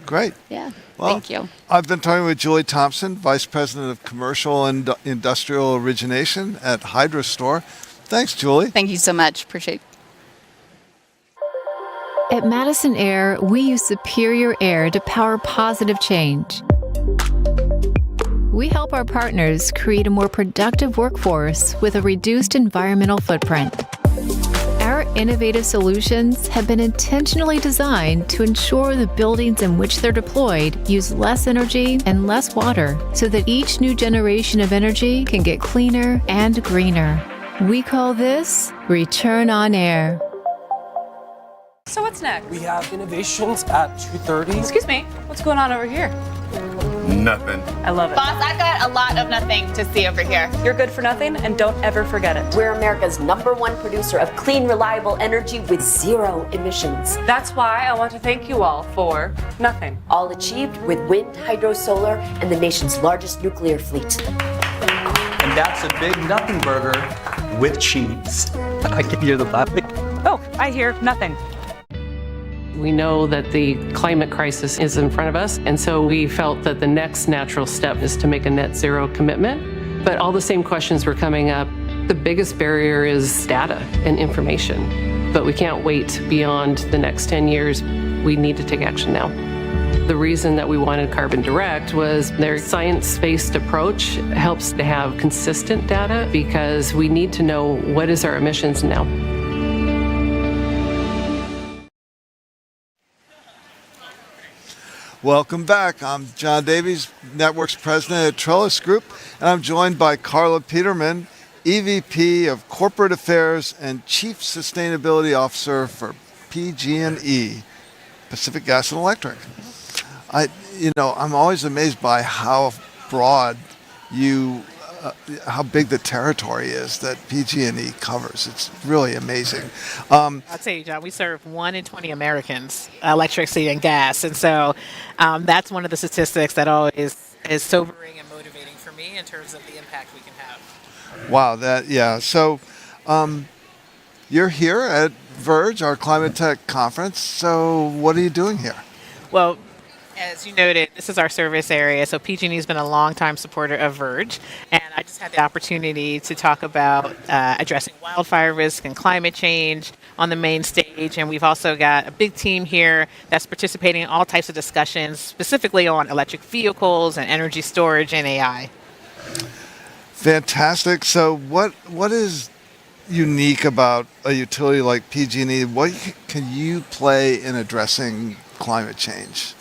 Great. Yeah, well, thank you. I've been talking with Julie Thompson, Vice President of Commercial and Industrial Origination at HydroStore. Thanks, Julie. Thank you so much. Appreciate it. At Madison Air, we use superior air to power positive change. We help our partners create a more productive workforce with a reduced environmental footprint. Our innovative solutions have been intentionally designed to ensure the buildings in which they're deployed use less energy and less water so that each new generation of energy can get cleaner and greener. We call this Return on Air. So what's next? We have innovations at 2:30. Excuse me, what's going on over here? Nothing. I love it. Boss, I've got a lot of nothing to see over here. You're good for nothing, and don't ever forget it. We're America's #1 producer of clean, reliable energy with 0 emissions. That's why I want to thank you all for nothing. All achieved with wind, hydro, solar, and the nation's largest nuclear fleet. And that's a big nothing burger with cheese. I can hear the laughing. Oh, I hear nothing. We know that the climate crisis is in front of us, and so we felt that the next natural step is to make a net zero commitment. But all the same questions were coming up. The biggest barrier is data and information, but we can't wait beyond the next 10 years. We need to take action now. The reason that we wanted Carbon Direct was their science-based approach helps to have consistent data because we need to know what is our emissions now. Welcome back. I'm John Davies, Networks President at Trellis Group, and I'm joined by Carla Peterman, EVP of Corporate Affairs and Chief Sustainability Officer for PG&E, Pacific Gas and Electric. I'm always amazed by how broad how big the territory is that PG&E covers. It's really amazing. I'll tell you, John, we serve 1 in 20 Americans, electricity and gas. And so that's one of the statistics that always is sobering and motivating for me in terms of the impact we can have. Wow, So you're here at VERGE, our climate tech conference. So what are you doing here? Well, as you noted, this is our service area, so PG&E has been a longtime supporter of VERGE, and I just had the opportunity to talk about addressing wildfire risk and climate change on the main stage, and we've also got a big team here that's participating in all types of discussions, specifically on electric vehicles and energy storage and AI. Fantastic. So what is unique about a utility like PG&E? What can you play in addressing climate change?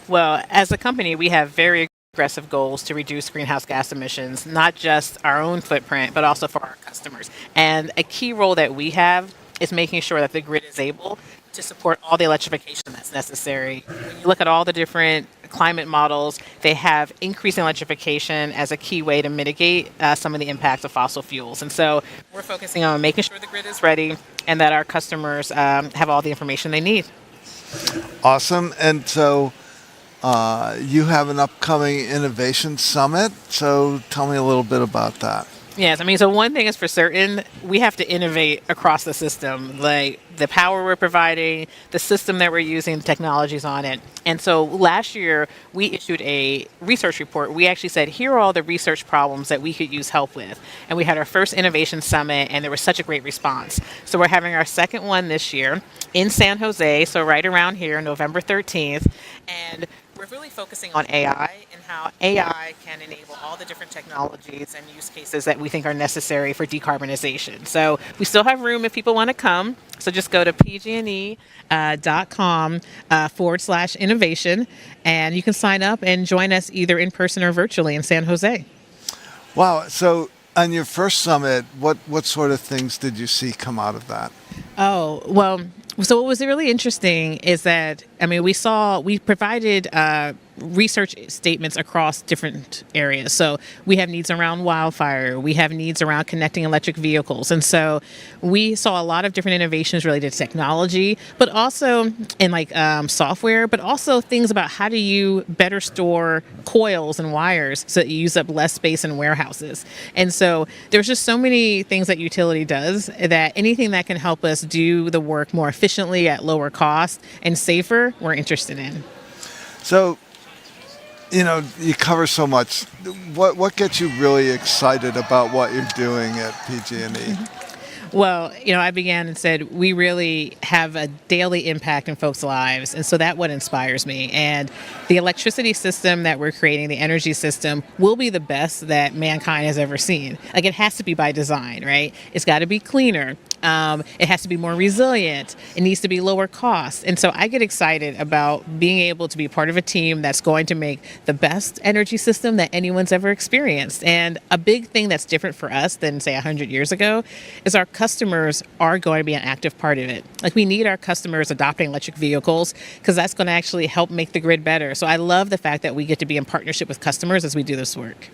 Well, as a company, we have very aggressive goals to reduce greenhouse gas emissions, not just our own footprint, but also for our customers. And a key role that we have is making sure that the grid is able to support all the electrification that's necessary. When you look at all the different climate models, they have increasing electrification as a key way to mitigate some of the impacts of fossil fuels. And so we're focusing on making sure the grid is ready and that our customers have all the information they need. Awesome. And so you have an upcoming innovation summit. So tell me a little bit about that. Yes, I mean, so one thing is for certain, we have to innovate across the system, like the power we're providing, the system that we're using, the technologies on it. And so last year, we issued a research report. We actually said, here are all the research problems that we could use help with. And we had our first innovation summit, and there was such a great response. So we're having our second one this year in San Jose, so right around here, November 13th. And we're really focusing on AI and how AI can enable all the different technologies and use cases that we think are necessary for decarbonization. So we still have room if people want to come. So just go to pgne.com/innovation, and you can sign up and join us either in person or virtually in San Jose. Wow. So on your first summit, what sort of things did you see come out of that? Oh, well, so what was really interesting is that, I mean, we provided research statements across different areas. So we have needs around wildfire, we have needs around connecting electric vehicles. And so we saw a lot of different innovations related to technology, but also in like software, but also things about how do you better store coils and wires so that you use up less space in warehouses. And so there's just so many things that utility does that anything that can help us do the work more efficiently at lower cost and safer, we're interested in. So, you cover so much. What gets you really excited about what you're doing at PG&E? Well, I began and said, we really have a daily impact in folks' lives. And so that's what inspires me. And the electricity system that we're creating, the energy system, will be the best that mankind has ever seen. Like, it has to be by design, right? It's got to be cleaner. It has to be more resilient. It needs to be lower cost. And so I get excited about being able to be part of a team that's going to make the best energy system that anyone's ever experienced. And a big thing that's different for us than, say, 100 years ago is our customers are going to be an active part of it. Like, we need our customers adopting electric vehicles because that's going to actually help make the grid better. So I love the fact that we get to be in partnership with customers as we do this work.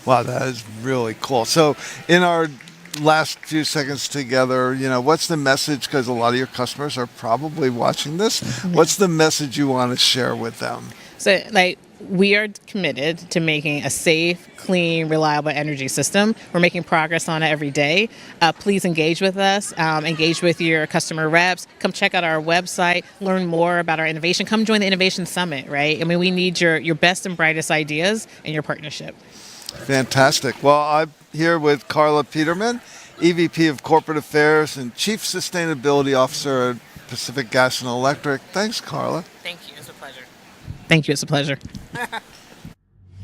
Wow, that is really cool. So in our last few seconds together, what's the message? Because a lot of your customers are probably watching this. Mm-hmm. What's the message you want to share with them? So, we are committed to making a safe, clean, reliable energy system. We're making progress on it every day. Please engage with us. Engage with your customer reps. Come check out our website. Learn more about our innovation. Come join the Innovation Summit, right? I mean, we need your best and brightest ideas and your partnership. Fantastic. Well, I'm here with Carla Peterman, EVP of Corporate Affairs and Chief Sustainability Officer at Pacific Gas and Electric. Thanks, Carla. Thank you. It's a pleasure. Thank you. It's a pleasure.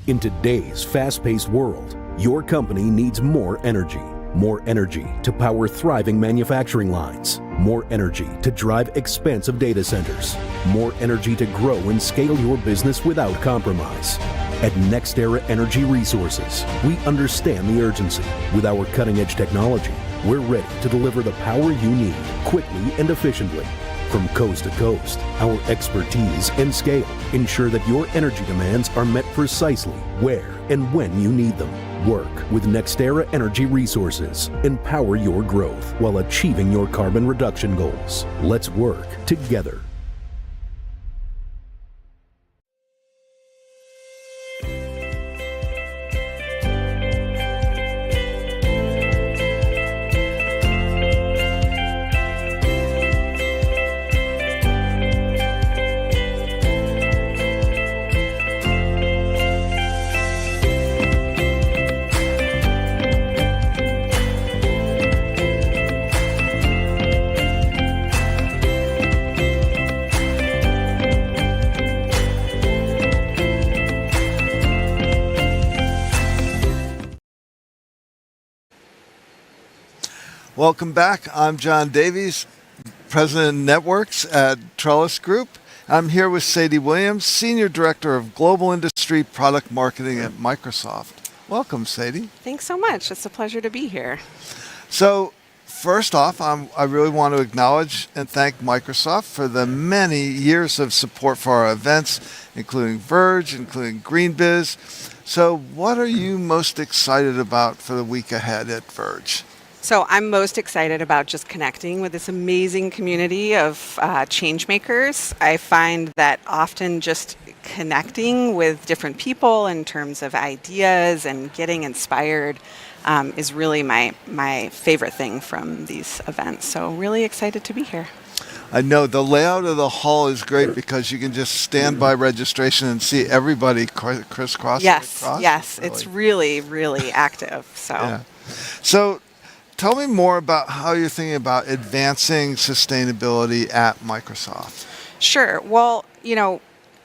In today's fast-paced world, your company needs more energy. More energy to power thriving manufacturing lines. More energy to drive expansive data centers. More energy to grow and scale your business without compromise. At NextEra Energy Resources, we understand the urgency. With our cutting-edge technology, we're ready to deliver the power you need quickly and efficiently. From coast to coast, our expertise and scale ensure that your energy demands are met precisely where and when you need them. Work with NextEra Energy Resources. Empower your growth while achieving your carbon reduction goals. Let's work together. Welcome back. I'm John Davies, President of Networks at Trellis Group. I'm here with Sadie Williams, Senior Director of Global Industry Product Marketing at Microsoft. Welcome, Sadie. Thanks so much. It's a pleasure to be here. So, first off, I really want to acknowledge and thank Microsoft for the many years of support for our events, including VERGE, including GreenBiz. So, what are you most excited about for the week ahead at VERGE? So I'm most excited about just connecting with this amazing community of change makers. I find that often just connecting with different people in terms of ideas and getting inspired is really my favorite thing from these events. So really excited to be here. I know the layout of the hall is great because you can just stand by registration and see everybody crisscrossing across. Yes, it's really, really active. So. Yeah. So tell me more about how you're thinking about advancing sustainability at Microsoft. Sure. Well,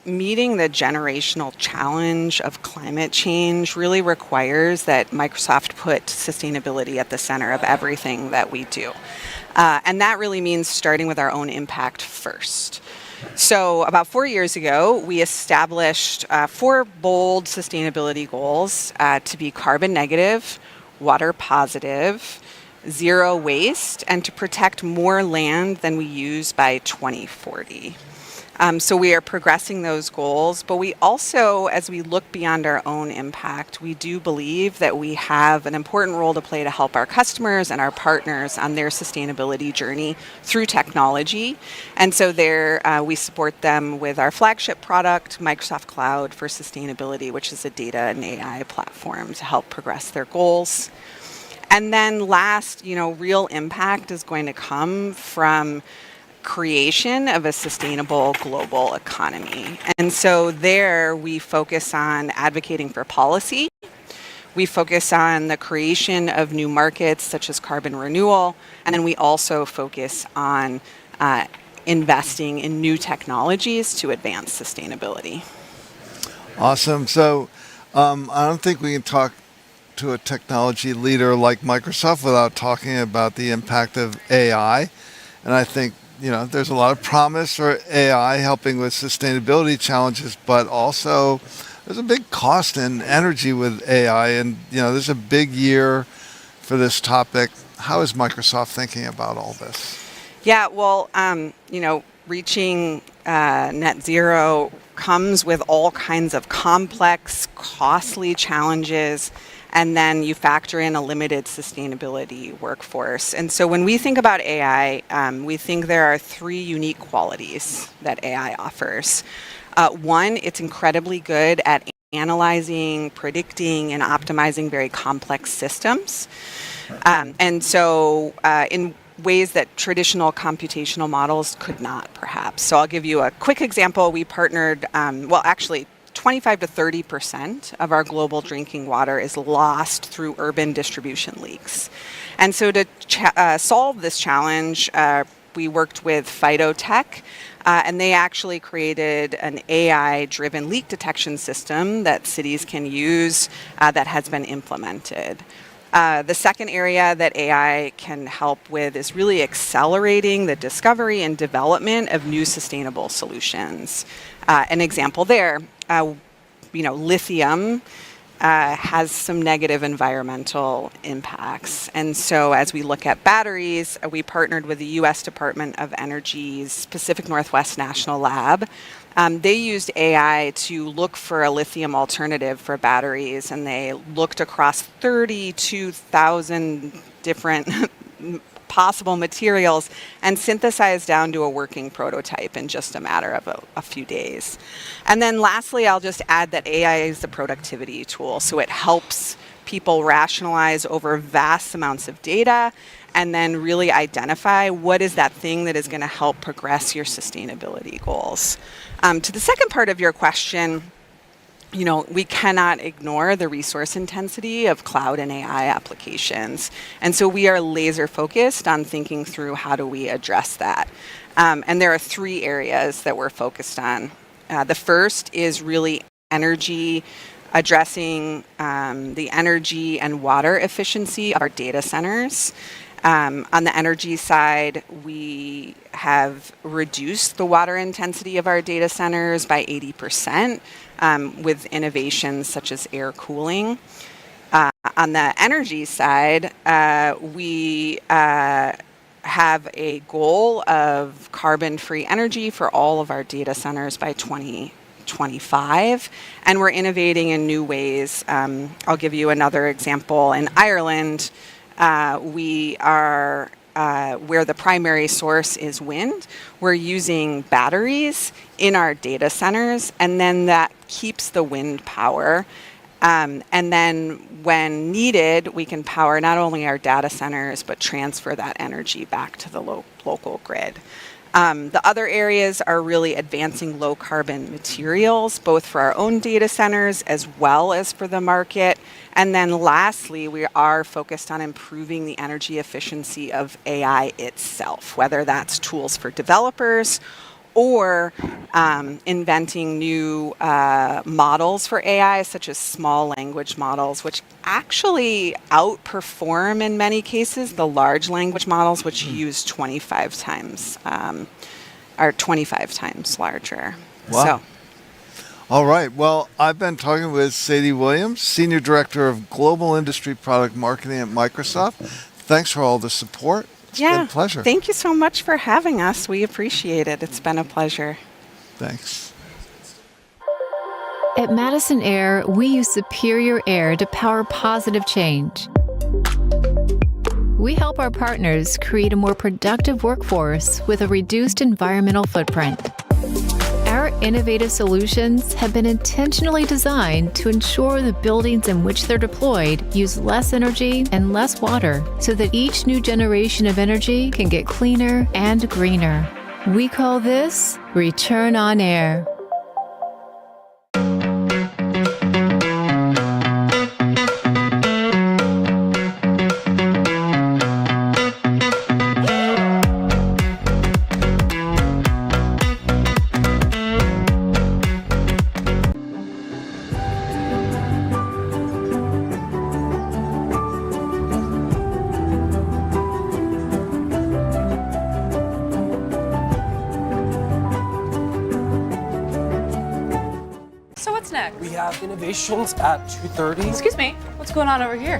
meeting the generational challenge of climate change really requires that Microsoft put sustainability at the center of everything that we do. And that really means starting with our own impact first. So about 4 years ago, we established 4 bold sustainability goals to be carbon negative, water positive, zero waste, and to protect more land than we use by 2040. So we are progressing those goals, but we also, as we look beyond our own impact, we do believe that we have an important role to play to help our customers and our partners on their sustainability journey through technology. And so there we support them with our flagship product, Microsoft Cloud for Sustainability, which is a data and AI platform to help progress their goals. And then last, real impact is going to come from creation of a sustainable global economy. And so there we focus on advocating for policy. We focus on the creation of new markets such as carbon renewal. And then we also focus on investing in new technologies to advance sustainability. Awesome. So I don't think we can talk to a technology leader like Microsoft without talking about the impact of AI. And I think there's a lot of promise for AI helping with sustainability challenges, but also there's a big cost in energy with AI. And, there's a big year for this topic. How is Microsoft thinking about all this? Yeah, well, reaching net zero comes with all kinds of complex, costly challenges. And then you factor in a limited sustainability workforce. And so when we think about AI, we think there are 3 unique qualities that AI offers. One, it's incredibly good at analyzing, predicting, and optimizing very complex systems. And so in ways that traditional computational models could not, perhaps. So I'll give you a quick example. We partnered, 25 to 30% of our global drinking water is lost through urban distribution leaks. And so to solve this challenge, we worked with Phytotech, and they actually created an AI-driven leak detection system that cities can use that has been implemented. The second area that AI can help with is really accelerating the discovery and development of new sustainable solutions. An example there, lithium has some negative environmental impacts. And so as we look at batteries, we partnered with the U.S. Department of Energy's Pacific Northwest National Lab. They used AI to look for a lithium alternative for batteries, and they looked across 32,000 different possible materials and synthesized down to a working prototype in just a matter of a few days. And then lastly, I'll just add that AI is a productivity tool, so it helps people rationalize over vast amounts of data and then really identify what is that thing that is going to help progress your sustainability goals. To the second part of your question, we cannot ignore the resource intensity of cloud and AI applications. And so we are laser focused on thinking through how do we address that. And there are 3 areas that we're focused on. The first is really energy, addressing the energy and water efficiency of our data centers. On the energy side, we have reduced the water intensity of our data centers by 80%. With innovations such as air cooling. On the energy side, we have a goal of carbon-free energy for all of our data centers by 2025, and we're innovating in new ways. I'll give you another example. In Ireland, we are where the primary source is wind, we're using batteries in our data centers, and then that keeps the wind power. And then when needed, we can power not only our data centers, but transfer that energy back to the local grid. The other areas are really advancing low carbon materials, both for our own data centers as well as for the market. And then lastly, we are focused on improving the energy efficiency of AI itself, whether that's tools for developers or inventing new models for AI, such as small language models, which actually outperform in many cases the large language models, which use 25 times, are 25 times larger. Wow. So. All right. Well, I've been talking with Sadie Williams, Senior Director of Global Industry Product Marketing at Microsoft. Thanks for all the support. It's been a pleasure. Thank you so much for having us. We appreciate it. It's been a pleasure. Thanks. At Madison Air, we use superior air to power positive change. We help our partners create a more productive workforce with a reduced environmental footprint. Our innovative solutions have been intentionally designed to ensure the buildings in which they're deployed use less energy and less water so that each new generation of energy can get cleaner and greener. We call this Return on Air. So what's next? We have innovations at 2:30. Excuse me, what's going on over here?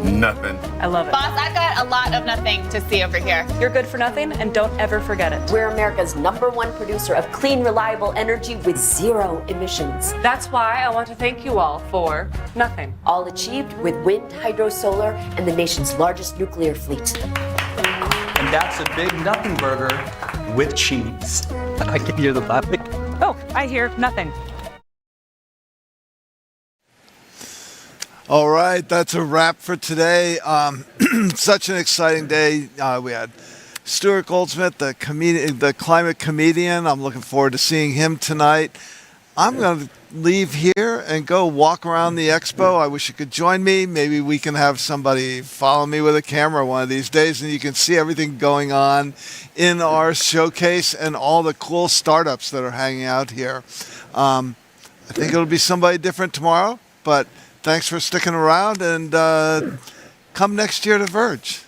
Nothing. I love it. Boss, I've got a lot of nothing to see over here. You're good for nothing, and don't ever forget it. We're America's #1 producer of clean, reliable energy with 0 emissions. That's why I want to thank you all for nothing. All achieved with wind, hydro, solar, and the nation's largest nuclear fleet. And that's a big nothing burger with cheese. I can hear the laughing. Oh, I hear nothing. All right, that's a wrap for today. Such an exciting day. We had Stuart Goldsmith, the climate comedian. I'm looking forward to seeing him tonight. I'm going to leave here and go walk around the expo. I wish you could join me. Maybe we can have somebody follow me with a camera one of these days, and you can see everything going on in our showcase and all the cool startups that are hanging out here. I think it'll be somebody different tomorrow, but thanks for sticking around, and come next year to Verge.